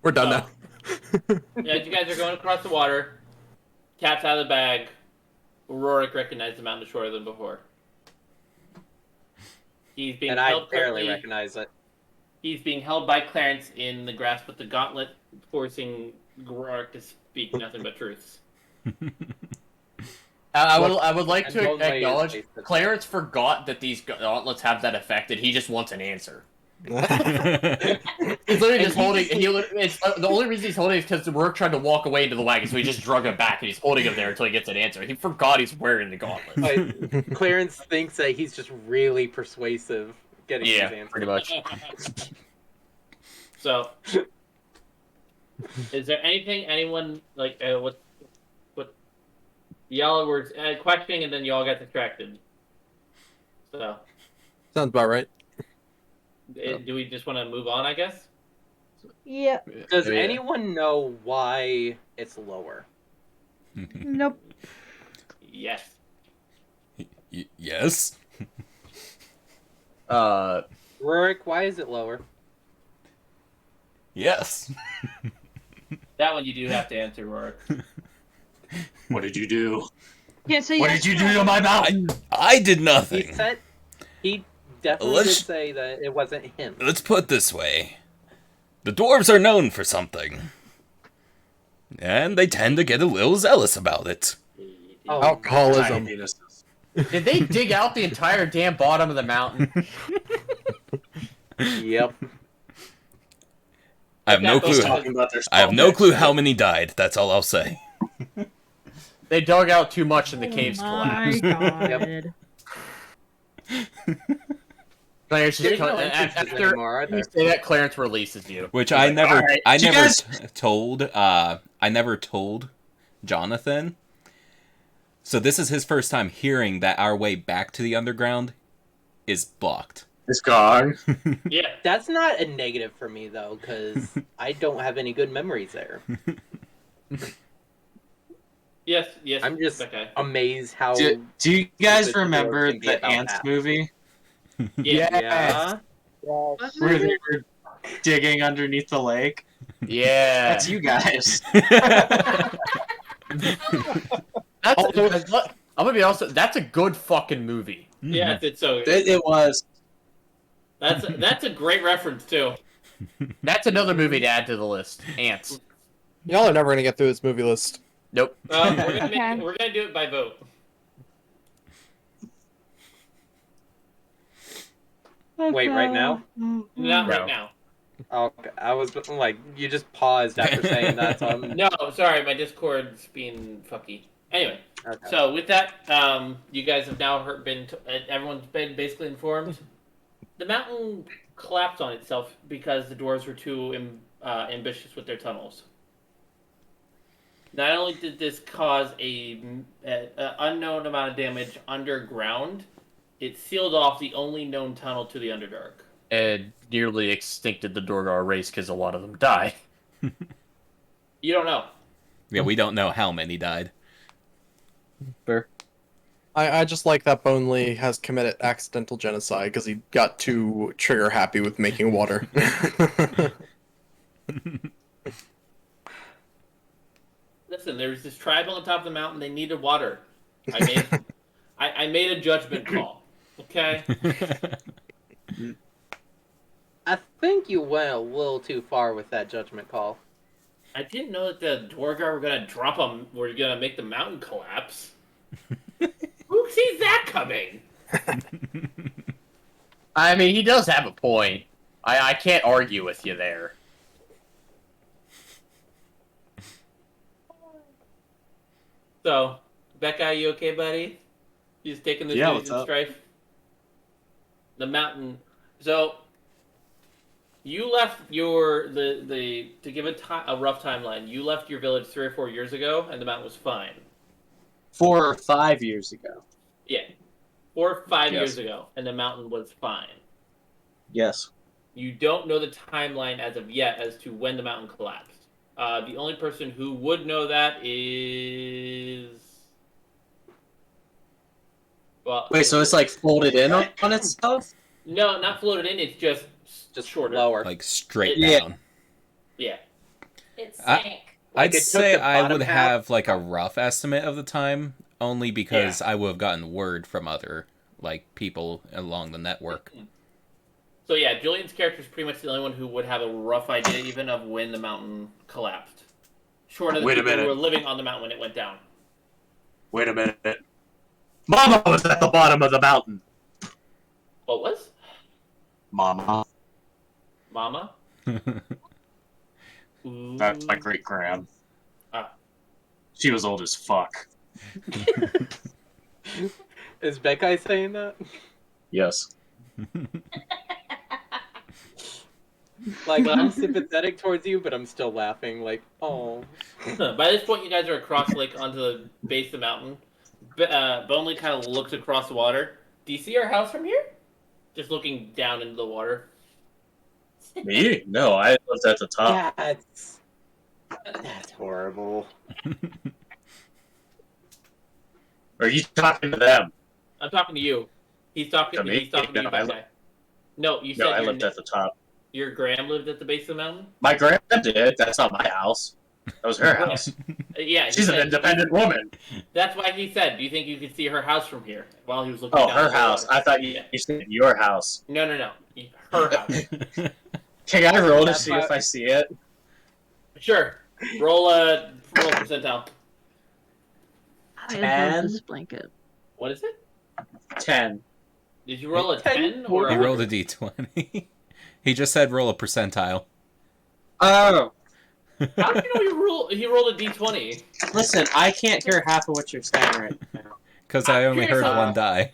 We're done now. as you guys are going across the water, cat's out of the bag. Rorik recognized the mountain shorter than before. He's being And held I barely currently- recognize it. He's being held by Clarence in the grasp of the gauntlet, forcing Rorik to speak nothing but truths. I would like And to don't lay his acknowledge face to- Clarence forgot that these gauntlets have that effect, and he just wants an answer. He's literally just holding. The only reason he's holding is because the work tried to walk away into the wagon, so he just drug him back, and he's holding him there until he gets an answer. He forgot he's wearing the gauntlets. Like, Clarence thinks that he's just really persuasive getting his answer. Pretty much. So, is there anyone like what y'all were questioning and then y'all got distracted? So, Sounds about right. do we just want to move on? I guess. Yeah. Does anyone know why it's lower? Nope. Yes. Yes. Rurik, why is it lower? Yes. That one you do have to answer, Rorik. What did you do? Yeah, so What yes, did you do to my mountain? I did nothing. He definitely did say that it wasn't him. Let's put it this way. The dwarves are known for something. And they tend to get a little zealous about it. Oh, Alcoholism. Did they dig out the entire damn bottom of the mountain? Yep. I have no clue. Talking about their I have no small clue dicks, how right? many died. That's all I'll say. They dug out too much and the Oh caves my collapsed. god. Clarence There's just no entrances after anymore, are you there? say that, Clarence releases you. Which He's I like, never, "Alright." I Do you never guys- told. I never told Jonathan. So this is his first time hearing that our way back to the underground is blocked. It's gone. Yeah. That's not a negative for me though, because I don't have any good memories there. Yes. I'm just Okay. amazed how. Do you guys stupid the remember dwarves can be the about Ants that. movie? Yeah. Where they were digging underneath the lake? Yeah. That's you guys. I'm gonna be honest. That's a good fucking movie. Yeah, it's so. It was. That's a great reference too. That's another movie to add to the list. Ants. Y'all are never gonna get through this movie list. Nope. We're gonna do it by vote. Wait, right now? Not right No. now. Okay, I was like, you just paused after saying that, so I'm. No, sorry, my Discord's being fucky. Anyway, Okay. so with that, you guys have now everyone's been basically informed. The mountain collapsed on itself because the dwarves were too ambitious with their tunnels. Not only did this cause an unknown amount of damage underground, it sealed off the only known tunnel to the Underdark. And nearly extincted the Dorgar race because a lot of them die. You don't know. Yeah, we don't know how many died. Fair. I just like that Bonely has committed accidental genocide because he got too trigger happy with making water. Listen, there was this tribe on the top of the mountain. They needed water. I made a judgment call. Okay. I think you went a little too far with that judgment call. I didn't know that the Dwargar were gonna were gonna make the mountain collapse. Who sees that coming? I mean, he does have a point. I can't argue with you there. So, Becca, you okay, buddy? You just taking this Yeah, news what's in up? strife? The mountain. So, you left to give a rough timeline. You left your village 3 or 4 years ago, and the mountain was fine. 4 or 5 years ago. Yeah, 4 or 5 Yes. years ago, and the mountain was fine. Yes. You don't know the timeline as of yet as to when the mountain collapsed. The only person who would know that is... Well, Wait, so it's like folded in on itself? No, not floated in. It's just shorter. Lower. Like straight Yeah. down. Yeah. It I- sank. Like, I'd it took say the I bottom would half- have like a rough estimate of the time, only because I would have gotten word from other like people along the network. So yeah, Julian's character is pretty much the only one who would have a rough idea even of when the mountain collapsed. Short of the Wait a people who minute. were living on the mountain when it went down. Wait a minute. Mama was at the bottom of the mountain. What was? Mama. Mama? Ooh. That's my great grand. Ah. She was old as fuck. Is Becca saying that? Yes. Like, I'm sympathetic towards you, but I'm still laughing. Like, oh. By this point, you guys are across the lake onto the base of the mountain. Bonely kind of looks across the water. Do you see our house from here? Just looking down into the water. Me? No, I lived at the top. That's horrible. Are you talking to them? I'm talking to you. He's talking To me? He's talking to you, No, bad guy. No, you said No, I lived at the top. your Graham lived at the base of the mountain? My grandma did. That's not my house. That was her house. Yeah. he She's an said- independent woman. That's why he said, do you think you could see her house from here? While he was looking Oh, down her at the house. water. I thought you said your house. No. Her house. Can I roll to That's see why- if I see it? Sure. Roll a percentile. I love And- this blanket. What is it? 10. Did you roll a 10 or He a rolled a 100? d20. He just said roll a percentile. Oh, How do you know he rolled a d20? listen, I can't hear half of what you're saying right now. Because I only heard one die.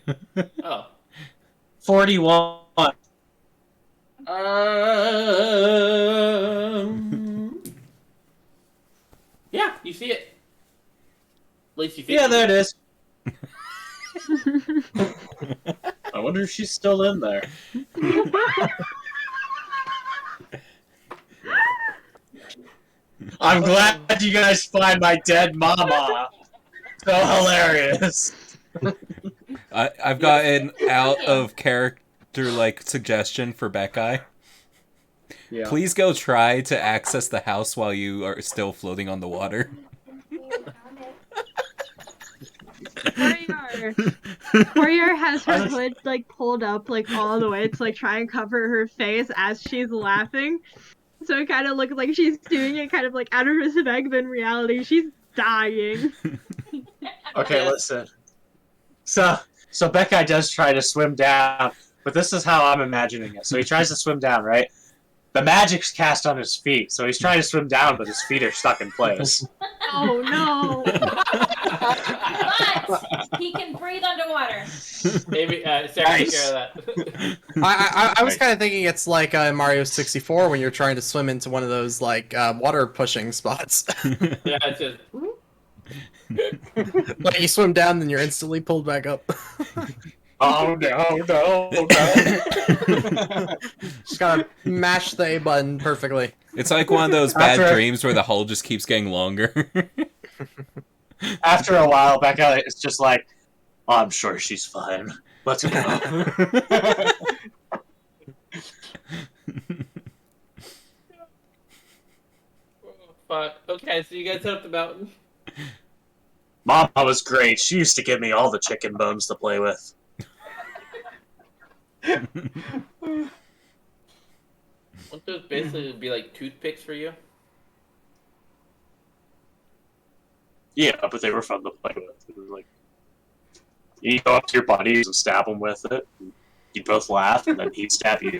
Oh. 41. Yeah, you see it. At least you think Yeah, you there it do. is. I wonder if she's still in there. I'm glad you guys find my dead mama so hilarious. I've got an out of character like suggestion for Beckai. Yeah. Please go try to access the house while you are still floating on the water. Corriar has her hood like pulled up like all the way to like try and cover her face as she's laughing. So it kind of looks like she's doing it kind of like out of respect, but in reality she's dying. Okay, listen. So Becca does try to swim down, but this is how I'm imagining it. So he tries to swim down, right? The magic's cast on his feet, so he's trying to swim down, but his feet are stuck in place. Oh no! But he can breathe underwater. Maybe Sarah take care of that. I was kind of thinking it's like Mario 64 when you're trying to swim into one of those like water pushing spots. Yeah, it's just. Like you swim down, then you're instantly pulled back up. Oh no! Just gotta mash the A button perfectly. It's like one of those bad After- dreams where the hull just keeps getting longer. After a while, Becca is just like, oh, I'm sure she's fine. Let's go. Fuck. Okay, so you guys head up the mountain. Mama was great. She used to give me all the chicken bones to play with. Wouldn't those basically be like toothpicks for you? Yeah, but they were fun to play with. It was like, you go up to your buddies and stab them with it. And you'd both laugh, and then he'd stab you.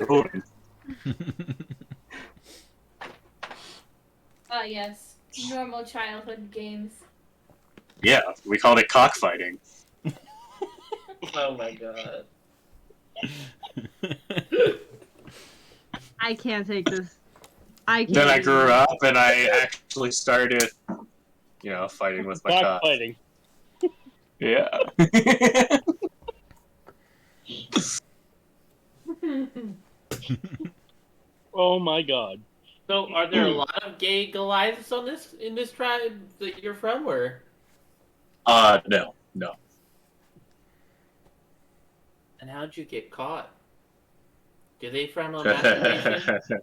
Oh yes, normal childhood games. Yeah, we called it cockfighting. Oh my god. I can't take this. I can't. Then I grew up, and I actually started, fighting with my cock. Cockfighting. Yeah. Oh my god. So, are there a lot of gay Goliaths in this tribe that you're from, or? No. And how'd you get caught? Do they frown on masturbation?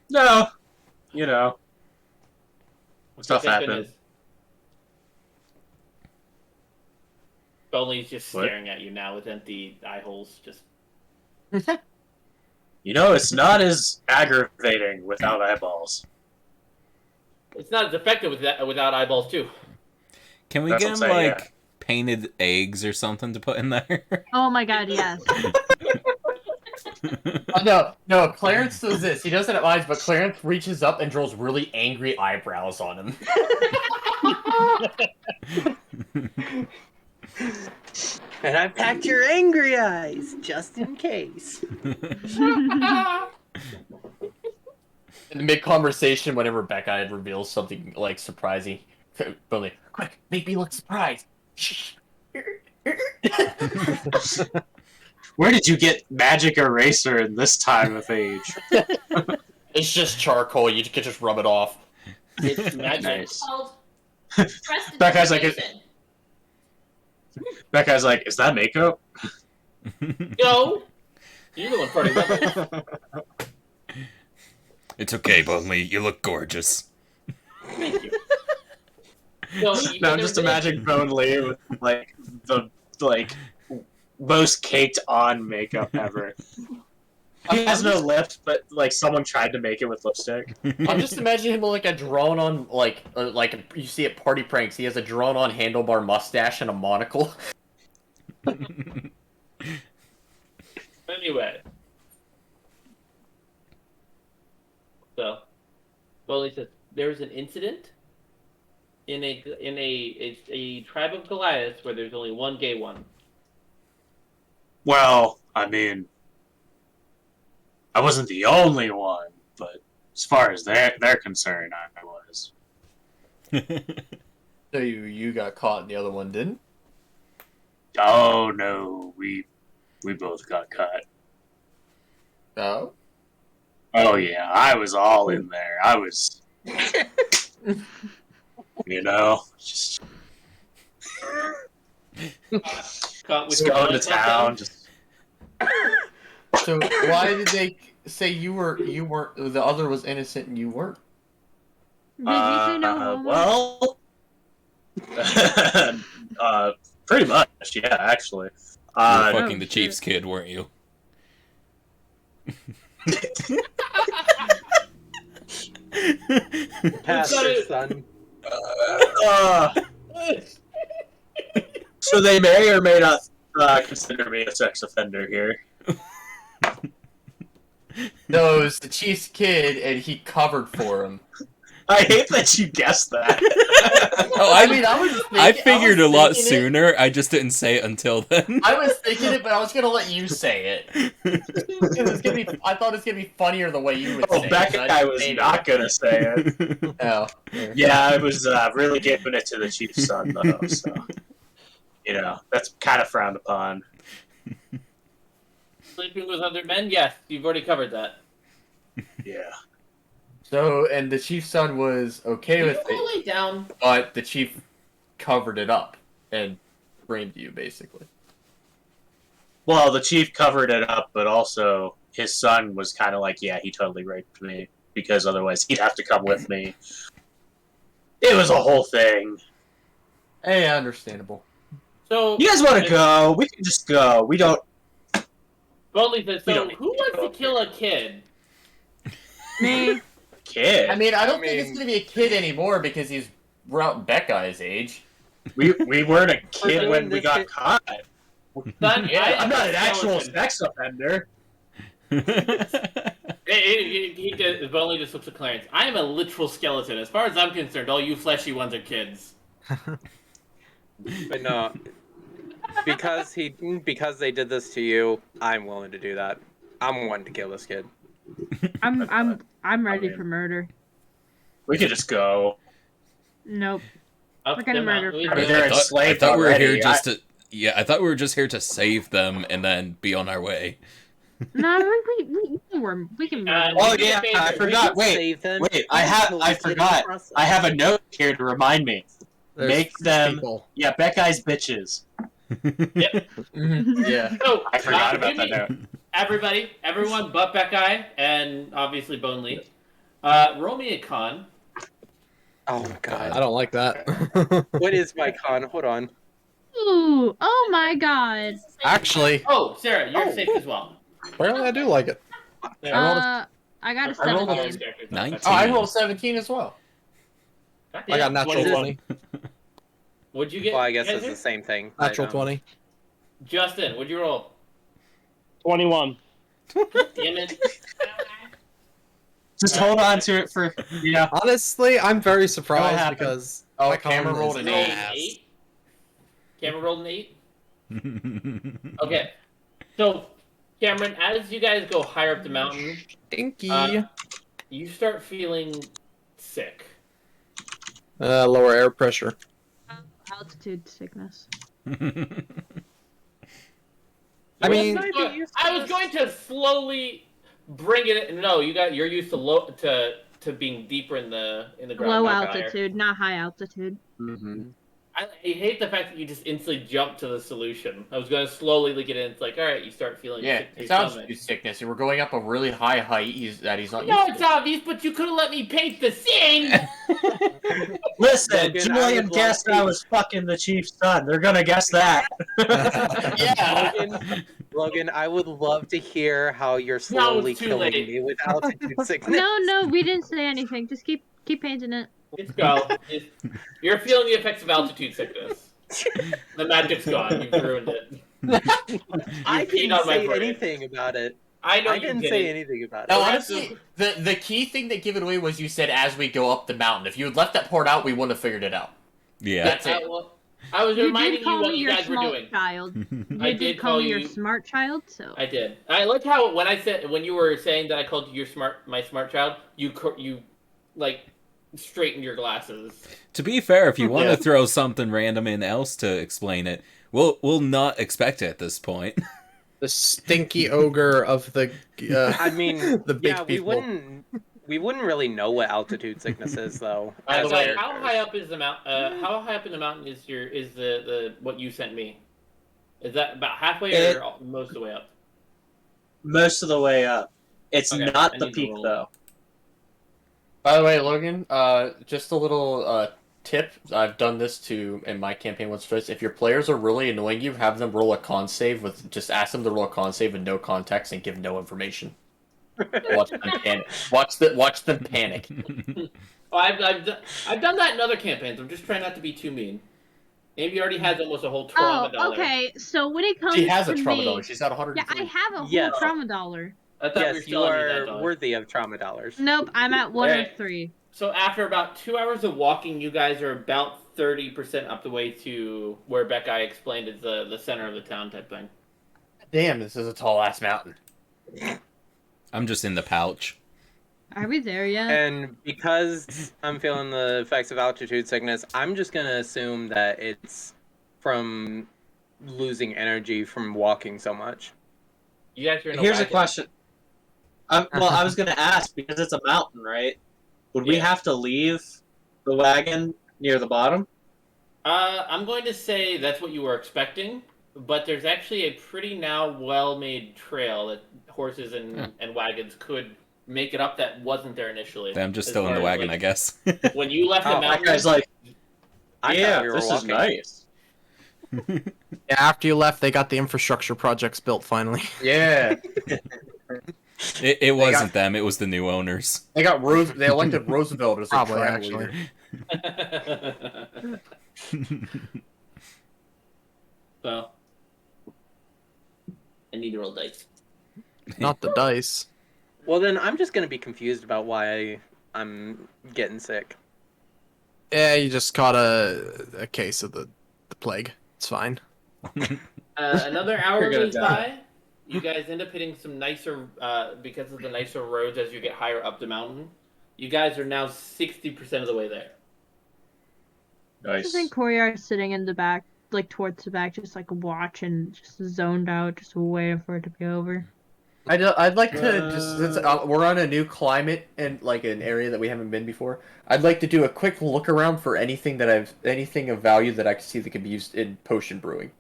No. Stuff Thank happened. goodness. Only's just What? staring at you now with empty eye holes. Just It's not as aggravating without eyeballs. it's not as effective without eyeballs too. Can we That's get what him I'm saying, like painted eggs or something to put in there? Oh my god, yes. No, Clarence does this. He doesn't have eyes, but Clarence reaches up and draws really angry eyebrows on him. And I packed your angry eyes just in case. In mid-conversation, whenever Becca reveals something, like, surprising, Billy, quick, make me look surprised. Where did you get magic eraser in this time of age? It's just charcoal. You can just rub it off. It's magic. Nice. Called Becca's like, prestidigitation. Becca's like, is that makeup? No, you're the one farting about it. It's okay, Bunley. You look gorgeous. Thank you. No, No, I'm just imagining Bone Lee with the most caked on makeup ever. He has no lips, but like someone tried to make it with lipstick. I'm just imagining him with like a drawn on like you see at party pranks. He has a drawn on handlebar mustache and a monocle. Anyway. So, well, he says there's an incident in a tribe of Goliaths where there's only one gay one. Well, I mean, I wasn't the only one, but as far as they're concerned, I was. So you got caught and the other one didn't? Oh no, we both got cut. Oh. Oh yeah, I was all in there. I was, just Caught with just your going to pants off town. down? Just So why did they say you weren't? The other was innocent and you weren't? Did you say no homo? well, pretty much, yeah, actually. You were fucking Oh, the shit. Chief's kid, weren't you? Pastor, son. So they may or may not consider me a sex offender here. No, it was the Chief's kid, and he covered for him. I hate that you guessed that. Oh, I mean, I was thinking, I figured a lot thinking sooner. I just didn't say it until then. I was thinking it, but I was gonna let you say it. I thought it was gonna be funnier the way you would say it. Becca, so I just was made not gonna say it. Oh. Yeah, I was really giving it to the Chief's son, though, so. That's kind of frowned upon. Sleeping with other men? Yes, you've already covered that. Yeah. So, and the Chief's son was okay with You it, lay down. but the Chief covered it up and framed you, basically. Well, the Chief covered it up, but also his son was kind of like, yeah, he totally raped me, because otherwise he'd have to come with me. It was a whole thing. Hey, understandable. So You guys want to go? We can just go. We don't... Boldly says, We so don't who wants to kill a kid? Me. Kid. I mean, I don't think it's gonna be a kid anymore because he's around Beckai's age. We weren't a kid doing when we this got shit- caught. Son, Yeah, I'm not an actual skeleton. sex offender. He Boldly just looks at Clarence. I am a literal skeleton. As far as I'm concerned, all you fleshy ones are kids. But no, because they did this to you, I'm willing to do that. I'm willing to kill this kid. I'm ready mean- for murder. We could just go. Nope. Up We're gonna them murder out. first. I mean, I they're thought enslaved we were already. here just to. Yeah, I thought we were just here to save them and then be on our way. No, we can murder. Oh Do me a yeah, favor. I forgot. Wait, Save them. wait. I forgot. I have a note here to remind me. Make them- people. Yeah, Beckai's bitches. Yeah. So, I forgot about give that me- note. Everyone but Beckeye, and obviously Bonely. Roll me a con. Oh my god. I don't like that. What is my con? Hold on. Ooh, oh my god. Actually, Oh, Sarah, you're safe as well. apparently I do like it. I got a I rolled a 17. 19. Oh, I rolled 17 as well. I got natural 20. 20. What'd you get? Well, I guess it's Andrew? the same thing. Natural but, 20. Justin, what'd you roll? 21. Damn it. Just hold on to it for Honestly, I'm very surprised happened? because Oh, my Cameron con rolled is an Roll an ass. 8. Cameron rolled an 8. Okay. So, Cameron, as you guys go higher up the mountain, Stinky. you start feeling sick. Lower air pressure. Altitude sickness. I mean, I was going to slowly bring it. No, you're used to to being deeper in the ground. Low not higher. altitude, not high altitude. I hate the fact that you just instantly jump to the solution. I was going to slowly get in. It's like, all right, you start feeling Yeah, sick to it your sounds stomach. like sickness. And we're going up a really high height that he's not No, used it's obvious, but you could have let me paint the scene. Listen, Logan, I Julian would guessed love to- I was fucking the Chief's son. They're gonna guess that. Yeah. Logan, Logan, I would love to hear how you're No, slowly it's too killing late. me with altitude sickness. No, we didn't say anything. Just keep painting it. Just go. You're feeling the effects of altitude sickness. The magic's gone. You've ruined it. I peed didn't on my say brain. anything about it. I know I you didn't didn't. say anything about it. No, The rest honestly, the key thing that gave it away was you said as we go up the mountain. If you had left that part out, we wouldn't have figured it out. Yeah. That's it. Well, I was You reminding did call you what me you your guys were smart doing. child. I You did did call call me your you- smart child, so. I did. I like how when you were saying that I called you my smart child, you like straightened your glasses. To be fair, if you want Yeah. to throw something random in else to explain it, we'll not expect it at this point. The stinky ogre of the. I mean, the big yeah, people. we wouldn't really know what altitude sickness is though. By the as way, characters. how high up is the mount? How high up in the mountain is the what you sent me? Is that about halfway or most of the way up? Most of the way up. It's Okay, I not the need to peak roll. though. By the way, Logan, just a little tip. I've done this in my campaign once or twice. If your players are really annoying you, have them roll a con save with just ask them to roll a con save with no context and give no information. Watch them panic. Watch them panic. Oh, I've done that in other campaigns. I'm just trying not to be too mean. Amy already has almost a whole trauma dollar. Oh, okay. So when it comes She has to a trauma me, dollar. She's got yeah, 103. I have a whole Yes. trauma dollar. I thought we were Yes, still you under that are dollar. worthy of trauma dollars. Nope, I'm at 103. So after about 2 hours of walking, you guys are about 30% up the way to where Becca explained is the center of the town type thing. Damn, this is a tall ass mountain. I'm just in the pouch. Are we there yet? And because I'm feeling the effects of altitude sickness, I'm just gonna assume that it's from losing energy from walking so much. You guys are in Here's a wagon. question. Well, I was gonna ask because it's a mountain, right? Would we Yeah. have to leave the wagon near the bottom? I'm going to say that's what you were expecting, but there's actually a pretty now well-made trail that horses and wagons could make it up that wasn't there initially. I'm just As still in the far as, wagon, like, I guess. When you left the Oh, that mountain, guy's like, I yeah, thought we were this is walking. nice. Yeah, after you left, they got the infrastructure projects built finally. Yeah, It wasn't them, it was the new owners. they elected Roosevelt as their Probably, track actually. leader. So, I need to roll dice. Not the dice. Well, then I'm just gonna be confused about why I'm getting sick. Yeah, you just caught a case of the plague. It's fine. Another hour You're gonna goes die. by. You guys end up hitting some nicer, because of the nicer roads as you get higher up the mountain. You guys are now 60% of the way there. I Nice. think Corriar's sitting in the back, like towards the back, just like watching, just zoned out, just waiting for it to be over. I'd like to just since we're on a new climate and like an area that we haven't been before. I'd like to do a quick look around for anything of value that I can see that could be used in potion brewing.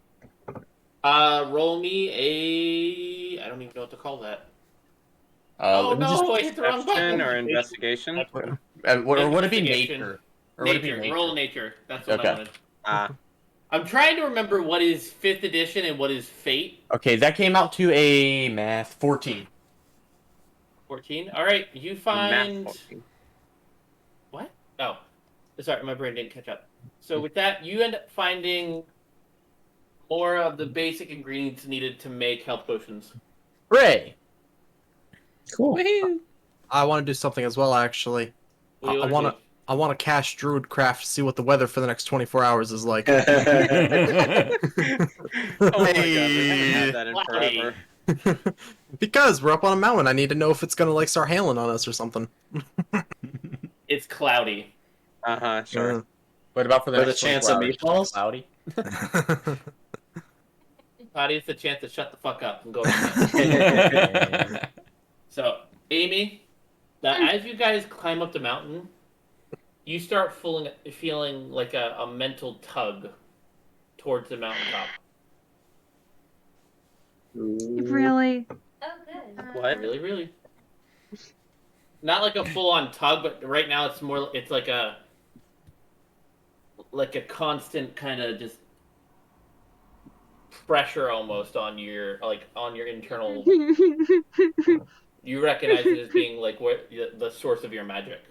Roll me I don't even know what to call that. Oh let me no, I hit the wrong Perception button. or investigation? or would it be Investigation. nature? Or would it be Nature. nature? Roll nature. That's what Okay. I wanted. Ah, I'm trying to remember what is 5th edition and what is fate. Okay, that came out to a math 14. 14. All right, you find math. what? Oh, sorry, my brain didn't catch up. So with that, you end up finding more of the basic ingredients needed to make health potions. Hooray! Cool. I want to do something as well, actually. What do you I wanna want to. I want to cast Druidcraft to see what the weather for the next 24 hours is like. Oh my god, we haven't had that in Hey. forever. Because we're up on a mountain, I need to know if it's gonna like start hailing on us or something. It's cloudy. Uh-huh, sure. What about for the With next a chance 24 of hours? meatballs? Cloudy. Cloudy is the chance to shut the fuck up and go. to bed. So, Amy, as you guys climb up the mountain, you start feeling like a mental tug towards the mountaintop. Really? Oh, good. What? Really, really. Not like a full-on tug, but right now it's like a constant kind of just pressure almost on your internal. You recognize it as being like the source of your magic,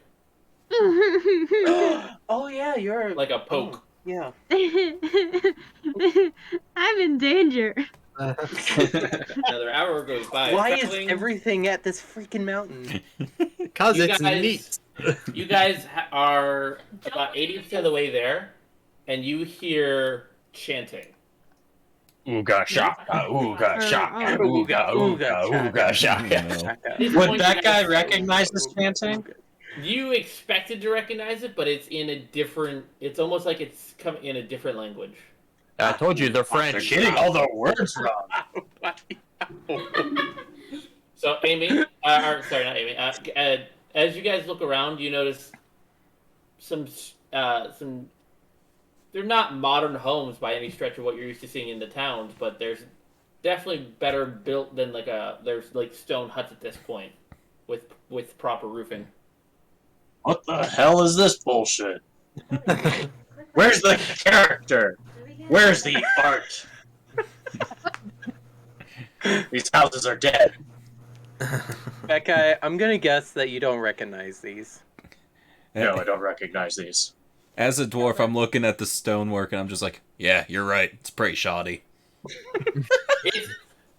Oh yeah, you're like a poke. Oh, yeah. I'm in danger. Another hour goes by. Why traveling. is everything at this freaking mountain? Because You it's guys- neat. You guys are about 80% of the way there, and you hear chanting. Ooga shaka, ooga shaka, Oh. ooga ooga ooga shaka. At this Would point, that you guy guys- recognize this chanting? You expected to recognize it, but it's in a different. It's almost like it's coming in a different language. I told you they're They're French. getting all the words wrong. So Amy, or sorry, not Amy. As you guys look around, you notice some. They're not modern homes by any stretch of what you're used to seeing in the towns, but there's definitely better built than there's like stone huts at this point, with proper roofing. What the hell is this bullshit? Where's the character? Where's the art? These houses are dead. Becca, I'm gonna guess that you don't recognize these. No, I don't recognize these. As a dwarf, I'm looking at the stonework and I'm just like, yeah, you're right. It's pretty shoddy.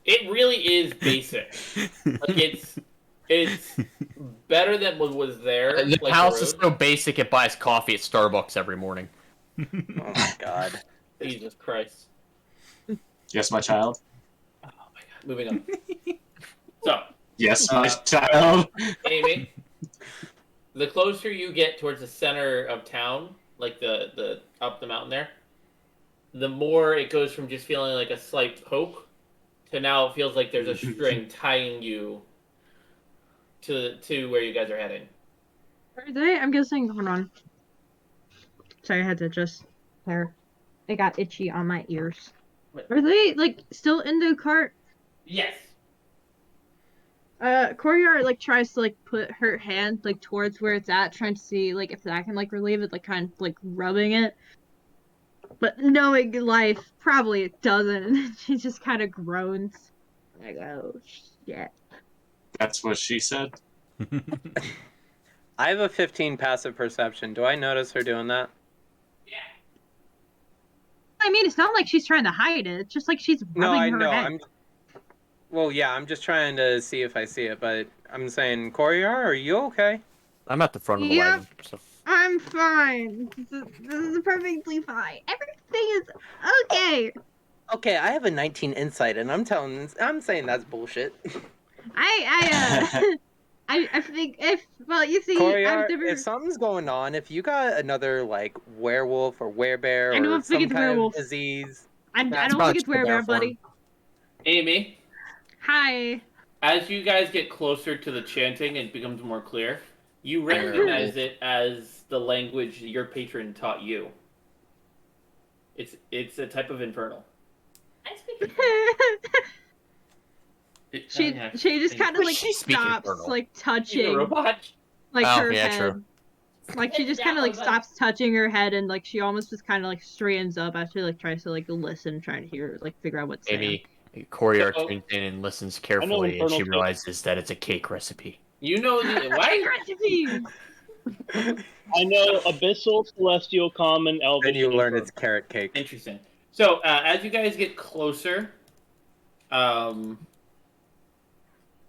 It really is basic. Like it's better than what was there. The like house the is road. so basic it buys coffee at Starbucks every morning. Oh my god. Jesus Christ. Yes, my child. Oh my god. Moving on. So, Yes, my child. Amy, the closer you get towards the center of town, like the up the mountain there, the more it goes from just feeling like a slight poke to now it feels like there's a string tying you to where you guys are heading. Are they? I'm guessing. Hold on. Sorry, I had to just. There. It got itchy on my ears. Are they like still in the cart? Yes. Corriar like tries to like put her hand like towards where it's at, trying to see like if that can like relieve it, like kind of like rubbing it. But knowing life, probably it doesn't. And then she just kind of groans. Like, oh shit. That's what she said. I have a 15 passive perception. Do I notice her doing that? I mean, it's not like she's trying to hide it. It's just like she's rubbing No, I her know. head. Well, yeah, I'm just trying to see if I see it, but I'm saying, Corriar, are you okay? I'm at the front of the Yep. wagon. So. I'm fine. This is perfectly fine. Everything is okay. Okay, I have a 19 insight, and I'm saying that's bullshit. I think you see, Corriar, I've never. if something's going on, if you got another like werewolf or werebear I don't or think some it's kind werewolf. of disease, I That's don't probably think it's just the bear werebear, buddy. Amy, Hi. as you guys get closer to the chanting, it becomes more clear. You recognize it as the language your patron taught you. It's a type of infernal. I speak She just kind of like She speaks stops infernal. like She's a touching robot. like Oh, her yeah, head. true. Like she just kind of like stops touching her head and like she almost just kind of like straightens up as she like tries to like listen, trying to hear like figure out what's saying. Maybe Corriar So- tunes in and listens carefully, and infernal she cake. realizes that it's a cake recipe. You know the why? Recipe. I know Abyssal, Celestial, Common, Elvish. then you and learn Infernal. it's carrot cake. Interesting. So as you guys get closer,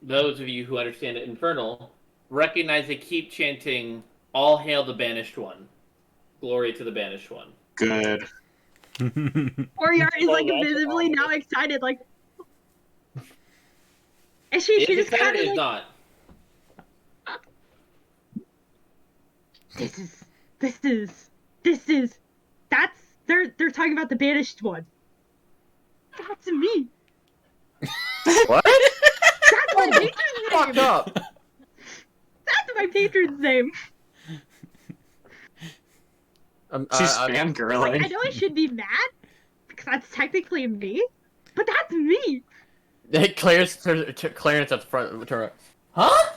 those of you who understand it infernal recognize they keep chanting, "All hail the banished one, glory to the banished one." Good. Corriar is Oh, like that's visibly awesome. now excited, like. And she Is just it kind or of is like. not? This is. That's they're talking about the banished one. That's me. What? That's my patron's Fucked name. up. That's my patron's name. She's Like, I fangirling. know I should be mad because that's technically me, but that's me. Clarence at the front. Turn around. Huh?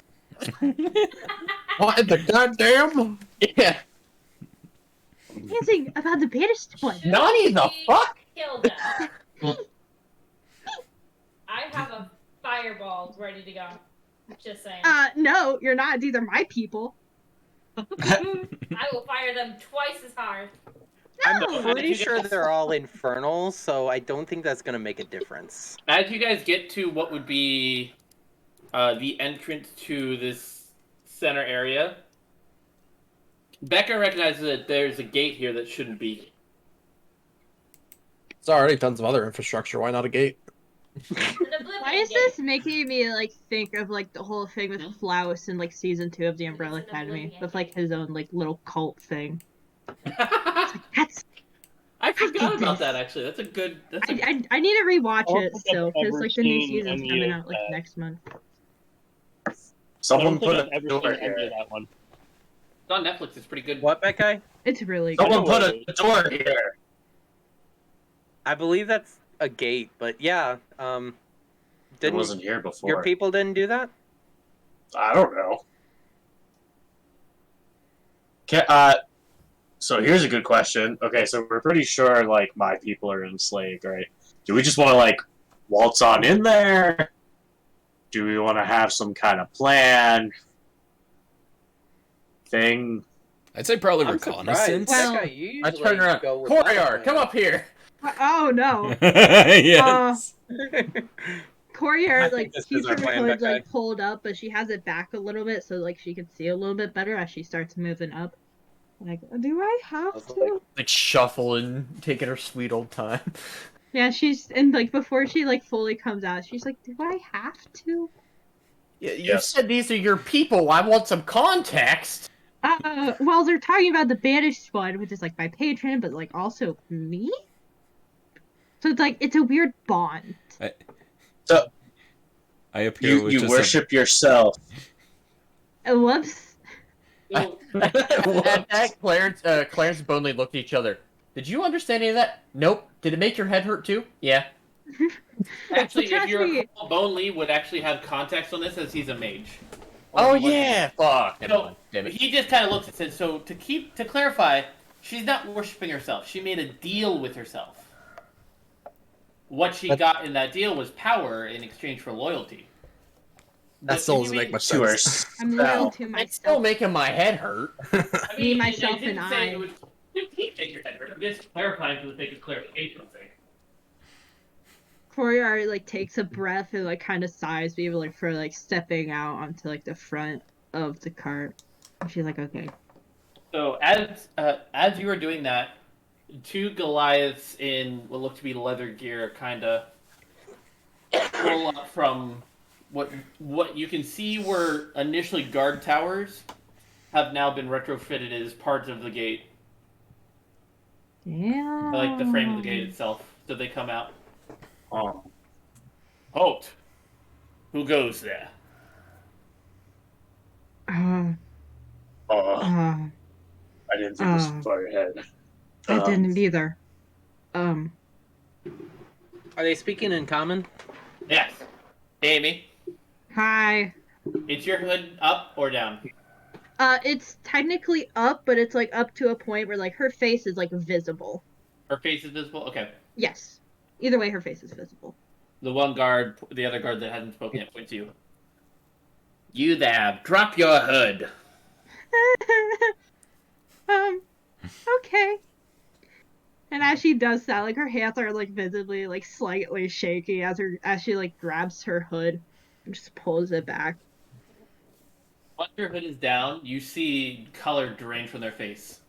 What in the goddamn? Yeah. Dancing about the banished one. Nani the fuck? Killed us. all ready to go. Just saying. No, you're not. These are my people. I will fire them twice as hard. I'm No. pretty sure they're all infernal, so I don't think that's gonna make a difference. As you guys get to what would be the entrance to this center area, Becca recognizes that there's a gate here that shouldn't be. It's already done some other infrastructure. Why not a gate? Why is this making me like think of like the whole thing with Flaus in like season 2 of the Umbrella Academy with like his own like little cult thing? That's I forgot did about this. that actually. That's a good. I need to rewatch I don't it think still I've because ever like the new seen season's any coming of out like that. next month. I Someone don't think put I've a ever door seen any here. of that one. It's on Netflix. It's pretty good. What, that guy? It's really good. Someone put a door here. I believe that's a gate, but yeah. It Didn't wasn't here before. your people didn't do that? I don't know. So here's a good question. Okay, so we're pretty sure, like, my people are enslaved, right? Do we just want to, like, waltz on in there? Do we want to have some kind of plan? Thing? I'd say probably I'm reconnaissance. surprised. Well, That guy usually I turn around. go without a Corriar, plan. come up here. Oh no. Yes. Corriar, like, this keeps is our her plan, hood, Becca. like, pulled up, but she has it back a little bit so, like, she can see a little bit better as she starts moving up. Like, do I have to? Like shuffling, taking her sweet old time. Yeah, and, like, before she, like, fully comes out, she's like, do I have to? You Yes. said these are your people. I want some context. Well, they're talking about the banished one, which is, like, my patron, but, like, also me? So it's, like, it's a weird bond. So, I appear with you just worship yourself. Whoops. So, At that, Clarence and Bonley looked at each other. Did you understand any of that? Nope. Did it make your head hurt too? Yeah. actually, if Trust you me. recall, Bone Lee would actually have context on this as he's a mage. Oh Or he was- yeah. Fuck. Never So mind. Damn it. he just kind of looks and says, "So to clarify, she's not worshiping herself. She made a deal with herself. What she got in that deal was power in exchange for loyalty." That still doesn't make much To sense. I'm loyal herself. to It's still myself. making my head hurt. I Me, mean, myself, I didn't and say I. it would make your head hurt. I'm just clarifying for the sake of clarification. Corriar, like, takes a breath and, like, kind of sighs, be able, like, for, like, stepping out onto, like, the front of the cart. And she's like, okay. So as you were doing that, two Goliaths in what looked to be leather gear kind of pull up from what you can see were initially guard towers, have now been retrofitted as parts of the gate, Yeah. like the frame of the gate itself. So they come out. Oh. Halt! Who goes there? Uh, Oh, uh, I didn't think this was far ahead. I didn't either. Um, Are they speaking in common? Yes, Amy. hi. It's your hood up or down? It's technically up, but it's, like, up to a point where, like, her face is, like, visible. Her face is visible. Okay. Yes. Either way, her face is visible. The the other guard that hasn't spoken yet, points to you. You there, drop your hood. Okay. And as she does that, like, her hands are, like, visibly, like, slightly shaky as she, like, grabs her hood and just pulls it back. Once your hood is down, you see color drain from their face.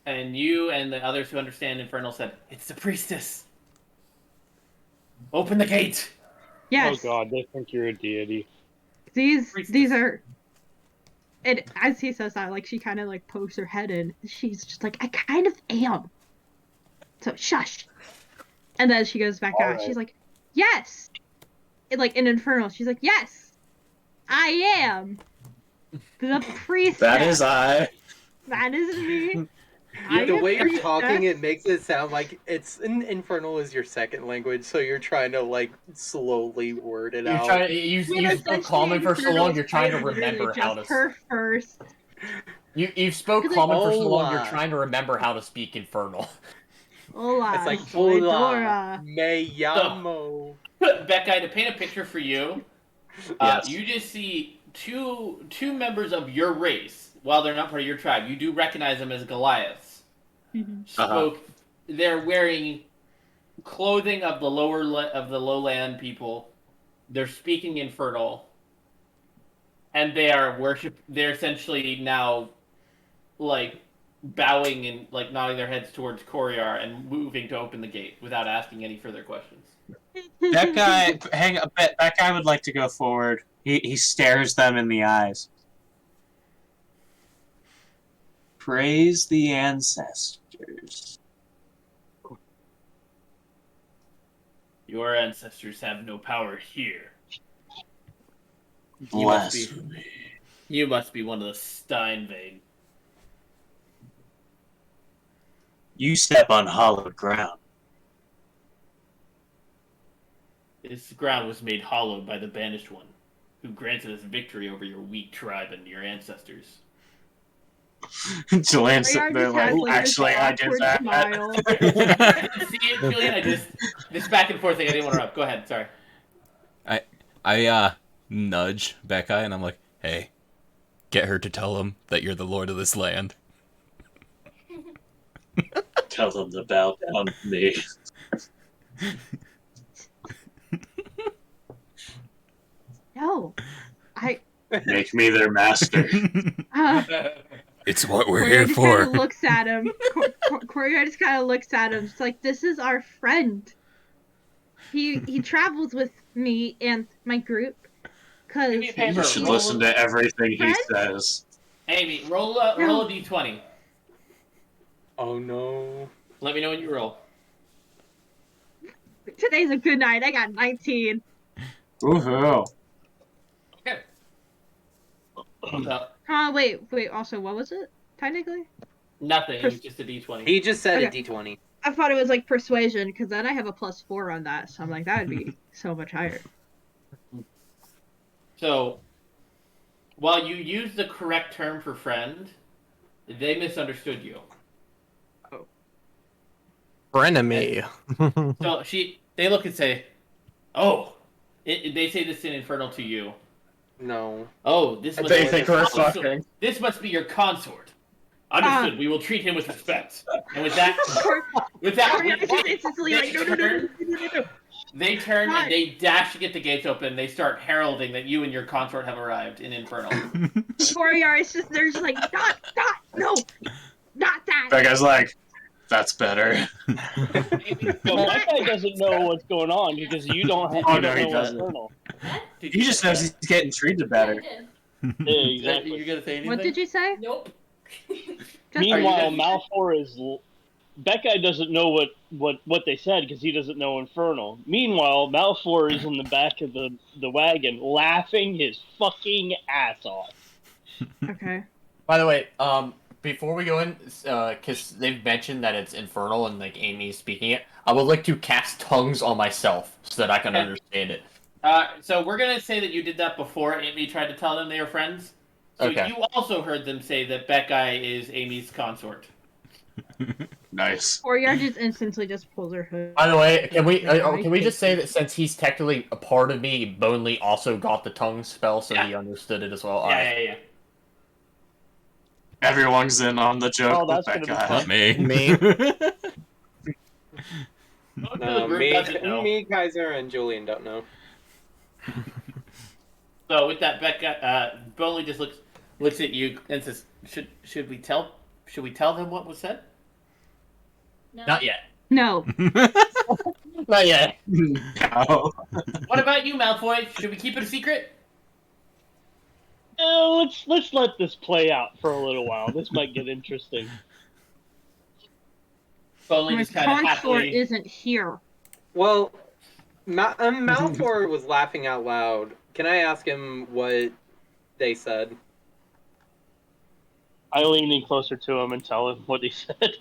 And you and the others who understand Infernal said, "It's the priestess. Open the gate." Yes. Oh god, they think you're a deity. These are. And as he says that, like, she kind of, like, pokes her head in. She's just like, I kind of am. So, shush. And then she goes back out. Alright. She's like, yes. And, like, in Infernal, she's like, yes. I am. The priestess. That is I. That is me. The way you're priestess. talking, it makes it sound like Infernal is your second language, so you're trying to, like, slowly word it out. You Yeah, spoke common for so Infernal long, you're trying to is literally remember how to. just her first. You spoke Because, common for so Hola. long, you're trying to remember how to speak Infernal. Hola, It's like, soy hola, Dora. me llamo. Becca, to paint a picture for you, Yes. you just see two members of your race. While they're not part of your tribe, you do recognize them as Goliaths. Spoke. They're wearing clothing of the of the lowland people. They're speaking Infernal, and they are They're essentially now like bowing and like nodding their heads towards Corriar and moving to open the gate without asking any further questions. That guy, that guy would like to go forward. He stares them in the eyes. Praise the ancestors. Your ancestors have no power here. Blasphemy. You must be one of the Steinvane. You step on hallowed ground. This ground was made hallowed by the Banished One, who granted us victory over your weak tribe and your ancestors. Julian's sitting there like, this actually, I did awkward that. smile. See it, Julian? This back and forth thing, I didn't want to interrupt. Go ahead, sorry. I nudge Becca and I'm like, hey, get her to tell him that you're the lord of this land. Tell them to bow down to me. No, Make me their master. It's what we're Corriar here just for. kind of looks at him. Corriar just kind of looks at him. It's like, this is our friend. He travels with me and my group. Cause Give me a paper. You should listen to everything he says. Amy, roll a d20. Oh no. Let me know when you roll. Today's a good night. I got 19. Woohoo. Okay. So, Wait. Also, what was it? Technically? nothing. It was just a d20. He just said Okay. a D20. I thought it was like persuasion, because then I have a +4 on that. So I'm like, that would be so much higher. So, while you use the correct term for friend, they misunderstood you. Frenemy. So they look and say, "Oh," they say this in Infernal to you. No. Oh, this must They be think your we're consort. fucking. This must be your consort. Understood. We will treat him with respect. And with that, Corriar is just instantly like, no. they turn God. and they dash to get the gates open. They start heralding that you and your consort have arrived in Infernal. Corriar is just, they're just like, no, not that. That guy's like, that's better. So that guy doesn't know what's going on because you don't have. Oh, you no, don't he know doesn't. Infernal. He just knows he's getting treated better. Yeah, exactly. You're gonna say anything? What did you say? Nope. Meanwhile, Malfoy is. That guy doesn't know what they said because he doesn't know Infernal. Meanwhile, Malfoy is in the back of the wagon laughing his fucking ass off. Okay. By the way, before we go in, because they've mentioned that it's Infernal and like Amy's speaking it, I would like to cast tongues on myself so that I can understand it. So we're gonna say that you did that before Amy tried to tell them they were friends. So Okay. you also heard them say that Becca is Amy's consort. Nice. Corriar just instantly just pulls her hood. By the way, can we just say that since he's technically a part of me, Bonely also got the tongue spell, so he understood it as well. Yeah. Everyone's in on the joke Oh, with that's that gonna be guy. fun. Not me. Me. No, group doesn't know. me, Kaiser, and Julian don't know. So with that, Becca, Bonley just looks at you and says, "Should we tell them what was said?" No. Not yet. No. Not yet. No. What about you, Malfoy? Should we keep it a secret? Let's let this play out for a little while. This might get interesting. Bonley My just kind of consort happily. isn't here. Well, Malfoy was laughing out loud. Can I ask him what they said? I lean in closer to him and tell him what he said.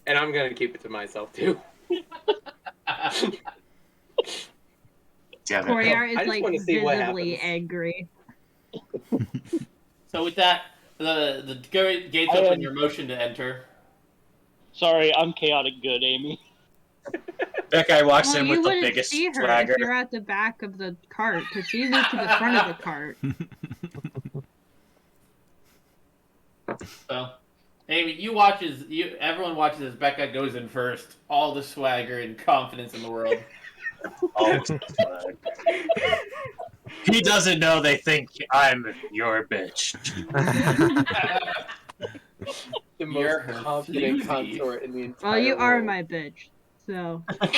And I'm gonna keep it to myself too. Damn it. Corriar is I just like wanna see what visibly happens. angry. So with that, the gates open. Your motion to enter. Sorry, I'm chaotic good, Amy. That guy walks Well, in you with the wouldn't biggest see her swagger. if you're at the back of the cart, because she moved to the front of the cart. So, Amy, everyone watches as Becca goes in first. All the swagger and confidence in the world. All the swag. He doesn't know they think I'm your bitch. The most You're her confident floozy. consort in the entire Well, you are world. my bitch. So I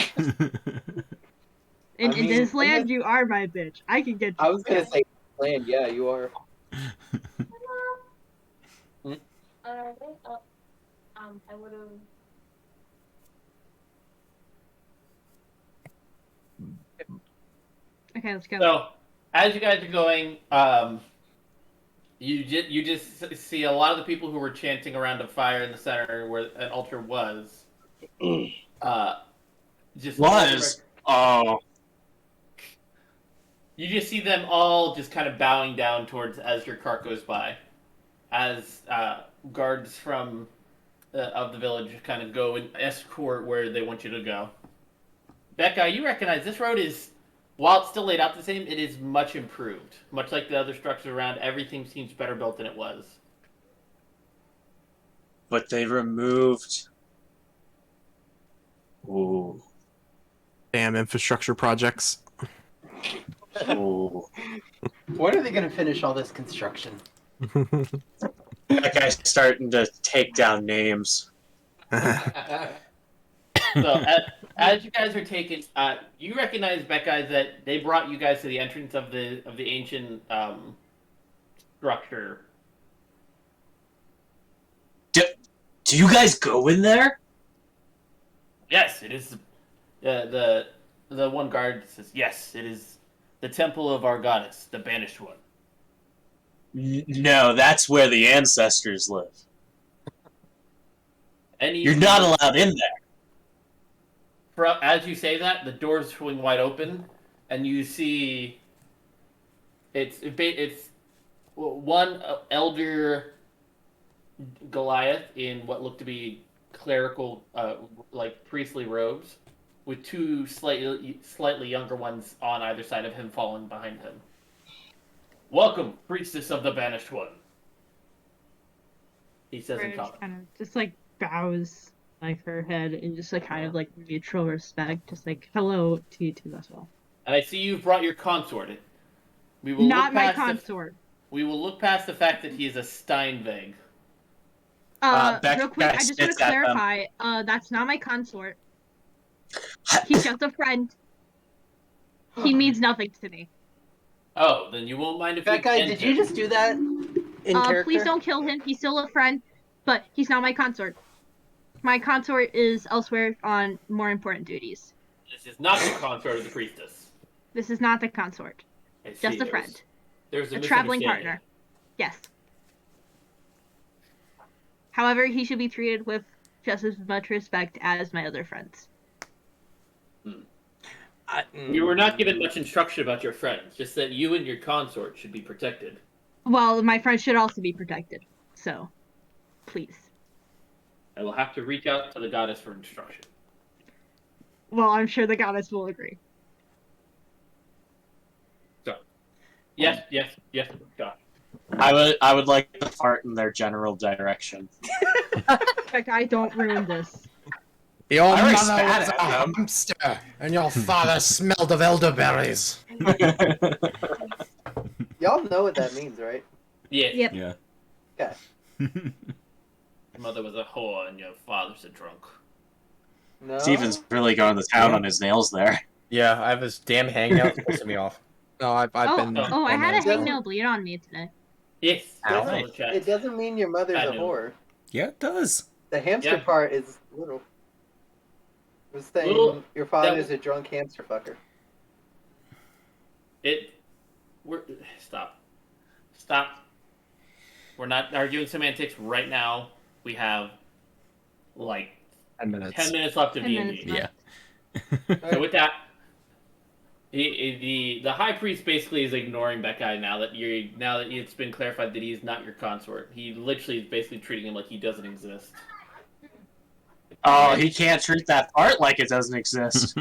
in mean, this land, you are my bitch. I can get you. I was gonna say land. Yeah, you are. I would have. Okay, let's go. So, as you guys are going, you just see a lot of the people who were chanting around a fire in the center where an altar was. Just Was? Oh. You just see them all just kind of bowing down towards as your cart goes by, as guards from of the village kind of go and escort where they want you to go. Becca, you recognize this road is, while it's still laid out the same, it is much improved. Much like the other structures around, everything seems better built than it was. But they removed. Ooh. Damn infrastructure projects. Ooh. When are they gonna finish all this construction? That guy's starting to take down names. So, as you guys are taking, you recognize, Becca, that they brought you guys to the entrance of the ancient structure. Do you guys go in there? Yes, it is. The one guard says, yes, it is the temple of our goddess, the banished one. No, that's where the ancestors live. You're not allowed in there. As you say that, the doors swing wide open, and you see it's one elder Goliath in what looked to be clerical, like priestly robes, with two slightly younger ones on either side of him, following behind him. Welcome, priestess of the banished one. He says in common. Kind of just like bows like her head in just like kind of like mutual respect, just like hello to you too as well. And I see you've brought your consort. We will Not look my past consort. we will look past the fact that he is a Steinweg. Real quick, I just want to clarify. That's not my consort. He's just a friend. He means nothing to me. Oh, then you won't mind if that guy, did you just do that in character? Please don't kill him. He's still a friend, but he's not my consort. My consort is elsewhere on more important duties. This is not the consort of the priestess. This is not the consort. Just a friend. There's a traveling partner. Yes. However, he should be treated with just as much respect as my other friends. You were not given much instruction about your friends, just that you and your consort should be protected. Well, my friends should also be protected. So, please. I will have to reach out to the goddess for instruction. Well, I'm sure the goddess will agree. So, yes, gosh. I would like to fart in their general direction. Like, I don't ruin this. Your I mother respect was a them. hamster, and your father smelled of elderberries. Y'all know what that means, right? Yes. Yep. Yeah. Okay. Your mother was a whore and your father's a drunk. No. Steven's really going to town on his nails there. Yeah, I have this damn hangout pissing me off. No, I've been. I had a doesn't- hangnail bleed on me today. Yes. It doesn't mean your mother's I a know. whore. Yeah, it does. The hamster Yeah. part is little. I was saying Little- your father's a drunk hamster fucker. Stop. We're not arguing semantics right now. We have like 10 minutes. 10 minutes left of 10 D&D. minutes left. Yeah. So with that, the high priest basically is ignoring that guy now that it's been clarified that he is not your consort. He literally is basically treating him like he doesn't exist. Oh, he can't treat that part like it doesn't exist.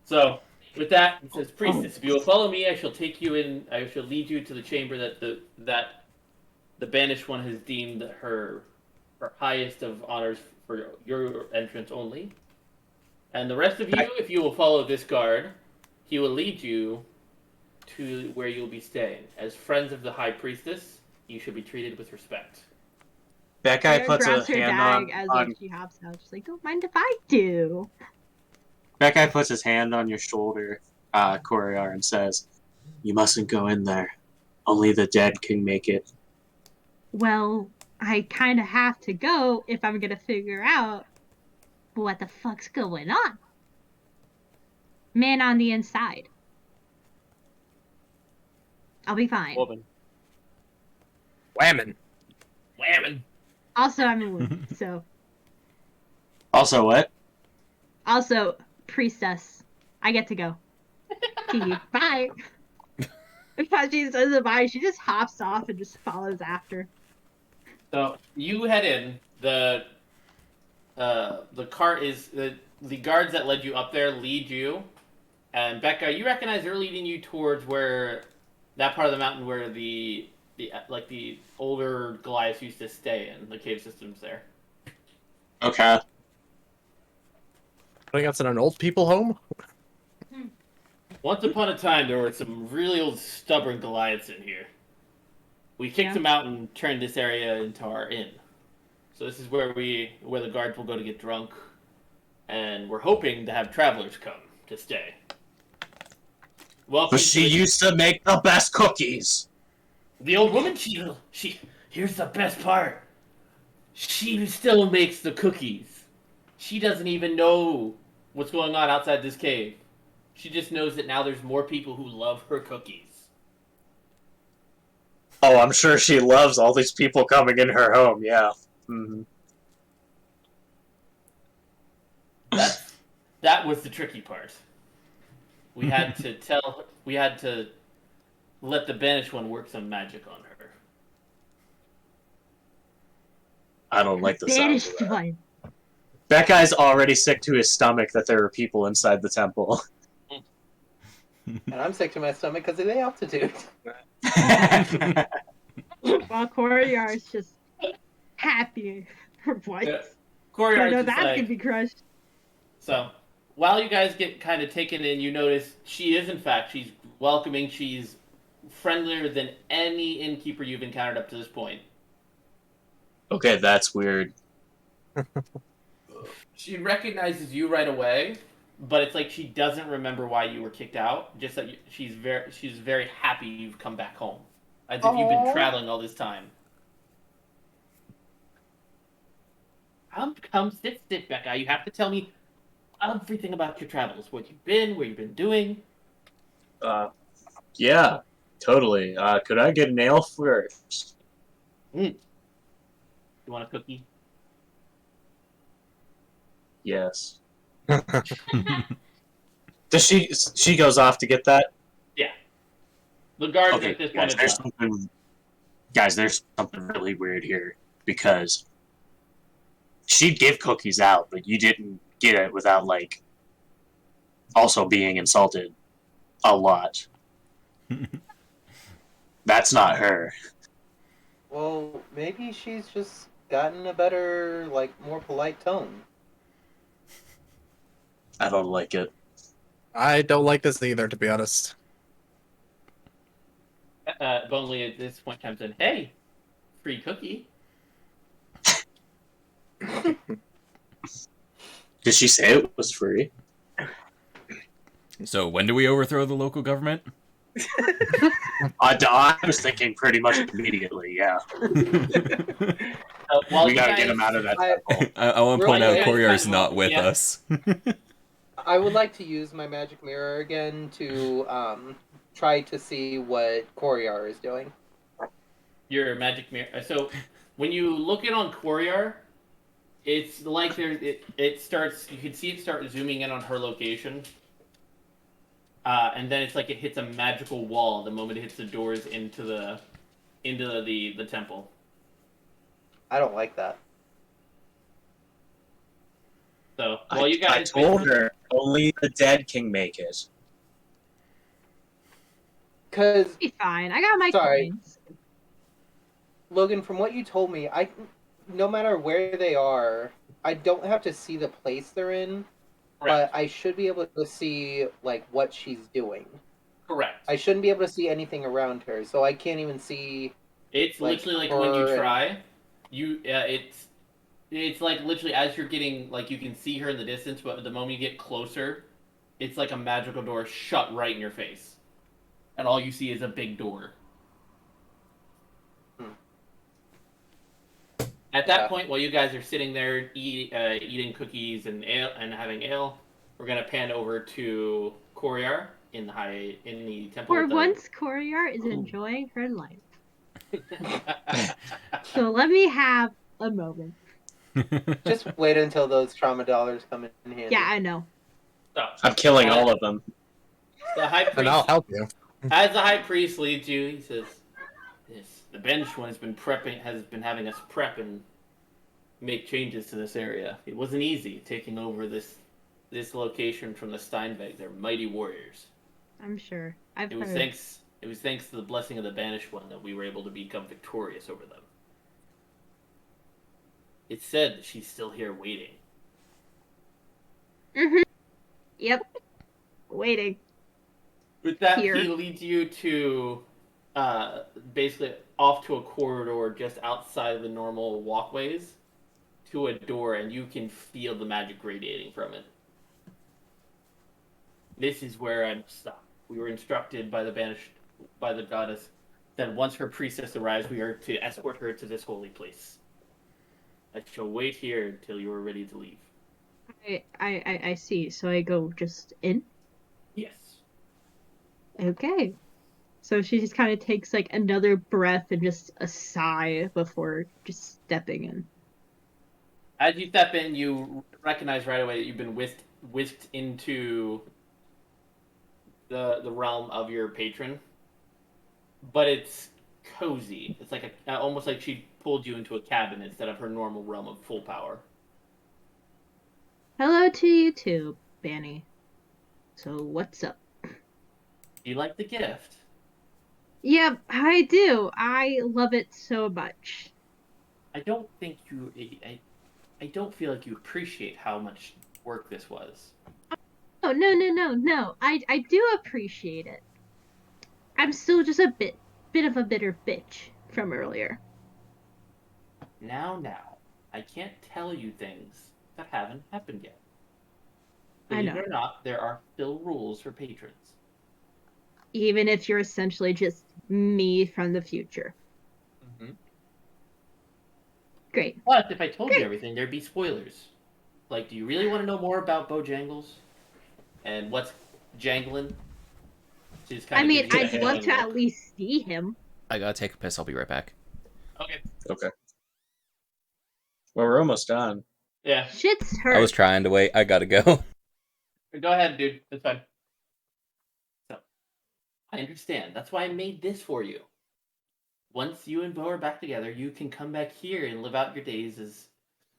So, with that, it says, Priestess, if you will follow me, I shall take you in. I shall lead you to the chamber that the banished one has deemed her highest of honors for your entrance only. And the rest of you, if you will follow this guard, he will lead you to where you'll be staying. As friends of the High Priestess, you should be treated with respect. That guy Claire puts a grabs her hand bag on, as on like she hops out. She's like, "Don't mind if I do." that guy puts his hand on your shoulder, Corriar, and says, "You mustn't go in there. Only the dead can make it." Well, I kind of have to go if I'm gonna figure out what the fuck's going on. Man on the inside. I'll be fine. Woman. Whammon. Whammon! Also, I'm a woman, so. Also, what? Also, priestess. I get to go. Bye. Because she says goodbye, she just hops off and just follows after. So you head in. The cart is the guards that led you up there lead you, and Becca, you recognize they're leading you towards where that part of the mountain where the older Goliaths used to stay in the cave systems there. Okay. I think that's in an old people home. Once upon a time, there were some really old stubborn Goliaths in here. We kicked them out and turned this area into our inn. So this is where the guards will go to get drunk, and we're hoping to have travelers come to stay. Welcome. But she used to make the best cookies. The old woman, she. Here's the best part. She still makes the cookies. She doesn't even know what's going on outside this cave. She just knows that now there's more people who love her cookies. Oh, I'm sure she loves all these people coming in her home. Yeah. Mm-hmm. That was the tricky part. We had to let the banished one work some magic on her. I don't like the sound of Banished that. one. That guy's already sick to his stomach that there are people inside the temple. And I'm sick to my stomach because of the altitude. While Corriar is just happy for what? Yeah. Corriar I know is just that like, can be crushed. So, while you guys get kind of taken in, you notice she's welcoming, she's friendlier than any innkeeper you've encountered up to this point. Okay, that's weird. She recognizes you right away, but it's like she doesn't remember why you were kicked out. Just that she's very happy you've come back home, as if you've been traveling all this time. Come sit, Becca. You have to tell me everything about your travels. Where you've been doing. Yeah, totally. Could I get an ale first? You want a cookie? Yes. Does she goes off to get that? Yeah. The guards Okay, at this guys, point. there's something really weird here because she'd give cookies out, but you didn't get it without like also being insulted a lot. That's not her. Well, maybe she's just gotten a better, like, more polite tone. I don't like it. I don't like this either, to be honest. Bonley at this point comes in. Hey, free cookie. Did she say it was free? So when do we overthrow the local government? I was thinking pretty much immediately, yeah. We gotta get him out of that temple. I want to point out Really? Corriar's not with Yeah. us. I would like to use my magic mirror again to try to see what Corriar is doing. Your magic mirror. So when you look in on Corriar, it's like it starts. You can see it start zooming in on her location, and then it's like it hits a magical wall the moment it hits the doors into the temple. I don't like that. Well, you I guys told basically- her only the dead can make it. Because, Be fine. I got my Sorry. coins. Logan, from what you told me, no matter where they are, I don't have to see the place they're in, Correct. but I should be able to see like what she's doing. Correct. I shouldn't be able to see anything around her, so I can't even see. It's like, literally like when you her and- try, it's like literally as you're getting like you can see her in the distance, but the moment you get closer, it's like a magical door shut right in your face, and all you see is a big door. At that Yeah. point, while you guys are sitting there eating cookies and ale and having ale, we're gonna pan over to Corriar in the temple. For with the- once, Corriar is enjoying her life. So let me have a moment. Just wait until those trauma dollars come in handy. Yeah, I know. So, I'm killing all of them. the high And I'll priest, help you. as the high priest leads you, he says, "Yes, the banished one has been having us prep and make changes to this area. It wasn't easy taking over this location from the Steinweg. They're mighty warriors. I'm sure. I've It was heard. thanks to the blessing of the banished one that we were able to become victorious over them. It's said that she's still here waiting." Yep. Waiting. With that, Here. he leads you to basically off to a corridor just outside of the normal walkways to a door, and you can feel the magic radiating from it. This is where I'm stopped. We were instructed by the goddess that once her priestess arrives, we are to escort her to this holy place. I shall wait here until you are ready to leave. I see. So I go just in? Yes. Okay. So she just kind of takes like another breath and just a sigh before just stepping in. As you step in, you recognize right away that you've been whisked into the realm of your patron, but it's cozy. It's like almost like she pulled you into a cabin instead of her normal realm of full power. Hello to you too, Banny. So what's up? Do you like the gift? Yep, I do. I love it so much. I don't think you. I don't feel like you appreciate how much work this was. Oh no. I do appreciate it. I'm still just a bit of a bitter bitch from earlier. Now, I can't tell you things that haven't happened yet. I Believe know. it or not, there are still rules for patrons. Even if you're essentially just me from the future. Mm-hmm. Great. But if I told you everything, there'd be spoilers. Like, do you really want to know more about Bojangles? And what's jangling? I mean, I'd love to at least see him. I gotta take a piss. I'll be right back. Okay. Okay. Well, we're almost done. Yeah. Shit's hurt. I was trying to wait. I gotta go. Go ahead, dude. That's fine. So, I understand. That's why I made this for you. Once you and Bo are back together, you can come back here and live out your days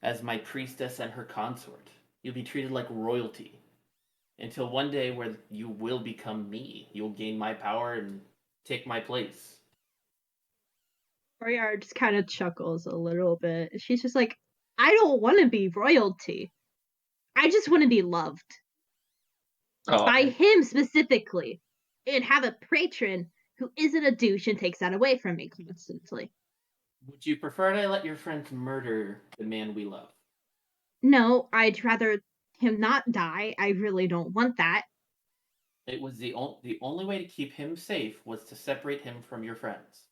as my priestess and her consort. You'll be treated like royalty. Until one day where you will become me. You'll gain my power and take my place. Corriar just kind of chuckles a little bit. She's just like, I don't want to be royalty. I just want to be loved. Oh, By him specifically. And have a patron who isn't a douche and takes that away from me constantly. Would you prefer to let your friends murder the man we love? No, I'd rather him not die. I really don't want that. It was the only way to keep him safe was to separate him from your friends.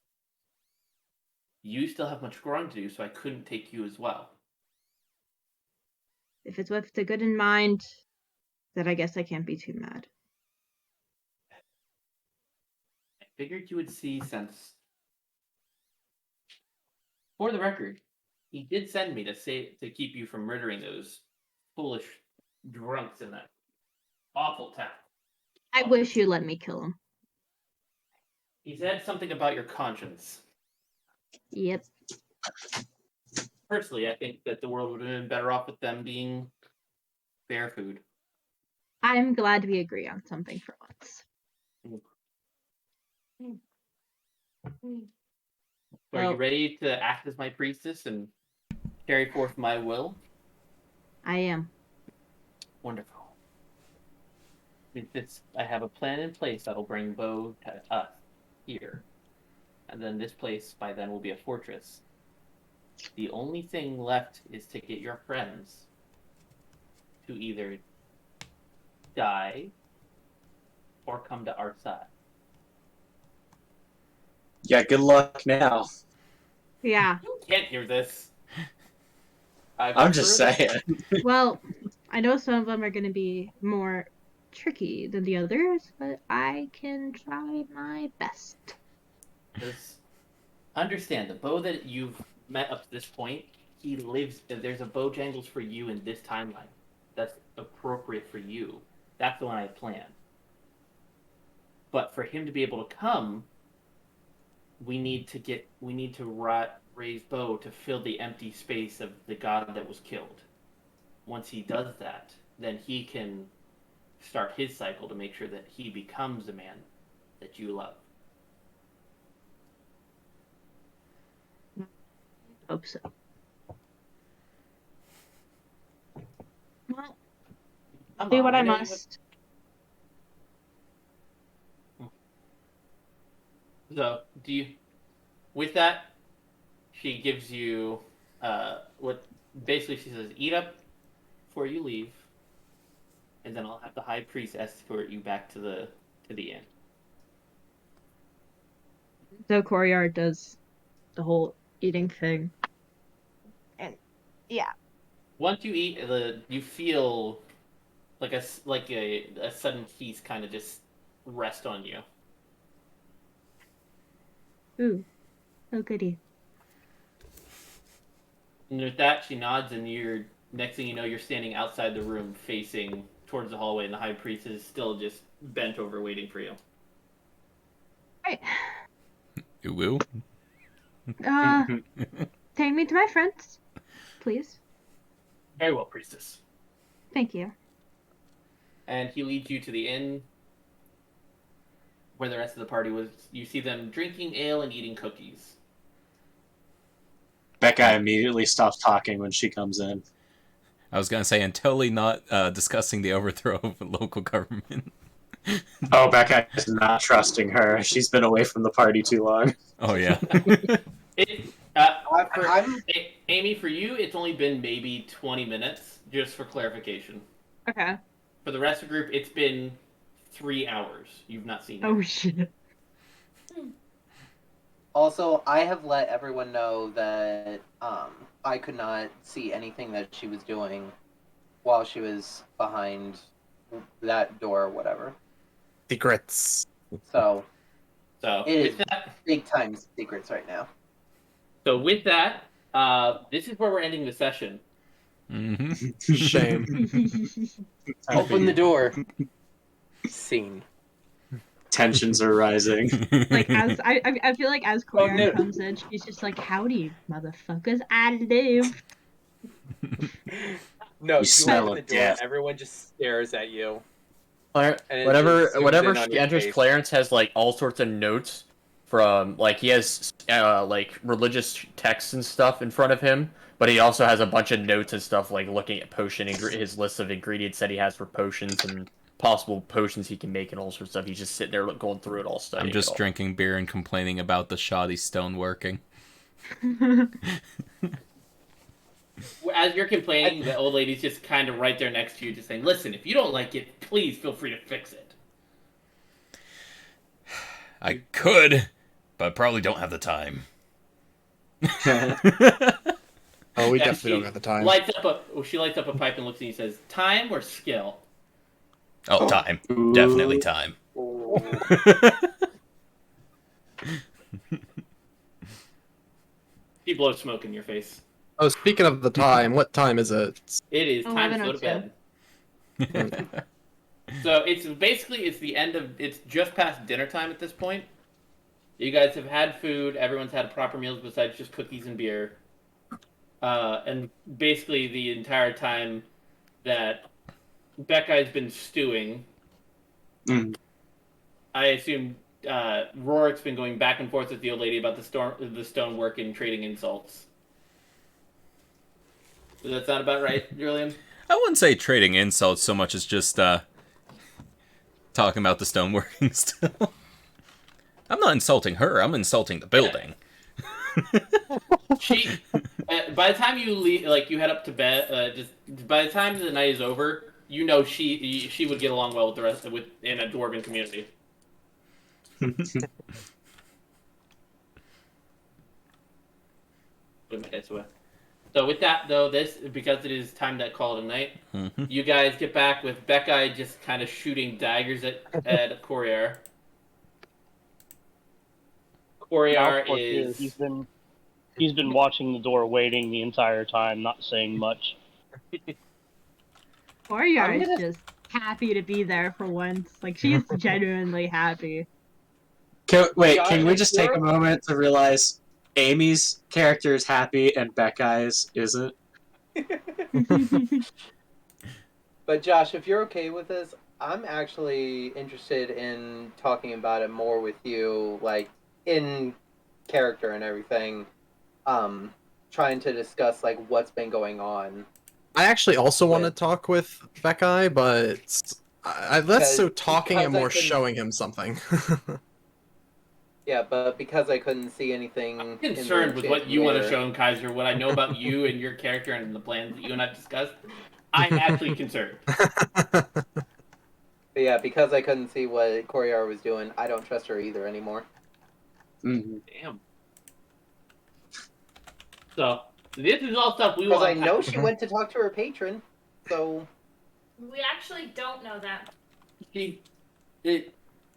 You still have much growing to do, so I couldn't take you as well. If it's with the good in mind, then I guess I can't be too mad. I figured you would see sense. For the record, he did send me to keep you from murdering those foolish drunks in that awful town. I wish you let me kill him. He said something about your conscience. Yep. Personally, I think that the world would have been better off with them being Bear food. I'm glad we agree on something for once. Are you ready to act as my priestess and carry forth my will? I am. Wonderful. I have a plan in place that'll bring Bo to us here. And then this place by then will be a fortress. The only thing left is to get your friends to either die or come to our side. Yeah, good luck now. Yeah. You can't hear this. I'm just saying. Well, I know some of them are going to be more tricky than the others, but I can try my best. Just understand the Bo that you've met up to this point, he lives. There's a Bojangles for you in this timeline. That's appropriate for you. That's the one I planned. But for him to be able to come, we need to raise Bo to fill the empty space of the god that was killed. Once he does that, then he can start his cycle to make sure that he becomes the man that you love. Hope so. Well, I'll do what I must. So, with that, she gives you, basically she says, eat up before you leave, and then I'll have the high priest escort you back to the inn. So Corriar does the whole eating thing. And, yeah. Once you eat, you feel like a sudden peace kind of just rest on you. Ooh. Oh, goody. And with that, she nods, and next thing you know, you're standing outside the room facing towards the hallway, and the high priest is still just bent over waiting for you. Right. You will? Take me to my friends, please. Very well, priestess. Thank you. And he leads you to the inn where the rest of the party was. You see them drinking ale and eating cookies. Becca immediately stops talking when she comes in. I was going to say, and totally not discussing the overthrow of local government. Oh, Becca is not trusting her. She's been away from the party too long. Oh, yeah. Amy, for you, it's only been maybe 20 minutes, just for clarification. Okay. For the rest of the group, it's been 3 hours. You've not seen it. Oh, shit. Also, I have let everyone know that I could not see anything that she was doing while she was behind that door or whatever. Secrets. So it is with that, big time secrets right now. So with that, this is where we're ending the session. Mm-hmm. Shame. Open the door. Scene. Tensions are rising. Like, as I feel like as Corriar comes in, she's just like, "Howdy, motherfuckers, I live." No, you smell open the of door. death. Everyone just stares at you. Whenever just she enters, face. Clarence has like all sorts of notes from he has like religious texts and stuff in front of him, but he also has a bunch of notes and stuff like looking at his list of ingredients that he has for potions and possible potions he can make and all sorts of stuff. He's just sitting there going through it all, studying. I'm just drinking beer and complaining about the shoddy stone working. As you're complaining, the old lady's just kind of right there next to you, just saying, "Listen, if you don't like it, please feel free to fix it." I could, but probably don't have the time. Oh, we definitely don't have the time. She lights up a pipe and looks at you and says, "Time or skill?" Oh, time. Definitely time. She blows smoke in your face. Oh, speaking of the time, what time is it? It is time to go to bed. So it's the end of, it's just past dinner time at this point. You guys have had food, everyone's had proper meals besides just cookies and beer. And basically the entire time that Beckai's been stewing. Mm. I assume Rorik's been going back and forth with the old lady about the stonework and trading insults. Does that sound about right, Julian? I wouldn't say trading insults so much as just talking about the stoneworking still. I'm not insulting her. I'm insulting the building. She, by the time you leave, like you head up to bed, just by the time the night is over, you know she would get along well with the rest in a dwarven community. So with that though, because it is time to call it a night. You guys get back with Becca just kind of shooting daggers at Corriar. Corriar is he's been watching the door, waiting the entire time, not saying much. Corriar is just happy to be there for once. Like, she's genuinely happy. Can we just take a moment to realize Amy's character is happy and Beckai's isn't? But Josh, if you're okay with this, I'm actually interested in talking about it more with you, like, in character and everything. Trying to discuss, like, what's been going on. I actually also want to talk with Beckeye, but less so talking and more showing him something. Yeah, but because I couldn't see anything... I'm concerned with what you want to show him, Kaiser, what I know about you and your character and the plans that you and I have discussed. I'm actually concerned. But yeah, because I couldn't see what Corriar was doing, I don't trust her either anymore. Mm-hmm. Damn. So, this is all stuff we want. Because I know she went to talk to her patron, so... We actually don't know that.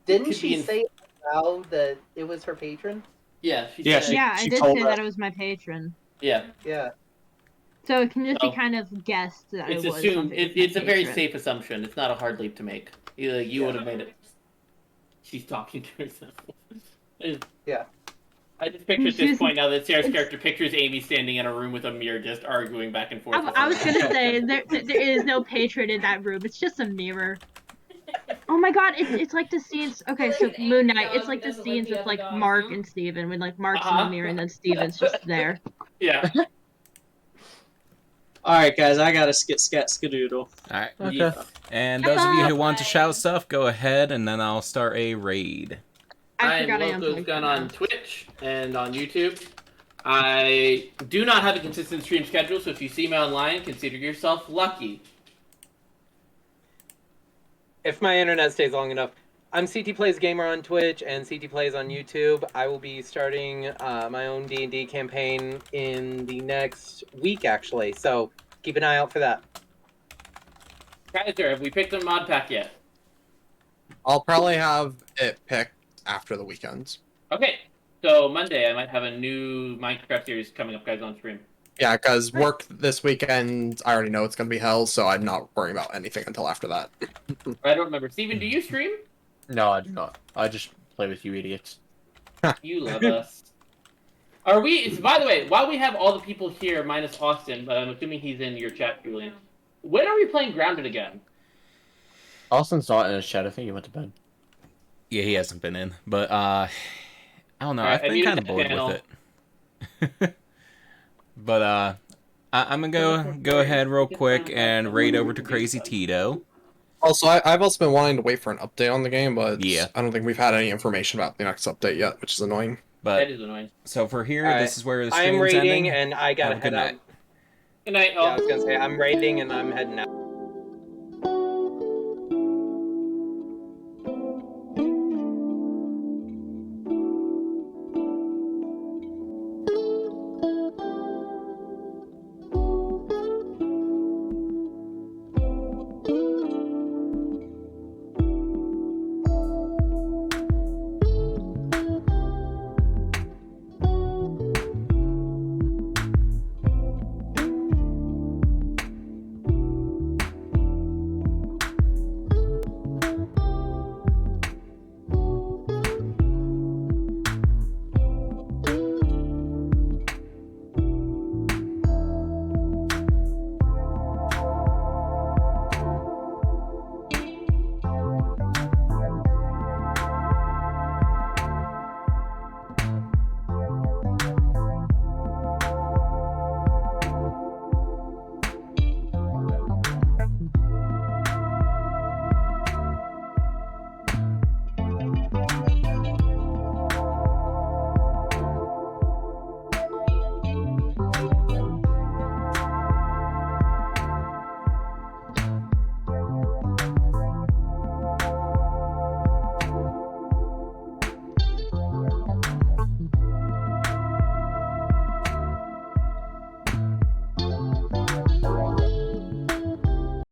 Didn't she say out that it was her patron? Yeah, I did say that it was my patron. Yeah. Yeah. So it can just be kind of guessed that It's it was assumed. It's a very patron. safe assumption. It's not a hard leap to make. You would have made it. She's talking to herself. Yeah. I just picture at this point now that Sarah's character pictures Amy standing in a room with a mirror just arguing back and forth. I was gonna say, there is no patron in that room. It's just a mirror. Oh my god, it's like the scenes... Okay, so Moon Knight, it's like the scenes with, like, Mark and Steven, when, like, Mark's in the mirror and then Steven's just there. Yeah. Alright, guys, I gotta skedaddle. Alright. Okay. And those of you who want to shout stuff, go ahead, and then I'll start a raid. I am Locosgun on Twitch and on YouTube. I do not have a consistent stream schedule, so if you see me online, consider yourself lucky. If my internet stays long enough. I'm CT Plays Gamer on Twitch and CT Plays on YouTube. I will be starting my own D&D campaign in the next week, actually. So keep an eye out for that. Kaiser, have we picked a mod pack yet? I'll probably have it picked after the weekend. Okay, so Monday I might have a new Minecraft series coming up, guys, on stream. Yeah, because work this weekend, I already know it's going to be hell, so I'm not worrying about anything until after that. I don't remember. Steven, do you stream? No, I do not. I just play with you idiots. You love us. Are we... By the way, while we have all the people here, minus Austin, but I'm assuming he's in your chat, Julian, when are we playing Grounded again? Austin's not in his chat. I think he went to bed. Yeah, he hasn't been in, but I don't know. I've been kind of bored with it. But I'm gonna go ahead real quick and raid over to Crazy Tito. Also, I've also been wanting to wait for an update on the game, but yeah, I don't think we've had any information about the next update yet, which is annoying. But that is annoying. So for here, Right. this is where the I'm stream's raiding ending. and I gotta head out. Good night. Yeah, I was gonna say I'm raiding and I'm heading out.